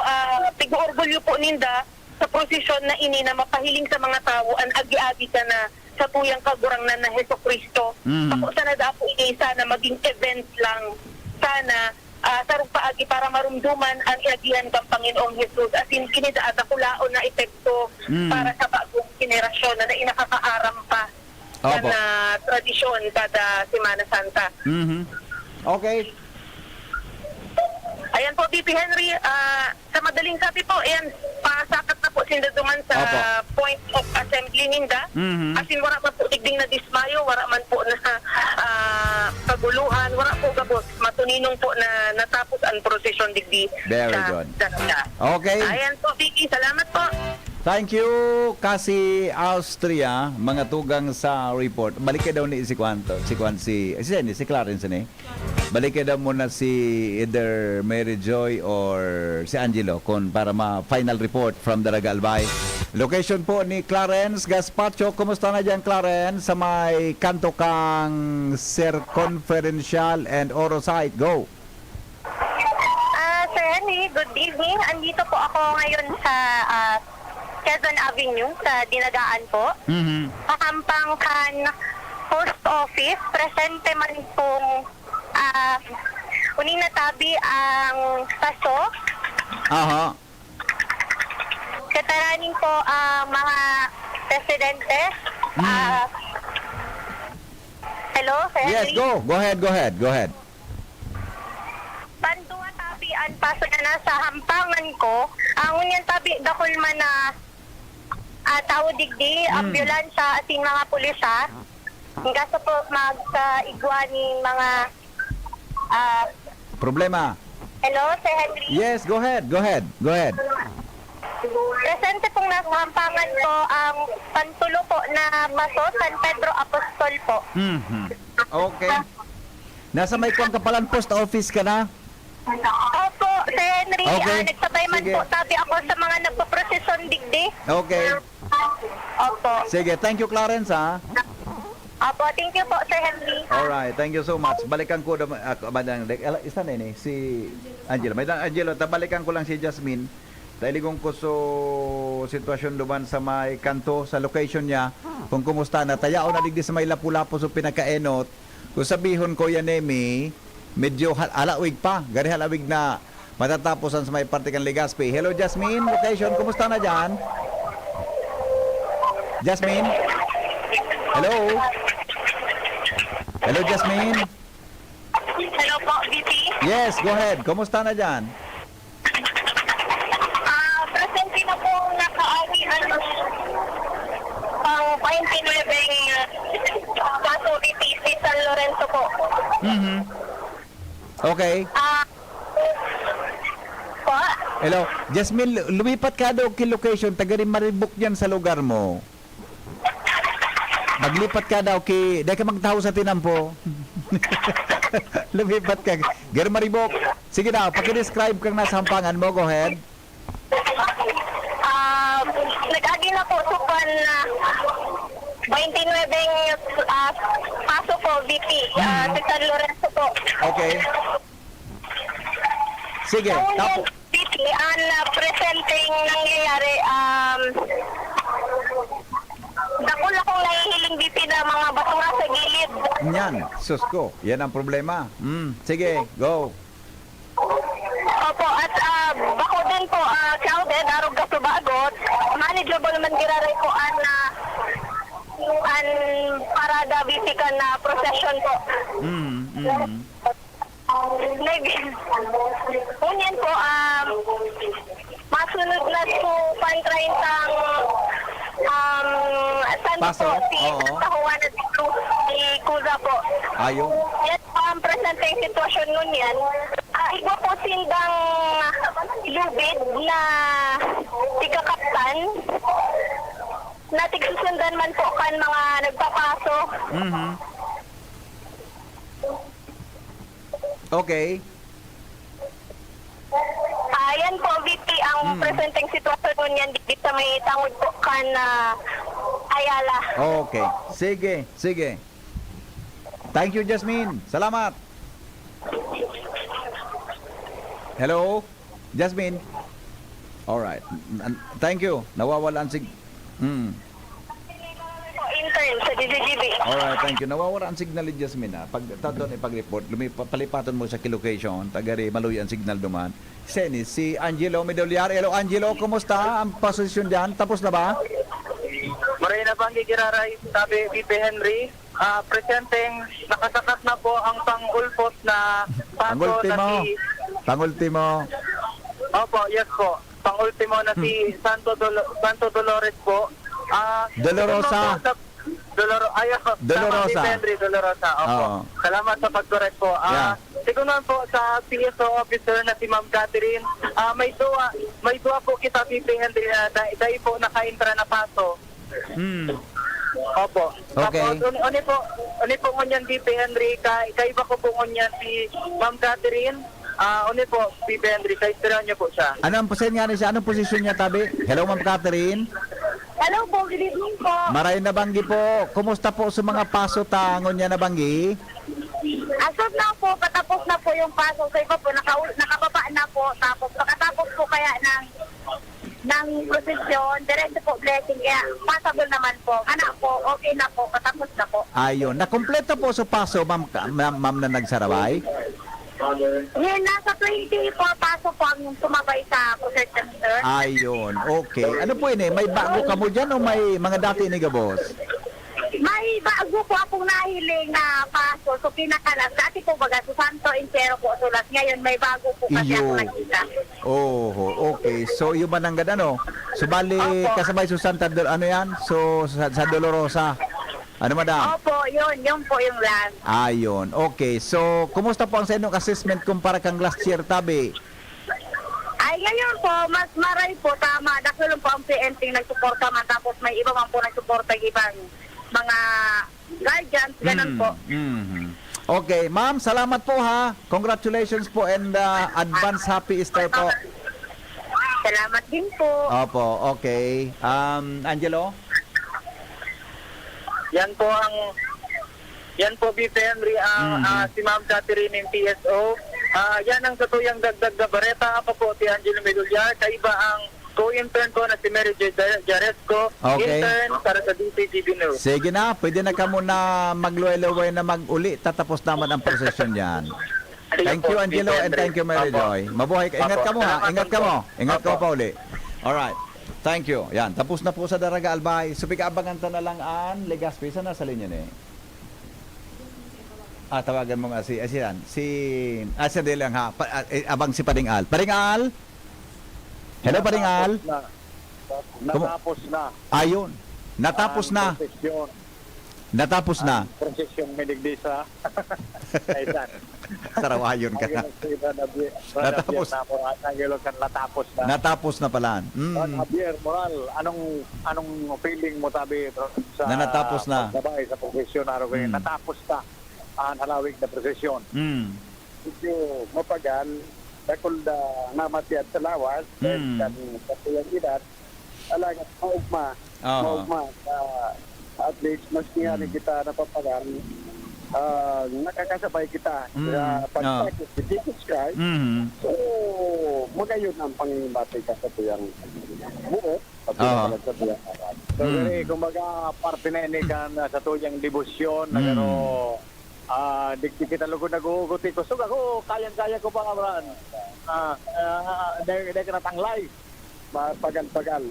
tig-orgulyo po ninda sa prosesyon na ini na mapahiling sa mga tao ang agi-agi ka na sa tuyang kagurangnan na Heso Kristo. Ako sana dapo ini sana maging event lang. Sana sarong paagi para marumduman ang iagihan kang Panginoong Jesus as in kinidaata kulaon na epekto para sa bagong generasyon na inakakaaram pa na tradisyon kada Semana Santa. Okay. Ayan po, VP Henry, sa madaling sabi po, ayan, pasakat na po sinda duman sa point of assembly ninda. As in, wala man po digding na dismayo, wala man po na kaguluhan, wala po gabos. Matuninong po na natapos ang prosesyon digdi Very sa good. Daraga. Okay. Ayan po, VP, salamat po. Thank you, Cassie, Austria, mga tugang sa report. Balik daw ni si Clarence ni. Balik daw muna si either Mary Joy or si Angelo para ma-final report from Daraga Albay. Location po ni Clarence Gaspacho. Kumusta na dyan, Clarence? Sa may kanto kang Circumferential and Oro site. Go! Sir Henry, good evening. Andito po ako ngayon sa Quezon Avenue sa Dinagaan po. Kakampang kan Post Office. Presente man pong uning natabi ang paso. Kataraning po ang mga presidente. Hello, Sir Yes, Henry? go ahead. Bandunga tabi ang paso na nasa hampangan ko. Ang unyan tabi dakol man na tao digdi, ambulansya ating mga pulisa. Kaso po magkaigwaning mga Problema. hello, Sir Henry? Yes, go ahead. Presente pong nasa hampangan ko ang pantulo po na Maso, San Pedro Apostol po. Okay. Nasa may Kampalan Post Office ka na? Opo, Sir Henry. Okay. Nagsabay man Sige. po tabi ako sa mga nagpo-prosesyon digdi. Okay. Opo. Sige, thank you Clarence ha. Opo, thank you po, Sir Henry. Alright, thank you so much. Balikan ko isa na ini si Angelo. Angelo, tabalikan ko lang si Jasmine. Dahil kung kuso sitwasyon duman sa may kanto sa location niya, kung kumusta na tayao na digdi sa may lapu-lapu so pinakaenot. Kung sabihon ko yan medyo halawig pa. Gari halawig na matataposan sa may parte kan Legazpi. Hello Jasmine, location, kumusta na dyan? Jasmine? Hello? Hello Jasmine? Hello po, VP. Yes, go ahead. Kumusta na dyan? Presente na po naka-awi pang 29 kaso VP San Lorenzo po. Okay. Po? Hello. Jasmine, lumipat ka daw location. Taga rin maribok yan sa lugar mo. Maglipat ka daw dahil ka magtaho sa tinampo. Lumipat ka. Gari maribok. Sige daw, pakidescribe kang nasa hampangan mo. Go ahead. Nag-agi na po sukan 29 paso po VP sa San Lorenzo po. Okay. Sige. Tapos. VP, ang presenting nangyayari dakol akong nahihiling VP na mga basura sa gilid. Yan. Sus ko. Yan ang problema. Sige. Go. Opo, at bako din po, crowded, arog kasubagot, manageable naman giraray po an parada bisikan na procession po. Ngunyan po, masunod na po pantrain sang saan Paso? po si Tahuan at si Kuza po. Ayun. Yan po ang presenteng sitwasyon nun yan. Iba po sindang lubid na tigakaptan na tigsusundan man po kan mga nagpapaso. Okay. Ayan po, VP, ang presenteng sitwasyon nun yan dito sa may tangod po kan Ayala. Okay. Sige. Sige. Thank you, Jasmine. Salamat. Hello? Jasmine? Alright. Thank you. Nawawala ang Intern sa DZGB. Alright, thank you. Nawawala ang signal ni Jasmine ha. Pag taton ipag-report, palipatan mo sa location, tagari maluya ang signal duman. Si Angelo Medolyar. Hello Angelo, kumusta ang posisyon diyan? Tapos na ba? Maray na bang gigiraray, sabi VP Henry. Presenteng nakasakat na po ang pang-ulpot na paso na si... Pangultimo. Opo, yes po. Pang-ultimo na si Santo Dolores po. Dolorosa. Dolorosa. Henry Dolorosa. Opo. Salamat sa pag-correct po. Sigunan po sa PSO officer na si Ma'am Catherine. May dua po kita VP Henry na dahil po naka-intra na paso. Opo. Okay. Tapos, uni po ngunyan VP Henry, kaiba ko po ngunyan si Ma'am Catherine. Uni po, VP Henry, kaistirahan niyo po siya. Anong posisyon nga niya? Anong posisyon niya, tabi? Hello, Ma'am Catherine. Hello po, good evening po. Maray na banggi po. Kumusta po sa mga paso tangon niya na banggi? Asod na po, patapos na po yung paso. Sa iba po, nakababa na po. Tapos, nakatapos po kaya ng prosesyon, diretso po blessing. Kaya, passable naman po. Anak po, okay na po, patapos na po. Ayun. Nakompleto po sa paso, ma'am na nagsaraway? Ngayon, nasa 24 paso po ang sumabay sa procession, sir. Ayun. Okay. Ano po yun may bago ka mo dyan o may mga dati ni Gabos? May bago po akong nahiling na paso. So, pinakalas. Dati po baga, sa Santo Impero po sulat. Ngayon, may bago po kasi ako nakita. Okay. So, yung mananggad Subali, kasabay sa Santa, ano yan? So, sa Dolorosa. Ano, madam? Opo, yun po yung land. Ayun. Okay. So, kumusta po ang sa inyong assessment kumpara kang last year, tabi? Ay, ngayon po, mas maray po, tama. Dakulong po ang PNP nagsuporta man. Tapos may iba man po nagsuporta ibang mga guardians. Ganun po. Okay. Ma'am, salamat po ha. Congratulations po and advance happy Easter po. Salamat din po. Opo. Okay. Angelo? Yan po, BP Henry, si Ma'am Catherine ng PSO. Yan ang katuyang dagdag na bareta. Ako po, si Angelo Meduliar. Kaiba ang co-intern ko na si Mary J. Jaresco. Okay. Intern para sa DCGB News. Sige na, pwede na ka muna magluway-luway na mag-uli. Tatapos naman ang prosesyon yan. Thank you, Angelo, and thank you, Mary Joy. Mabuhay ka. Ingat ka mo, ha? Ingat ka mo. Ingat ka mo pa uli. Alright. Thank you. Yan, tapos na po sa Daraga Albay. Subika-abangan ta na lang an Legazpi. Saan nasa linya ni? Tawagan mo nga si Dele lang ha. Abang si Paring Al. Paring Al? Hello, Paring Al? Natapos na. Ayun. Natapos na. Natapos na. Prosesyon Meligdisa. Kaisan. Sarawayon ka na. Natapos. Natapos na. Natapos na pala. Javier Moral, anong feeling mo tabi sa Na natapos na. Sabay sa prosesyon araw ngayon? Natapos na ang halawig na prosesyon. Medyo mapagal, dakol na namatiyad sa lawas, kan katuyang edad, alagat maugma at least mas niyari kita napapagal, nakakasabay kita sa pag-practice with Jesus Christ. So, magayon ang pangibatay ka sa tuyang buo, sa tuyang aral. So, kumbaga, parte na ini kan sa tuyang debosyon, na gano, di kita lugod nag-uuguti ko. So, ako, kayang-kaya ko pa nga, Bran. Dahil ka natanglay. Pagal-pagal.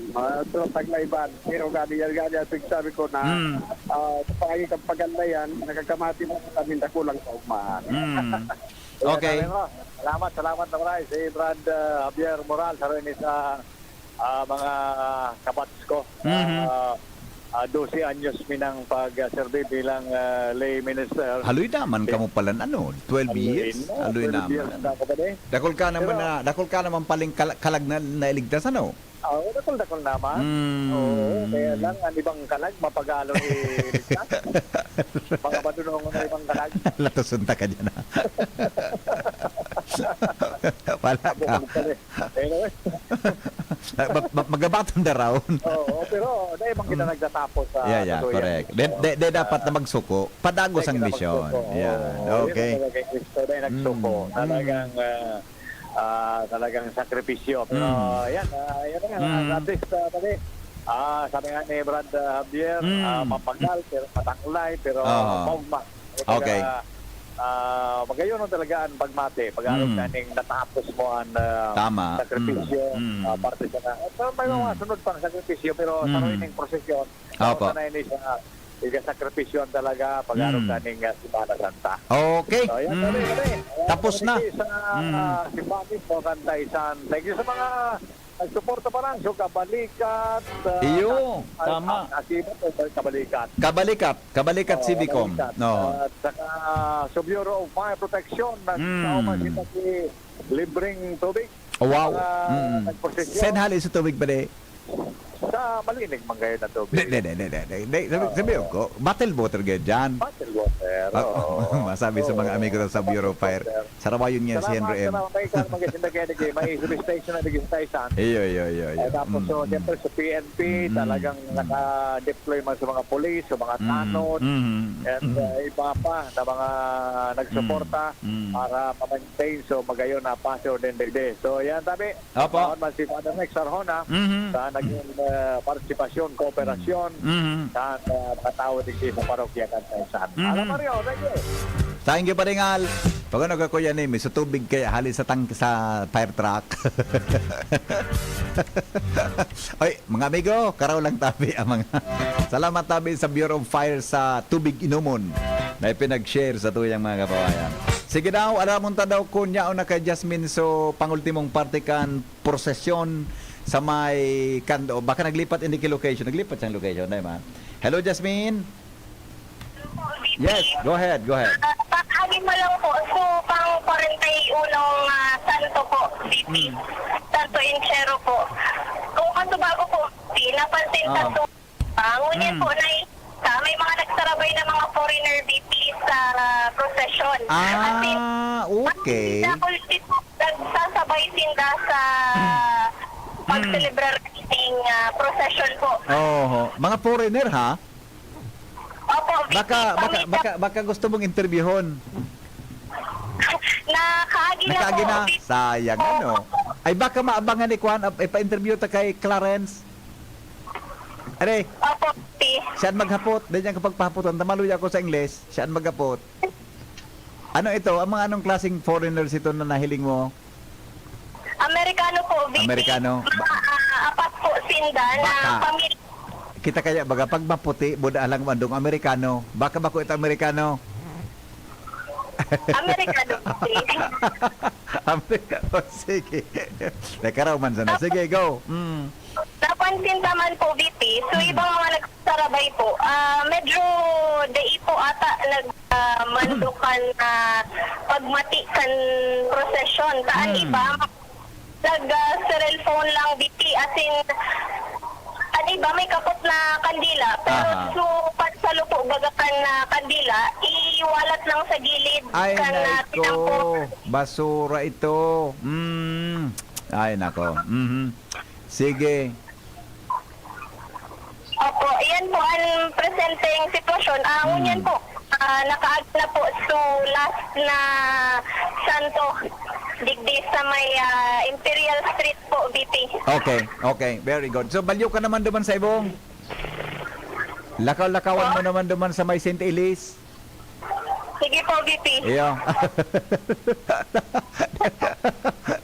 Taglay-ban. Pero ganyan, sabi ko na sa pangingin kang pagal na yan, nagkakamati mo sa taminda kulang sa ugmaan. Okay. Salamat na maray si Brad Javier Moral sa rin sa mga kabats ko. 12 anyos minang pag-serve bilang lay minister. Haloy naman ka mo pala 12 years. Haloy naman. Dakol ka naman paling kalag na nailigtas Dakol naman. Kaya lang ang ibang kalag mapagalo iligtas. Mga badunong ng ibang kalag. Latusunta ka dyan Wala ka. Magabatong na raw. Pero dahil bang kita nagtatapos sa correct. De dapat na magsuko. Padagos ang misyon. Okay. Dahil nagsuko. Talagang sakripisyo. Pero yan nga. At least sabi nga ni Brad Javier, mapagal, pero mataklay, pero maugma. Okay. Magayon ang talaga ang pagmate. Pag-araw kaning natapos mo ang sakripisyo. Parte sa na. May mga sunod pang sakripisyo, pero sa ruining prosesyon, na ini sa sakripisyon talaga pag-araw kaning Simana Santa. Okay. So, yan, tapos na. Sa Simbangis mo kantaisan. Thank you sa mga nagsuporta pa lang. So, Kabalikat. Iyo, tama. Kabalikat Civicom. At saka sa Bureau of Fire Protection. Nagsauma kita si libreng tubig. Wow. Send hali sa tubig ba de? Sa malinig man kayo na tubig. Sabi ko, bottle water kayo dyan. Bottle water. Masabi sa mga amigo sa Bureau of Fire. Sarawayon niya si Henry M. May station na naging station. Iyo. Tapos siyempre sa PNP, talagang naka-deploy man sa mga polis, sa mga tanod, and iba pa na mga nagsuporta para ma-maintain. So magayon na paso din dede. So yan tabi. Opo. Si Father Nex Arjona sa naging partisipasyon, kooperasyon sa mga tao din sa parokya Kantaisan. Alam Mario, thank you. Thank you, Paringal. Pag ano ka kuya ni, may tubig kaya hali sa fire truck. Oy, mga amigo, karaw lang tabi ang mga. Salamat tabi sa Bureau of Fire sa tubig inumon na ipinag-share sa tuyang mga kababayan. Sige daw, alamon ta daw kunya o na kay Jasmine so pangultimong parte kan prosesyon sa may kando. Baka naglipat hindi ki location. Naglipat siyang location, di ba? Hello, Jasmine? Yes, go ahead. Pag-agin mo lang po, so pang 41 santo po, BP. Santo Inchero po. Kung bago po, napansin sa to. Ngunit po, may mga nagsarabay na mga foreigner BP sa procession. Okay. Nagsasabay sinda sa pag-celebrar ng procession po. Mga foreigner, ha? Baka gusto mong interviewon. Nakaagi Nakaagi na na. po. Sayang, ano. Ay, baka maabangan ni Kwan, ipa-interview ta kay Clarence. Are, Opo, VP. siyaan maghapot. Dahil niya kapag pahapotan, tamaluya ako sa Ingles, siyaan maghapot. Ano ito? Ang mga anong klaseng foreigners ito na nahiling mo? Amerikano po, VP. Amerikano. Apat po sinda na Baka. pamilya. Kita kaya baga pag maputi, buda alang mandong Amerikano. Baka bako ito Amerikano. Amerikano po, VP. Amerikano, sige. Teka raw man sana. Sige, go. Napansin naman po, VP, so ibang mga nagsarabay po, medyo day po ata nagmandukan na pagmatikan prosesyon. Taan iba, nag-cellphone lang, VP, as in, iba may kapot na kandila, pero so pagsalo po bagakan na kandila, iwalat lang sa gilid. Ay, kan na nako. Basura ito. Ay, nako. Sige. Opo, yan po ang presenteng sitwasyon. Ngunyan po, nakaag na po so last na santo digdi sa may Imperial Street po, VP. Okay. Very good. So, baliw ka naman duman sa ibong. Lakaw-lakawan mo naman duman sa may St. Elise. Sige po, VP. Iyo.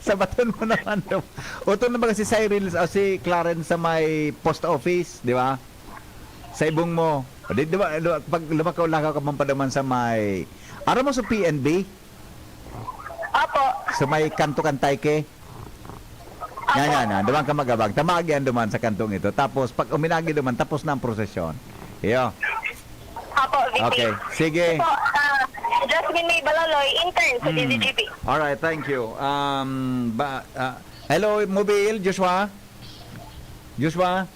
Sabaton mo naman doon. Uto na ba si Cyril o si Clarence sa may post office, di ba? Sa ibong mo. O, di ba, pag lumakaw-lakaw ka man pa naman sa may... Ara mo sa PNB? Opo. Sa may kanto Kantayke? Yan. Duman ka magabag. Tamagi yan duman sa kantong ito. Tapos, pag uminagi duman, tapos na ang prosesyon. Iyo. Opo, VP. Okay. Sige. Po, Jasmine May Balaloy, intern sa DZGB. Alright, thank you. Hello, Mobile, Joshua? Joshua?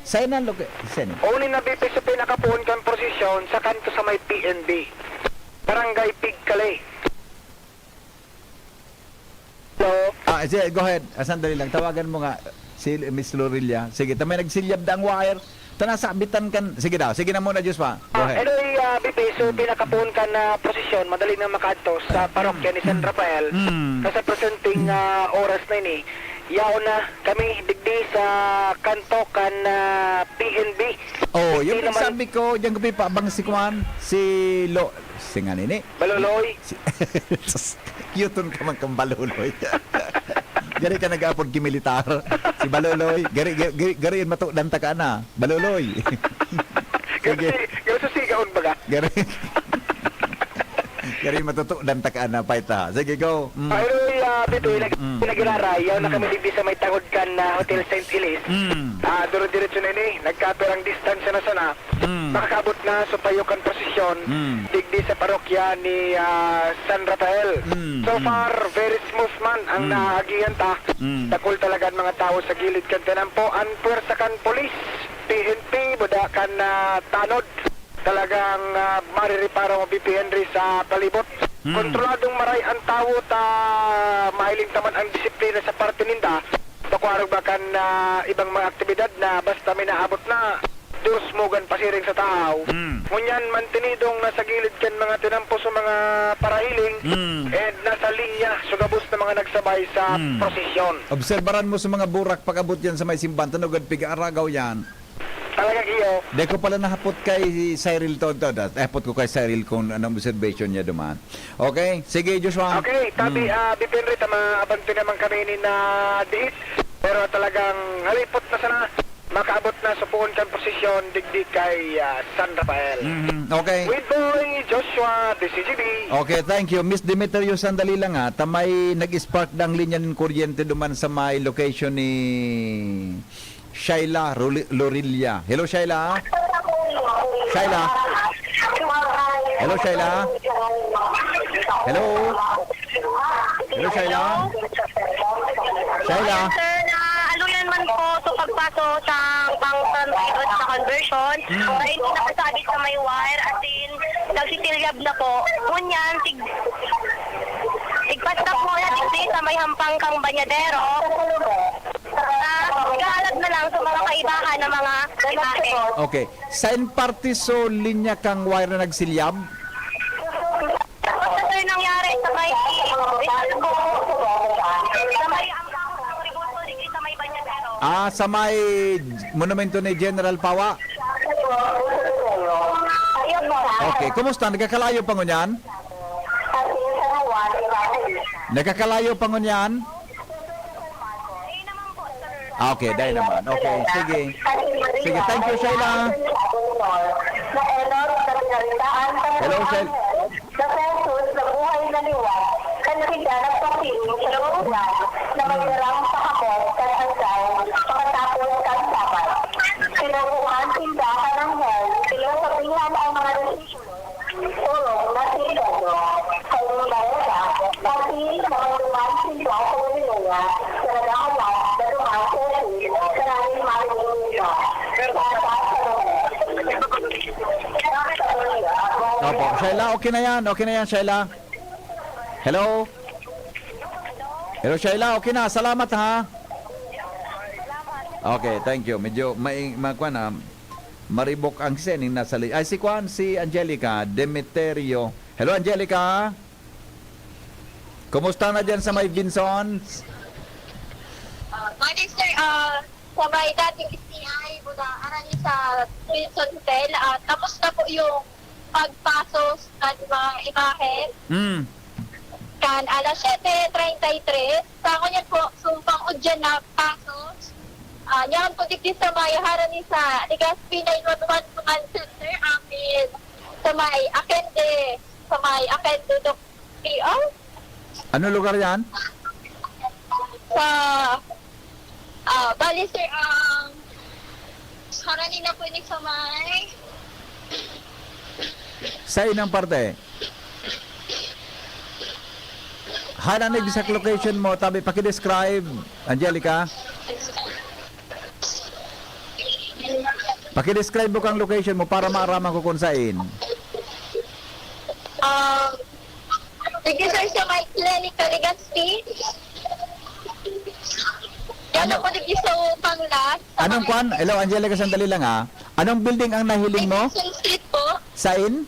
Sa'yo na, Uli na BP sa pinakapuon kang posisyon sa kanto sa may PNB. Barangay Pigkale. Hello? Sige, go ahead. Sandali lang. Tawagan mo nga si Miss Lorilla. Sige, tamay nagsilyab na ang wire. Tanasabitan kan. Sige daw. Sige na muna, Joshua. Go ahead. Anyway, BP, so pinakapuon ka na posisyon, madali na makaadto sa parokya ni San Rafael. Kasi presenting oras na ini. Yaw na kami digdi sa kanto kan PNB. Oh, yung Hindi naman- sabi ko, diyan gabi pa abang si Kwan, si Singa nini. Baloloy. Cute ka man kang Baloloy. Gari ka nag-apod kimilitar. Si Baloloy. Gari yun mato danta ka na. Baloloy. Sige. Garo sa sigaon baga. Gari matuto danta ka na paita. Sige, go. Anyway, BP, pinagiraray. Yaw na kami digdi sa may tangod kan Hotel St. Elise. Duro-diretso na ini. Nagkapirang distansya na sana. Makakabot na sa payukan posisyon digdi sa parokya ni San Rafael. So far, very smooth man ang naagihan ta. Dakol talaga ang mga tao sa gilid kan tinampo. Ang puwersa kan polis, PNP, buda kan tanod. Talagang maririparo mo BP Henry sa palibot. Kontroladong maray ang tao ta mahiling taman ang disiplina sa parte ninda. Bakwarog ba kan ibang mga aktibidad na basta may naabot na dos mugan pasiring sa tao. Ngunyan mantinidong nasa gilid kan mga tinampo sa mga parahiling and nasa linya sugabos na mga nagsabay sa prosesyon. Obserbaran mo sa mga burak pag-abot yan sa may simban. Tanugad piga-aragaw yan. Talagang iyo. Di ko pala nahapot kay Cyril to. Nahapot ko kay Cyril kung anong observation niya duman. Okay? Sige, Joshua. Okay, tabi, BP Henry, abanto naman kami ni na diit. Pero talagang halipot na sana. Makaabot na sa puon kang posisyon digdi kay San Rafael. Okay. With boy Joshua, DCGB. Okay, thank you. Miss Demeterio, sandali lang ha. Tamay nag-spark ng linya ng kuryente duman sa may location ni Shaila Lorilla. Hello, Shaila. Shaila. Hello, Shaila. Hello. Hello, Shaila. Shaila. Sir, aluyan man po sa pagpaso sa pang-transfer sa conversion. Hindi nakasabit sa may wire at in nagsitilyab na po. Ngunyan, tigpasta po na digdi sa may hampang kang banyadero. Galag na lang sa mga kaibahan ng mga imahe. Okay. Saan parte so linya kang wire na nagsilyab? Tapos sir, nangyari sa may sa may Banyadero. Sa may monumento ni General Pawa. Ayun po. Okay. Kumusta? Nagkakalayo pa ngunyan? Nagkakalayo pa ngunyan? Okay, dahil naman. Okay, sige. Sige, thank you, Sheila. Hello, Sheila. Sa pesos na buhay na liwan, kanila nagpapiling sa lugar na mayroong sa kapos kasasay pagkatapos kansapan. Sinubuhan sila ka ng health, sinusabihan ang mga desisyon. Tulong na sila nyo. Sa inyong dalaga, pati mga duman sila sa nila sa nagakalat na duman sa sila sa namin marinig nila. Opo, Sheila, okay na yan. Okay na yan, Sheila. Hello? Hello, Sheila, okay na. Salamat, ha? Okay, thank you. Medyo maribok ang sining nasa ay, si Kwan, si Angelica Demeterio. Hello, Angelica. Kumusta na dyan sa may Vinson? Morning, sir. Sa may dating STI, arani sa Wilson Hotel. Tapos na po yung pagpasos ng mga imahe. Kan alas 7:33. Sa ako niyan po, sumpang udyan na pasos. Yan po dikit sa may harani sa Legazpi 911 Command Center. Amin sa may Akende Doc PO. Ano lugar yan? Sa bali sir, harani na po ni sa may Sa inang parte? Hananig sa location mo, tabi paki-describe, Angelica. Paki-describe mo kang location mo para maaraman ko kung saan. sige sir, sa may clinic sa Legazpi. Yan Ano? ako digi sa Panglas. Anong kwan? Hello, Angelica, sandali lang, ha? Anong building ang nahiling mo? Vincent Street po. Saan?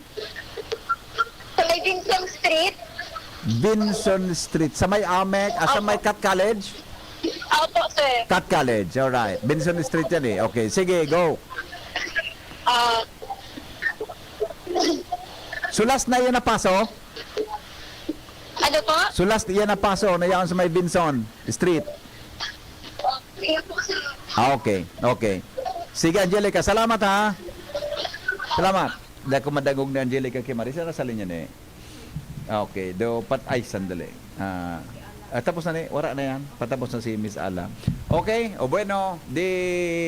Sa may Vincent Street. Vinson Street. Sa may Amek, sa may Cat College? Opo sir. Cat College, alright. Vinson Street yan eh. Okay, sige, go. Sulas na yan na paso? Ano po? Sulas na yan na paso na yan sa may Vinson Street. Sige po sir. Okay, okay. Sige, Angelica, salamat, ha? Salamat. Dahil ko madagog ni Angelica kay Marisa, nasa linya na eh. Okay, sandali. Tapos na ni, wala na yan. Patapos na si Miss Ala. Okay, o bueno,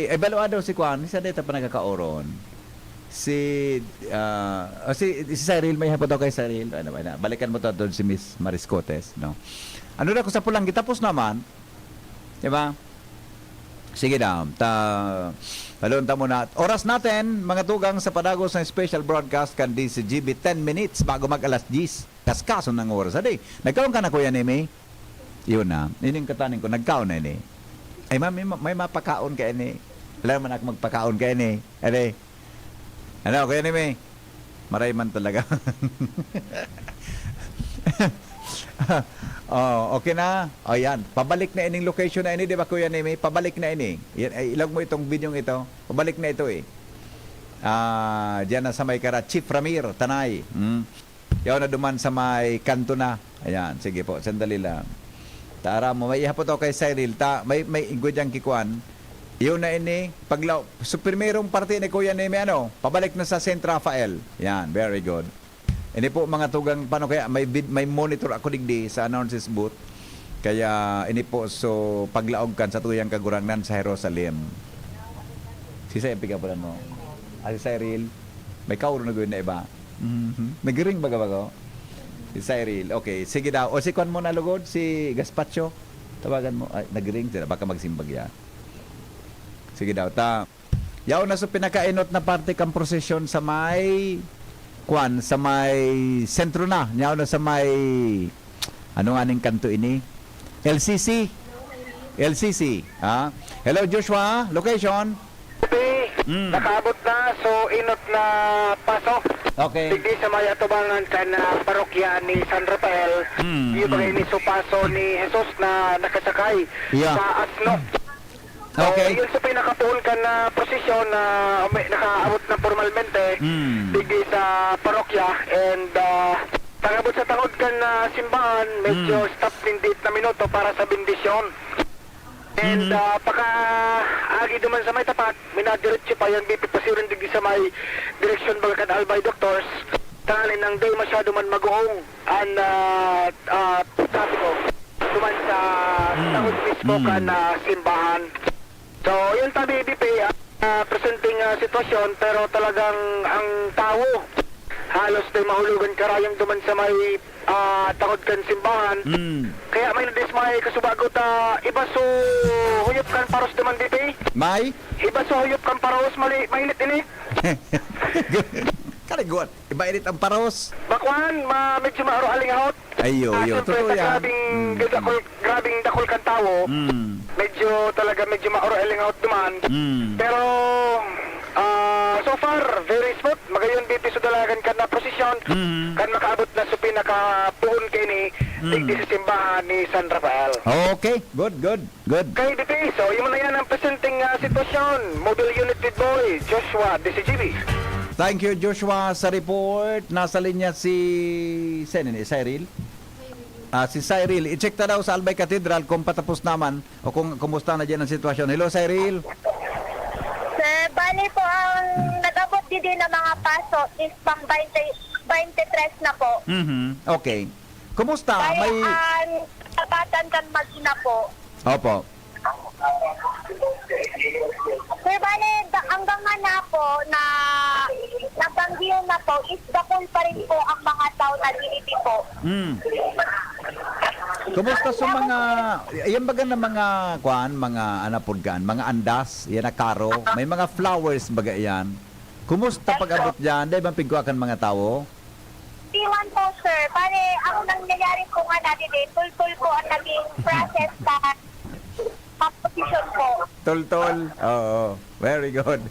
evaluado si Kwan, isa dito pa nagkakaoron. Si Cyril, may hapon daw kay Cyril. Balikan mo to doon si Miss Mariscotes, no? Ano na ko sa pulang, tapos naman, diba? Sige daw, talunta mo na. Oras natin, mga tugang sa padagos ng special broadcast kan DCGB 10 minutes bago mag alas 10. Kaskaso ng oras. Adi, nagkaon ka na Kuya Nemi? Yun na. Yun yung katanin ko. Nagkaon na ini. Ay may mapakaon ka ini. Alam man ako magpakaon ka ini. Adi. Ano, Kuya Nemi? Maray man talaga. Oh, okay na. O yan, pabalik na ining location na ini, di ba Kuya Nemi? Pabalik na ini. Yan, ilag mo itong video ito. Pabalik na ito eh. Diyan na sa may kara, Chief Ramir, Tanay. Yaw na duman sa may kanto na. Ayan, sige po, sandali lang. Tara mo, may ihapot ako kay Cyril. May inggo diyang kikuan. Yun na ini, so primerong parte ni Kuya Nemi, pabalik na sa St. Rafael. Yan, very good. Ini po mga tugang, paano kaya, may monitor ako digdi sa announces booth. Kaya ini po, so paglaog kan sa tuyang kagurangnan sa Jerusalem. Si Cyril, pigapulan mo. Si Cyril, may kauro na gawin na iba. Nag-ring baga-baga. Si Cyril, okay. Sige daw. O si Kwan mo na lugod, si Gaspacho. Tawagan mo. Ay, nag-ring sila, baka magsimbag yan. Sige daw, yaw na sa pinakainot na parte kang prosesyon sa may Kwan, sa may sentro na. Yaw na sa may ano nga ning kanto ini? LCC. LCC. Hello Joshua, location? Nakaabot na, so inot na paso. Okay. Digdi sa may atubangan sa parokya ni San Rafael, yung bagay ni Supaso ni Jesus na nakasakay Yeah. sa Asno. Okay. So, yun sa pinakapuon ka na prosesyon na nakaabot na formalmente digdi sa parokya and pag-abot sa tangod ka na simbahan, medyo stop din date na minuto para sa bendisyon. And pagka-agi duman sa may tapat, minadiretso pa yung BP pasirin digdi sa may direksyon Bagacan Albay Doctors. Tangalin ng day masyado man mag-uong ang trapiko duman sa tangod mismo ka na simbahan. So, yun tabi BP, presenting sitwasyon, pero talagang ang tao halos na mahulugan karayang duman sa may tangod kan simbahan. Kaya may nadismay kasubagot iba so huyop kan paros duman BP. May? Iba so huyop kan paros mainit ini. Kaligot. Iba-init ang paros. Bakwan, medyo maaro alingahot. Ayo, totoo yan. Grabing dakol kan tao. Medyo maoro alingahot duman. Pero so far, very smooth. Magayon BP so dalagan kan na prosesyon. Kan makaabot na sa pinakapuhon kay ni digdi sa simbahan ni San Rafael. Okay, good. Kay BP, so yung na yan ang presenting sitwasyon. Mobile Unit Lead Boy, Joshua, DCGB. Thank you Joshua sa report. Nasa linya si Cyril. Si Cyril, i-check na daw sa Albay Cathedral kung patapos naman o kung kumusta na dyan ang sitwasyon. Hello Cyril. Sir, bali po ang nag-abot din ng mga paso is pang 23 na po. Okay. Kumusta? Kaya May... tapatan kan mag-ina po. Opo. Sir, bali hanggang nga na po na nabanggiyo na po is dakol pa rin po ang mga tao na diniti po. Kumusta sa mga yan baga na mga mga anapurgan, mga andas, yan na karo, may mga flowers baga yan. Kumusta pag-abot diyan? Dahil bang pigwakan mga tao? Iwan po, sir. Bali, ang nangyayari po nga natin tultul po ang naging process sa composition po. Tol. Oo. Very good.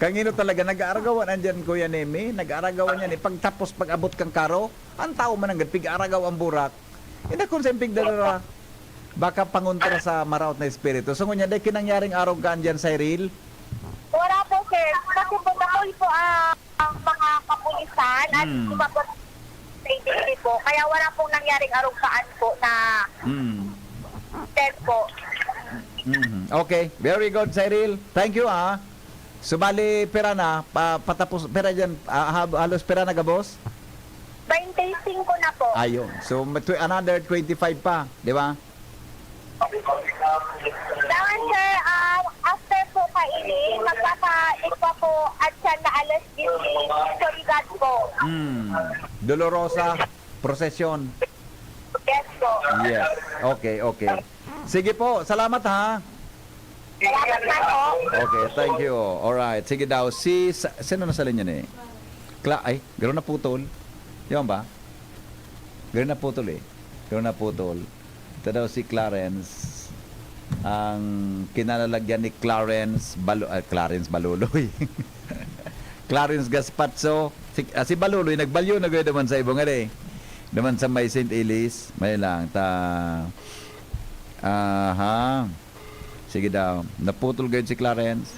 Kangino talaga nag-aaragawan andyan Kuya Nemi, nag-aaragawan yan pagtapos pag-abot kang karo, ang tao man ang pig-aragaw ang burak. Ina kung sa pigdara baka panguntra sa maraot na espiritu. So ngunya day kinangyaring araw ka andyan Cyril? Wala po, sir. Kasi po dakol po ang mga kapulisan at sumabot sa identity po. Kaya wala pong nangyaring arugaan po na po. Okay, very good Cyril. Thank you Subali pera na patapos pera diyan halos pera na gabos? 25 na po. Ayun. So another 25 pa, di ba? Dahan, sir, after po kainin, magpapa-ikwa po at siya na alas 10 Soligat po. Dolorosa procession. Yes po. Yes. Okay. Sige po, salamat ha. Salamat na po. Okay, thank you. Alright, sige daw. Sino nasa linya na gano'n na putol. Yan ba? Gano'n na putol. Ito daw si Clarence. Ang kinalalagyan ni Clarence Baluloy. Clarence Gaspatso. Si Baluloy, nagbalyo na gano'n naman sa ibong naman sa may St. Elise. May lang. Sige daw. Naputol gayon si Clarence.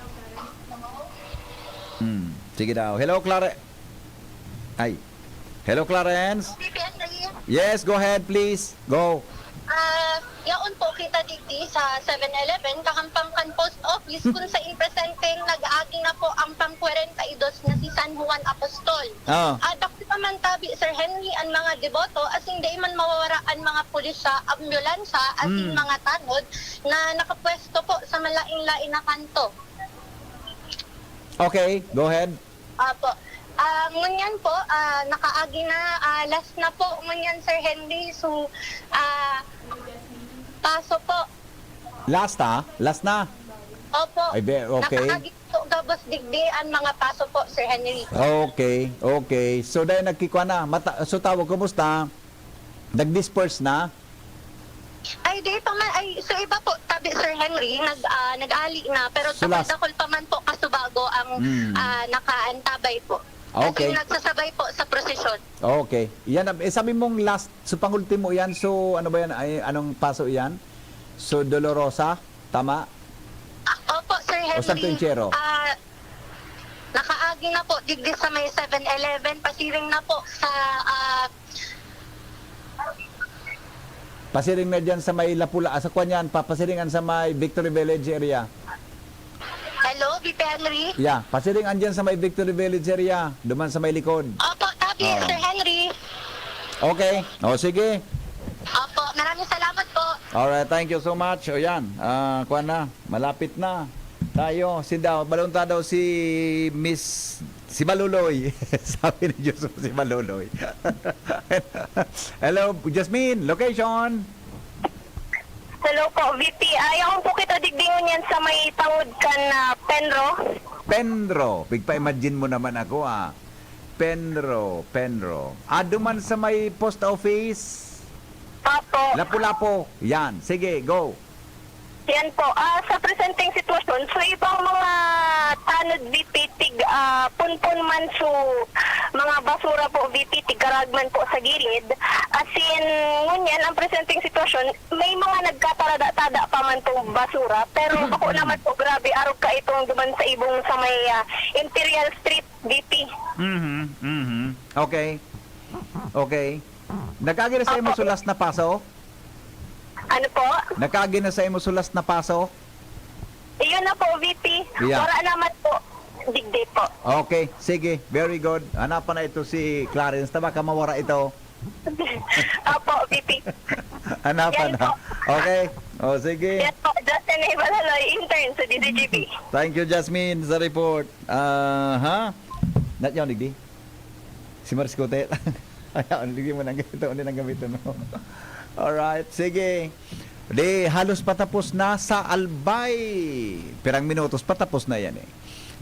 Sige daw. Hello, Clarence. Hello, Clarence. Yes, go ahead, please. Go. Yaon po kita digdi sa 7-Eleven, kakampangkan post office kung sa presenteng nag-aagi na po ang pang 42 na si San Juan Apostol. Dako pa man tabi, Sir Henry, ang mga deboto, asing di man mawawara ang mga pulisya, ambulansya, asing mga tanod na nakapwesto po sa malaing-lain na kanto. Okay, go ahead. Apo. Ngunyan po, nakaagi na, last na po, ngunyan Sir Henry, so, paso po. Last na? Opo. Okay. Nakaagi po, gabos digdi ang mga paso po, Sir Henry. Okay. So, dahil nagkikwa na, so tawag, kumusta? Nag-disperse na? Ay, Friday pa man, ay, so iba po, tabi Sir Henry, nag-ali na, pero Sulas. dakol pa man po kasubago ang nakaantabay po. Okay. Kasi nagsasabay po sa prosesyon. Okay. Yan, sabi mong last, so pangultimo yan, so ano ba yan, ay, anong paso yan? So Dolorosa, tama? Opo, Sir Henry. O Santo Enchero? Nakaagi na po, digdi sa may 7-Eleven, pasiring na po sa, Pasiring na dyan sa may Lapula, sa Kwanyan, papasiringan sa may Victory Village area. hello, BP Henry. Yeah, pasiringan dyan sa may Victory Village area, duman sa may likod. Opo, tabi Sir Henry. Okay, o sige. Opo, maraming salamat po. Alright, thank you so much. O yan, kuha na, malapit na tayo. Balunta daw si Miss, si Maluloy. Sabi ni Joseph, si Maluloy. Hello, Jasmine, location. Hello po, VP. Ayaw po kita digdingon yan sa may tangod ka na Penro. Penro, bigpa-imagine mo naman ako Penro. Duman sa may post office. Papo. Lapu-lapo. Yan, sige, go. Yan po. Sa presenting sitwasyon, so ibang mga tanod VP tig punpun man so mga basura po VP tig karagman po sa gilid. As in, ngunyan ang presenting sitwasyon, may mga nagkatarada-tada pa man tong basura. Pero ako naman po, grabe, arog ka itong duman sa ibong sa may Imperial Street VP. Okay. Nagkagi na sa imo sulas na paso? Ano po? Nagkagi na sa imo sulas na paso? Iyon na po, VP. Yeah. Wala naman po. Digday po. Okay, sige. Very good. Hanapan na ito si Clarence. Tama ka mawara ito. Opo, VP. Hanapan Yan na. po. Okay. O, sige. Yan po, Justin Ibalaloy, intern sa DDGB. Thank you, Jasmine, sa report. Not yun, Ligdi? Si Maris Cote. Ayaw, Ligdi mo nang gamito. Hindi nang gamito, no? Alright, sige. Di, halos patapos na sa Albay. Pirang minutos, patapos na yan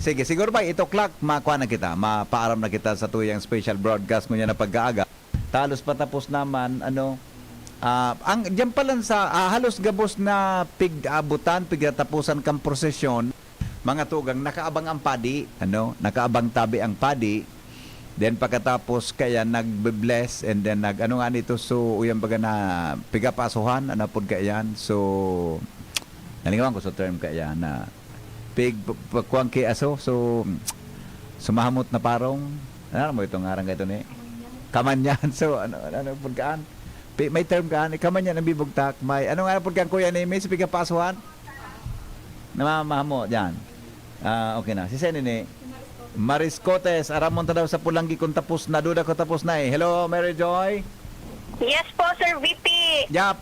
Sige, siguro ba 8 o'clock, makuha na kita. Mapaaram na kita sa tuyang special broadcast ngunya na pag-aaga. Halos patapos naman, ang diyan pa lang sa halos gabos na pig-abutan, pig-tapusan kang prosesyon, mga tugang nakaabang ang padi, nakaabang tabi ang padi. Then pagkatapos kaya nagbe-bless and then ano nga nito, so uyang baga na pigapasuhan pud kayan. So nalingawan ko sa term kaya na pagkuang kay aso, so sumahamot na parong mo itong ngarang ito ni kamanyan. So ano pud kaan may term kaan kamanyan ang bibugtak, may ano nga pud kaan kuya ni may pigapasuhan na mahamot yan. Okay na si Sen ni Maris Cotes, aramon ta daw sa Pulanggi kung tapos na, duda ko tapos na Hello, Mary Joy. Yes po, Sir VP. Yap.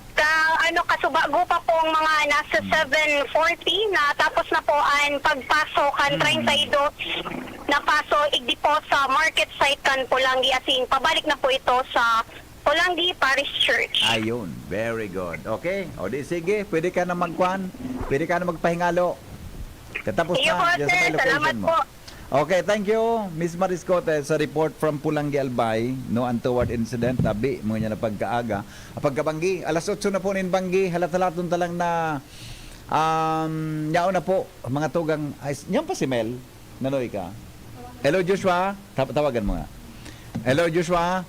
Kasubago pa po ang mga nasa 740 na tapos na po ang pagpasok kan 32 na paso igdi po sa market site kan Pulanggi asin pabalik na po ito sa Pulanggi Parish Church. Ayun, very good. Okay, o di sige, pwede ka na magkuhan, pwede ka na magpahingalo. Katapos Iyo na, po, dyan sa sir. may location Salamat mo. po. Okay, thank you, Miss Mariscote, sa report from Pulanggi Albay, no untoward incident, tabi, mo niya na pagkaaga. Pagkabanggi, alas 8 na po nin banggi, halat-halatun talang na, yaon na po, mga tugang, yan pa si Mel, nanoy ka. Hello, Joshua, tawagan mo nga. Hello, Joshua.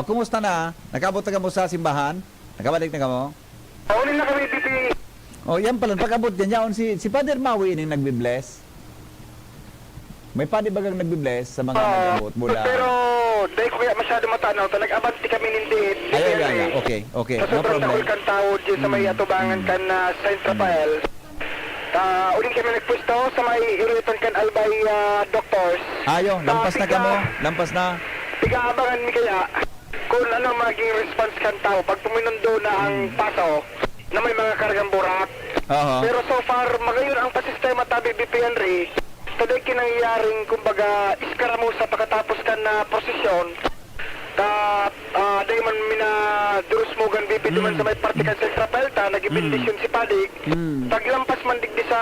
Kumusta na? Nakabot na ka mo sa simbahan? Nakabalik na ka mo? Paunin na kami, BP. Yan pala, pag-abot yan, yaon si Father Maui ining nagbi-bless. May padi bagang nagbi-bless sa mga nag-abot mula. Pero, dahil kuya masyado matanaw, nag-abanti kami nindit. Ay. Okay. No problem. Sobrang kan tao dyan sa may atubangan kan na Saint Rafael. Uling kami nagpusto sa may irutan kan Albay doctors. Ayo, lampas na ka mo. Lampas na. Tigaabangan mi kaya kung ano maging response kan tao pag pumunundo na ang paso na may mga kargang burak. Pero so far, magayon ang pasistema tabi BP Henry. Taday kinangyaring kumbaga iskaramusa pagkatapos kan na prosesyon. Dahi man minadurus mo gan BP duman sa may partikan sa Trapelta, nagibindisyon si Padik. Paglampas man digdi sa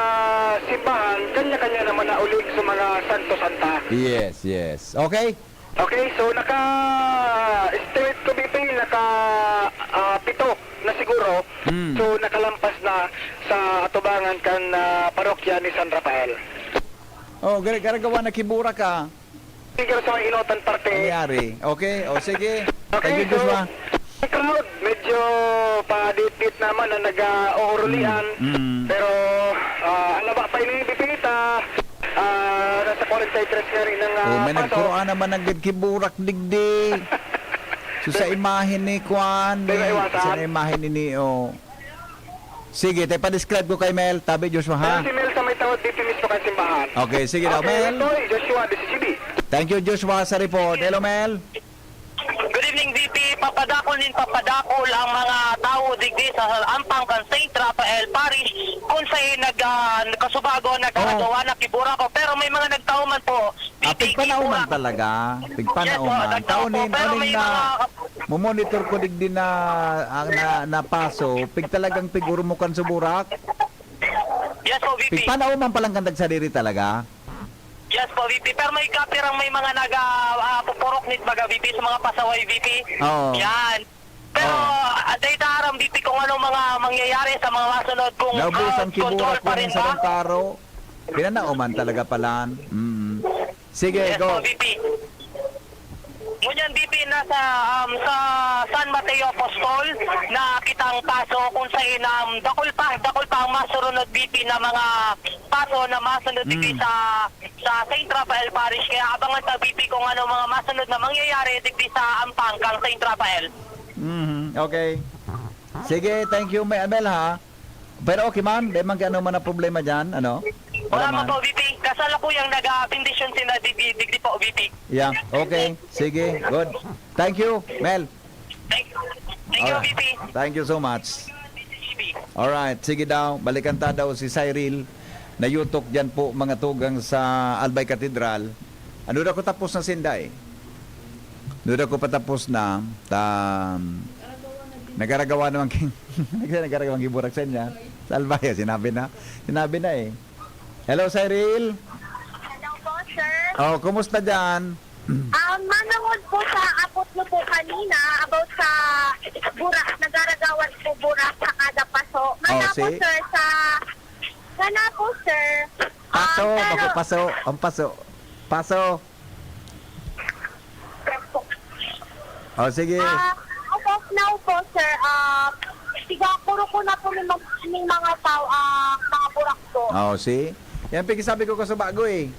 simbahan, kanya-kanya naman na ulig sa mga santo-santa. Yes. Okay, so naka-estimate ko BP, naka-pito na siguro. So nakalampas na sa atubangan kan parokya ni San Rafael. Oh, garagawa na kibura ka. Tingnan sa mga inotan parte. Nangyari. Okay? O sige. Okay, Thank you, Joshua. Ang crowd, medyo pa-dipit naman na nag-uurulian. Pero ang laba pa ini bipita. Nasa 43 na rin ng May nagkuroan naman ng kiburak digdi. So sa imahin ni Kwan. Sa imahin ni Sige, tayo pa-describe ko kay Mel. Tabi, Joshua, ha? Si Mel sa may tawad dito mismo kay simbahan. Okay, sige daw, Mel. Ito, Joshua, DCCB. Thank you, Joshua, sa report. Hello, Mel. Good evening, VP. Papadakol ang mga tao digdi sa Ampang kan St. Rafael Parish kung sa'y nagkasubago, nagkagawa na kibura ko. Pero may mga nagtauman po. Pigpanauman talaga. Pigpanauman. Taunin, na mumonitor ko digdi na ang paso. Pig talagang piguro mo kan suburak. Yes po, VP. Pigpanauman palang kandag sa diri talaga. Yes po, VP. Pero may kapirang may mga nagpupurok nit baga, VP, sa mga pasaway, VP. Oo. Yan. Pero dahil daram, VP, kung anong mga mangyayari sa mga masunod, kung Naubusan control kiburak pa ko rin sa ba? ng karo. Pinanauman talaga palan. Sige, Yes go. po, VP. Ngunyan, VP, nasa sa San Mateo Apostol na kitang paso kung saan dakol pa ang masunod, VP, na mga paso na masunod, VP, sa St. Rafael Parish. Kaya abangan sa VP kung ano mga masunod na mangyayari, VP, sa Ampang kang St. Rafael. Okay. Sige, thank you, Mel, ha? Pero okay man, di man ano man ang problema dyan, ano? Wala man po, VP. Kasala po yung nag-bendisyon sila digdi po, VP. Yeah, okay. Sige, good. Thank you, Mel. Thank you, VP. Thank you so much. Alright, sige daw. Balikan ta daw si Cyril. Nayutok dyan po mga tugang sa Albay Cathedral. Ano na ko tapos na sinday? Ano na ko patapos na nagaragawa naman nagaragawa giburak sa niya. Sa Albay, sinabi na eh. Hello, Cyril. Hello po, sir. Oh, kumusta dyan? Manood po sa abot mo po kanina about sa burak, nagaragawan po burak sa kada paso. Mana po, see? sir, sana po, sir. Paso, pero- paso. Ang paso. Paso. Oh, sige. As of now po, sir, siguro ko na po ng mga tao, mga burak po. Oh, see? Yan sabi ko sa bago eh.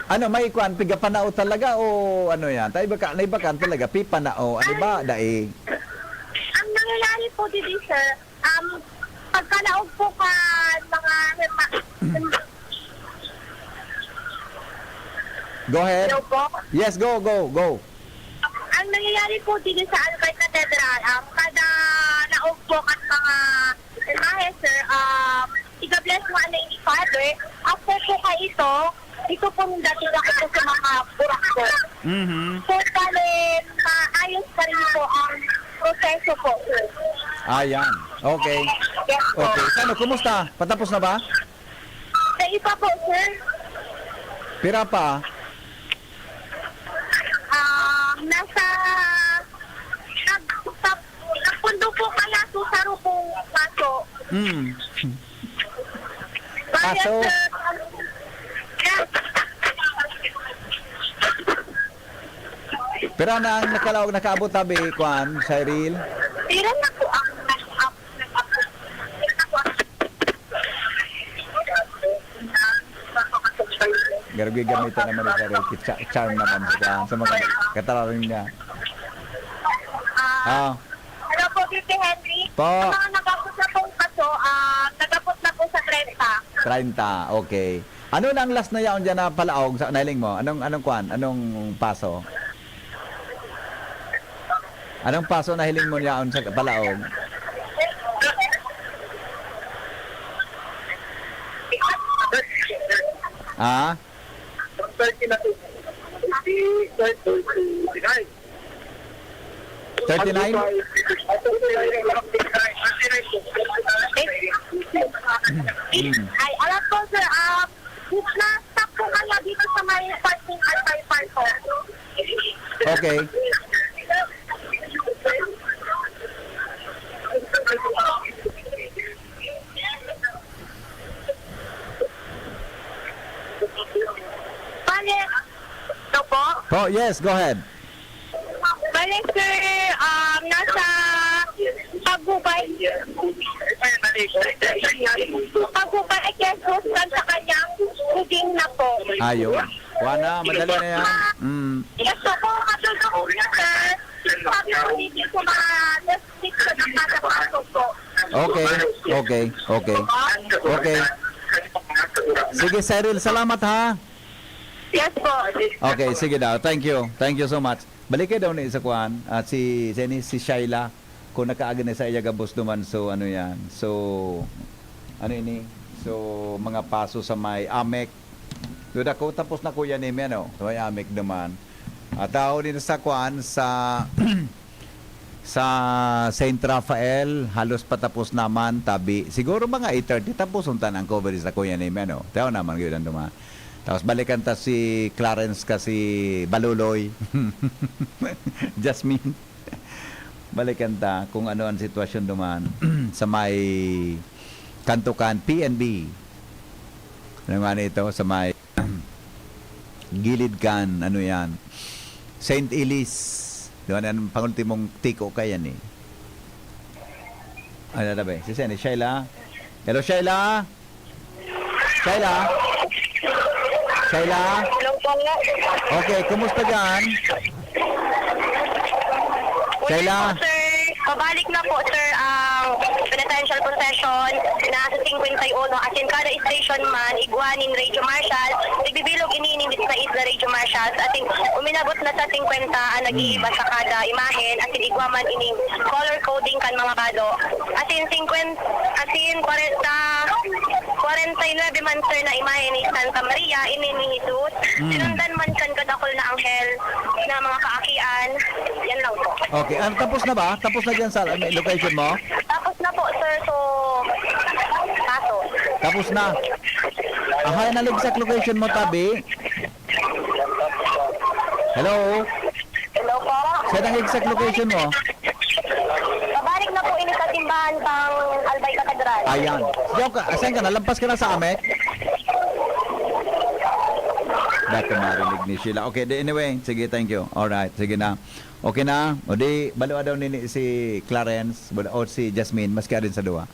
Ano, may kwan, piga panao talaga o ano yan? Tayo ba kan talaga, pipanao, ano ba, daig? Ang nangyayari po dito, sir, pagkalaog po ka mga Go ahead. Hello po? Yes, go. Ang nangyayari po dito sa Albay Cathedral, kada naog po at mga imahe, sir, i-bless mo na ni Father. After po ka ito po nung dati ako po sa mga burak po. So, bale, maayos pa rin po ang proseso po, sir. Ayan. Okay. Yes po. Okay. Ano, kumusta? Patapos na ba? Sa iba po, sir, Pira pa? nasa nagpundo po kaya susaro pong paso. Paso? Pira na ang nakaabot tabi, kwan, Cyril? Tira na po ang Garbi gamitan naman ni Cyril. Charm naman sa mga katararin niya. Hello po, Titi Henry. Po. Ang mga nagapot na pong paso, nagapot na po sa 30. 30, okay. Ano na ang last na yaon dyan na palaog sa nailing mo? Anong kwan? Anong paso? Anong paso na hiling mo yaon sa palaog? Ah? 30 na to. 39? Ay, alam po, sir, na-stop po kaya dito sa may parking Albay Park po. Okay. po. Oh, yes, go ahead. Balik, sir, nasa Pagubay. Pagubay, Jesus, sa kanyang puding na po. Ayun. Wana, madali na yan. Yes po, katulong niya, sir. Sabi ko dito sa mga district sa nakakapasok po. Okay. Sige, Cyril, salamat ha. Yes po. Okay, sige daw. Thank you. Thank you so much. Balik kayo daw ni sa kuan at si Shaila kung nakaaga na sa iya gabos duman, so ano yan. So ano ini? So mga paso sa may Amek. Duda ko tapos na kuya ni ano. So may Amek naman. At tao din sa kuan sa sa Saint Rafael, halos patapos naman tabi. Siguro mga 8:30 tapos untan ang coverage sa kuya ni ano. Tao naman gyud duman. Tapos balikan ta si Clarence kasi Baluloy. Jasmine. Balikan ta kung ano ang sitwasyon duman sa may Kantukan PNB. Ano nga ito sa may gilid kan, ano yan? St. Elise. Doon ang pangultimong tiko kayan eh. Ano na ba? Si Shaila. Hello, Shaila? Shaila? Shaila? Okay, kumusta dyan? Shaila? Po, sir. Pabalik na po, sir, ang penitential possession na sa 51 asin kada station man, iguanin Radio Marshal, nagbibilog iniinindit sa isla Radio Marshal ating uminabot na sa 50 ang nag-iiba sa kada imahen asin iguaman ining color coding kan mga kado asin 49 man, sir, na imahen ni Santa Maria ini ni Jesus sinundan man kan kadakol na anghel na mga kaakian. Yan lang po. Okay, tapos na ba? Tapos na dyan sa location mo? Tapos na po, sir. So, kaso. Tapos na. Aha, na exact location mo, Tabi. Hello? Hello po? Saan ang exact location mo? Pabalik na po ini sa timbahan pang Albay Cathedral. Ayan. Diyan ka, asan ka na? Lampas ka na sa Amek? Dati marinig ni Sheila. Okay, anyway, sige, thank you. Alright, sige na. Okay na. O di, balo daw ni si Clarence o si Jasmine, maski rin sa duwa.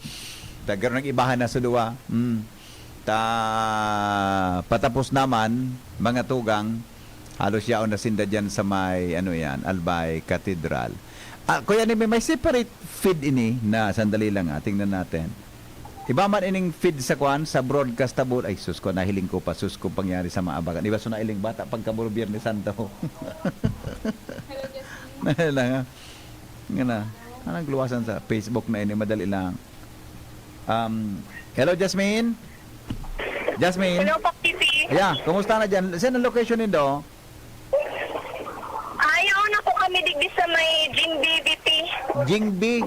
Tagaroon ng ibahan na sa duwa. Patapos naman, mga tugang, halos yaon na sinda dyan sa may, ano yan, Albay Cathedral. Kuya ni may separate feed ini na sandali lang tingnan natin. Iba man ining feed sa kwan sa broadcast tabul ay sus ko nahiling ko pa sus ko pangyari sa maabagan. Iba so na iling bata pagkaburo Biyernes Santo. Hello lang. Ngana. Anong luwasan sa Facebook na ini madali lang. Hello Jasmine. Jasmine. Hello po, Titi. Yeah, kumusta na diyan? Saan ang location nindo? Ayaw na po kami digdi sa may Jingbi BP. Jingbi.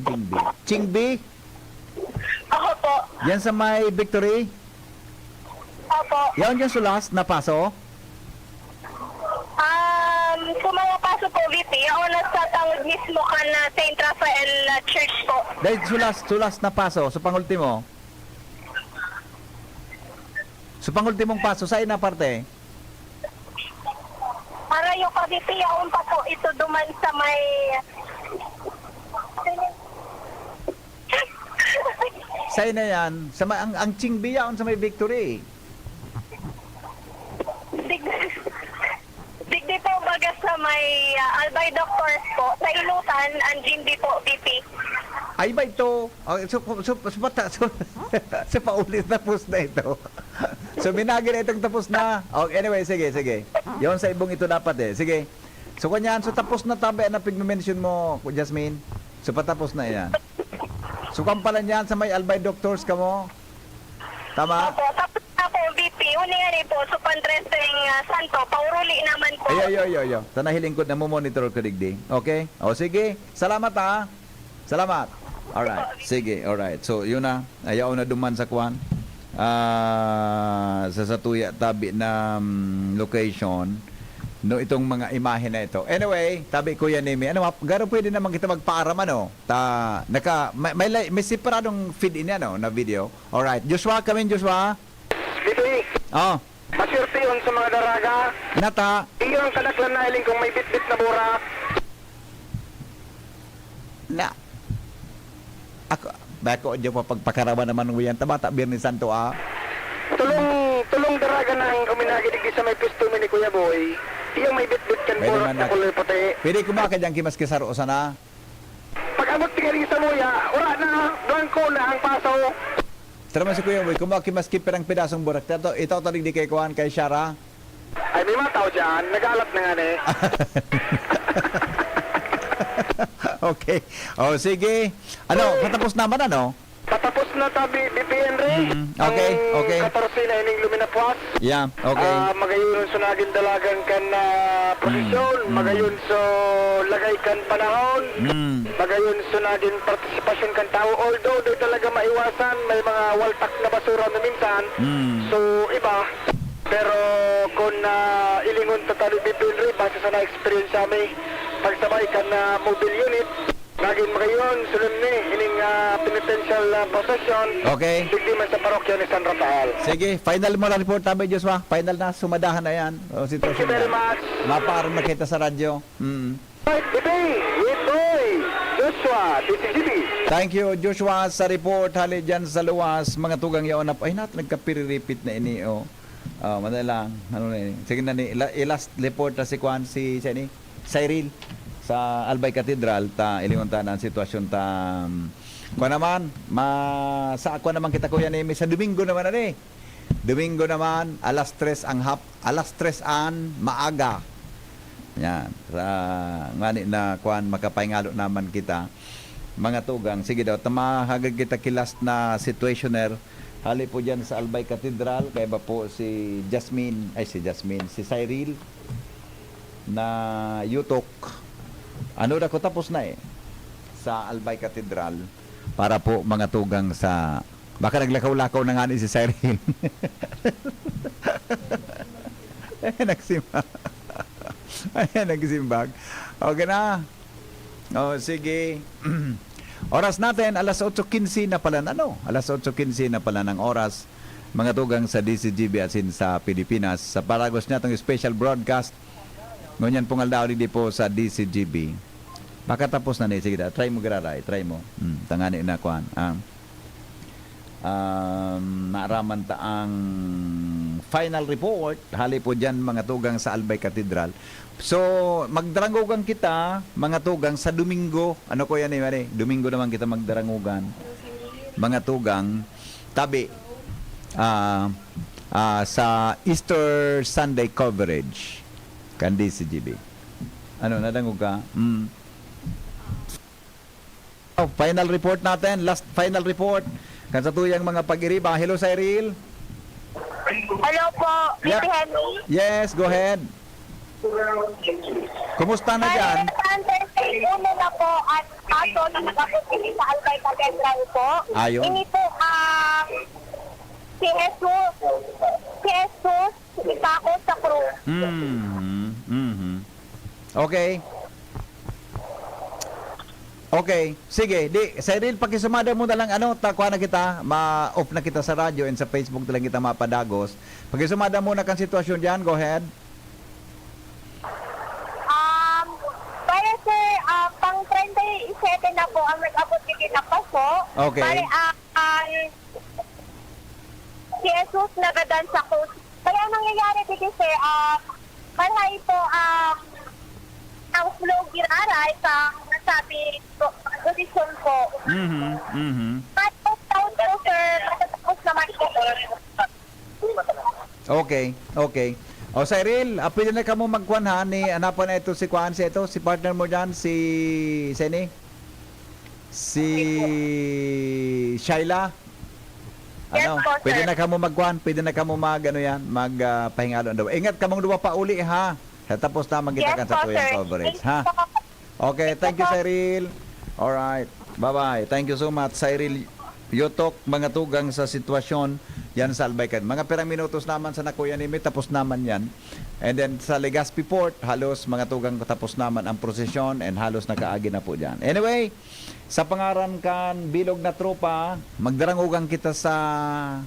Jingbi. Jingbi. Ako po. Yan sa may Victory? Opo. Yan dyan sulas na paso? Kung mga paso po, VP, ako nasa tawag mismo ka na St. Rafael Church po. Dahil sulas na paso sa pangultimo? Sa pangultimong paso, saan na parte? Para yung ka-VP, ako pa po ito duman sa may... Saan na yan? Sa may, ang Chingbi yaon sa may Victory. Digdi po baga sa may Albay Doctors po. Sa Ilutan, ang Jimby po, VP. Ay ba ito? So paulit tapos na ito. So binagi na itong tapos na. Anyway, sige. Yon sa ibong ito dapat eh. Sige. So kanyan, so tapos na tabi na pig-mention mo, Jasmine. So patapos na yan. So kampalan yan sa may Albay Doctors ka mo. Tama? Opo, tapos na po, VP. Uni nga rin po, so Pandreseng Santo, pauruli naman po. Ayo. Tanahiling ko na mo monitor ko digdi. Okay? O sige. Salamat ha. Salamat. Alright. Sige, alright. So yun na. Ayaw na duman sa kwan. Sa Satuya tabi na location. No, itong mga imahe na ito. Anyway, tabi Kuya Nemi, garo pwede naman kita magpaaram ano? May separadong feed in ano na video. Alright. Joshua, come in, Joshua. Dito Oh. Maswerte yun sa mga daraga. Nata, Iyon ang kadaklan na iling kung may bit-bit na burak. na. Bako dyan pa pagpakaraman naman ng wiyan. Tabata, Birni Santo, Tulong daraga na ang kuminagidig sa may pisto ni Kuya Boy. Iyong may bit-bit kan Pwede burak man na na- kulay puti. Pwede kumaka dyan kimas kisaro sana. Pag-abot tingin sa luya, wala na, blanco na ang paso. Tara man si Kuya Boy, kumaki maski pirang pedasong burak. Ito talig di kay Kuhan kay Shara. Ay, may mataw dyan, nag-alat na nga eh. Okay. O, sige. Ano, patapos naman ano? Patapos na tabi, BPN Ray. Okay, okay. Ang 14 na ining luminapuat. Yeah, okay. Magayon so naging dalagan kan na posisyon. Magayon so lagay kan panahon. Magayon so naging partisipasyon kan tao. Although di talaga maiwasan, may mga waltak na basura na minsan. So iba. Pero kung ilingon ta tali BPN Ray, base sa na-experience kami, pagsabay kan na mobile unit, naging magayon, sunod ni, ining penitential procession. Okay. Digdi man sa parokya ni San Rafael. Sige, final mo na report tabi, Joshua. Final na, sumadahan na yan. O, Thank sitwasyon you very na. much. Maparoon nakita sa radyo. Right, today, with boy, Joshua, DCGB. Thank you, Joshua, sa report. Hali dyan sa luwas. Mga tugang yaon na, ay nat, nagkapiri-repeat na ini, o. Madalang, ano na ini. Sige na ni, last report na si Kwan, si Cyril, sa Albay Cathedral, ilinguntan ang sitwasyon ta. Kung naman, sa ako naman kita kuya ni sa Domingo naman na ni. Domingo naman, alas 3 ang maaga. Yan. Ngani na kuan makapahingalo naman kita. Mga tugang, sige daw, tamahagag kita kilas na situationer. Hali po dyan sa Albay Cathedral, kaya ba po si Cyril na yutok. Ano na ko tapos na sa Albay Cathedral para po mga tugang sa baka naglakaw-lakaw na nga ni si Cyril. Nagsimbag. Okay na. O, sige. Oras natin, alas 8:15 na pala. Alas 8:15 na pala ng oras. Mga tugang sa DCGB asin sa Pilipinas. Sa paragos niya itong special broadcast. Ngunyan pong aldaw di po sa DCGB. Baka tapos na ni. Sige da, try mo gararay. Try mo. Tangani na kuhan. Naaraman ta ang final report. Hali po dyan mga tugang sa Albay Cathedral. So, magdarangugan kita, mga tugang, sa Domingo. Ano ko yan eh? Domingo naman kita magdarangugan. Mga tugang, tabi. Sa Easter Sunday coverage. Kan DCGB. Ano, nadangog ka? Final report natin. Last final report. Kan sa tuyang mga pag-iriba. Hello, Cyril. Hello po, Yeah. Bibi Henry. Yes, go ahead. Kumusta na dyan? Uno na po at aso na nakapunti sa Albay Cathedral po. Ayun. Ini po si Jesus, itako sa krus. Okay. Okay, sige. Cyril, pakisumada mo na lang takuha na kita, ma-off na kita sa radyo and sa Facebook na lang kita mapadagos. Pakisumada mo na kan sitwasyon dyan, go ahead. Para sir, pang 37 na po ang nag-abot dito na paso. Okay. Bale, si Jesus nagadan sa krus. Kaya ang nangyayari dito sir, malay po ang flow giraray sa nasabi position po. Tapos taon po sir, matatapos naman po. Okay, okay. O Cyril, pwede na ka mo magkuhan ha ni anapan na ito si Kuan si partner mo dyan, si Shaila. Ano, Yes po, sir. pwede na ka mo magkuhan, pwede na ka mo magpahingalo daw. Ingat ka mong duwa pa uli ha. Tapos naman kita kan sa po, tuyang sir. coverage Thank you ha. po. Okay, thank you Cyril. Alright, bye-bye. Thank you so much Cyril Yotok, mga tugang sa sitwasyon yan sa Albay Cathedral. Mga perang minutos naman sa Nakuya ni tapos naman yan. And then sa Legazpi Port, halos mga tugang tapos naman ang prosesyon and halos nakaagi na po dyan. Anyway, sa pangaran kan bilog na tropa, magdarangugan kita sa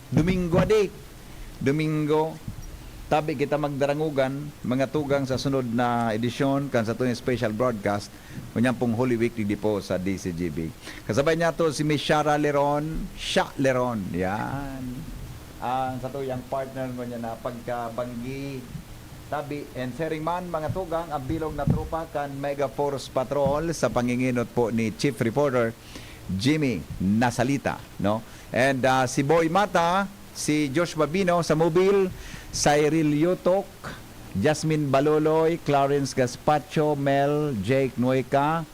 Domingo adik. Domingo tabi kita magdarangugan mga tugang sa sunod na edisyon kan sa tuwing special broadcast kunyang pong Holy Week di po sa DCGB. Kasabay niya to si Miss Shara Leron, yan ang sa tuyang partner mo niya na pagkabanggi tabi and sharing man mga tugang ang bilog na tropa kan Mega Force Patrol sa panginginot po ni Chief Reporter Jimmy Nasalita, no? And si Boy Mata, si Josh Babino sa Mobile, Cyril Yutok, Jasmine Baloloy, Clarence Gaspacho, Mel, Jake Nueca,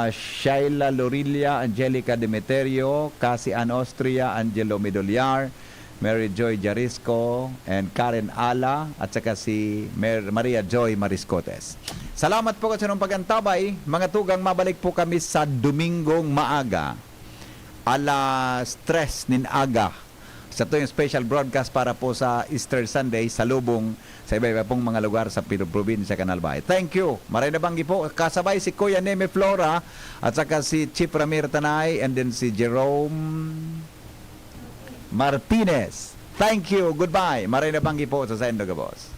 Shaila Lorilla, Angelica Demeterio, Cassie Ann Austria, Angelo Medoliar, Mary Joy Jarisco, and Karen Ala, at saka si Maria Joy Mariscotes. Salamat po sa inyong pagantabay. Mga tugang, mabalik po kami sa Domingong maaga. Alas 3 nin aga. Sa tuwing special broadcast para po sa Easter Sunday sa Lubong, sa iba-iba pong mga lugar sa probinsya Canalbay. Thank you. Maray na banggi po. Kasabay si Kuya Neme Flora at saka si Chief Ramir Tanay and then si Jerome Martinez. Thank you. Goodbye. Maray na banggi po sa Sendo Gabos.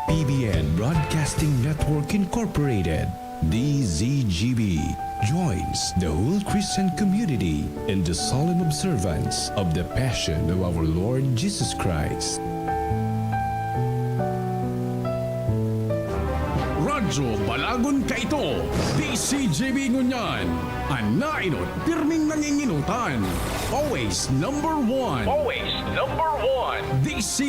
PBN Broadcasting Network Incorporated, DZGB, joins the whole Christian community in the solemn observance of the Passion of our Lord Jesus Christ. Radyo Balagon Kaito, DCGB Ngunyan, Anainot, pirming nanginginutan, always number one. Always number one. DC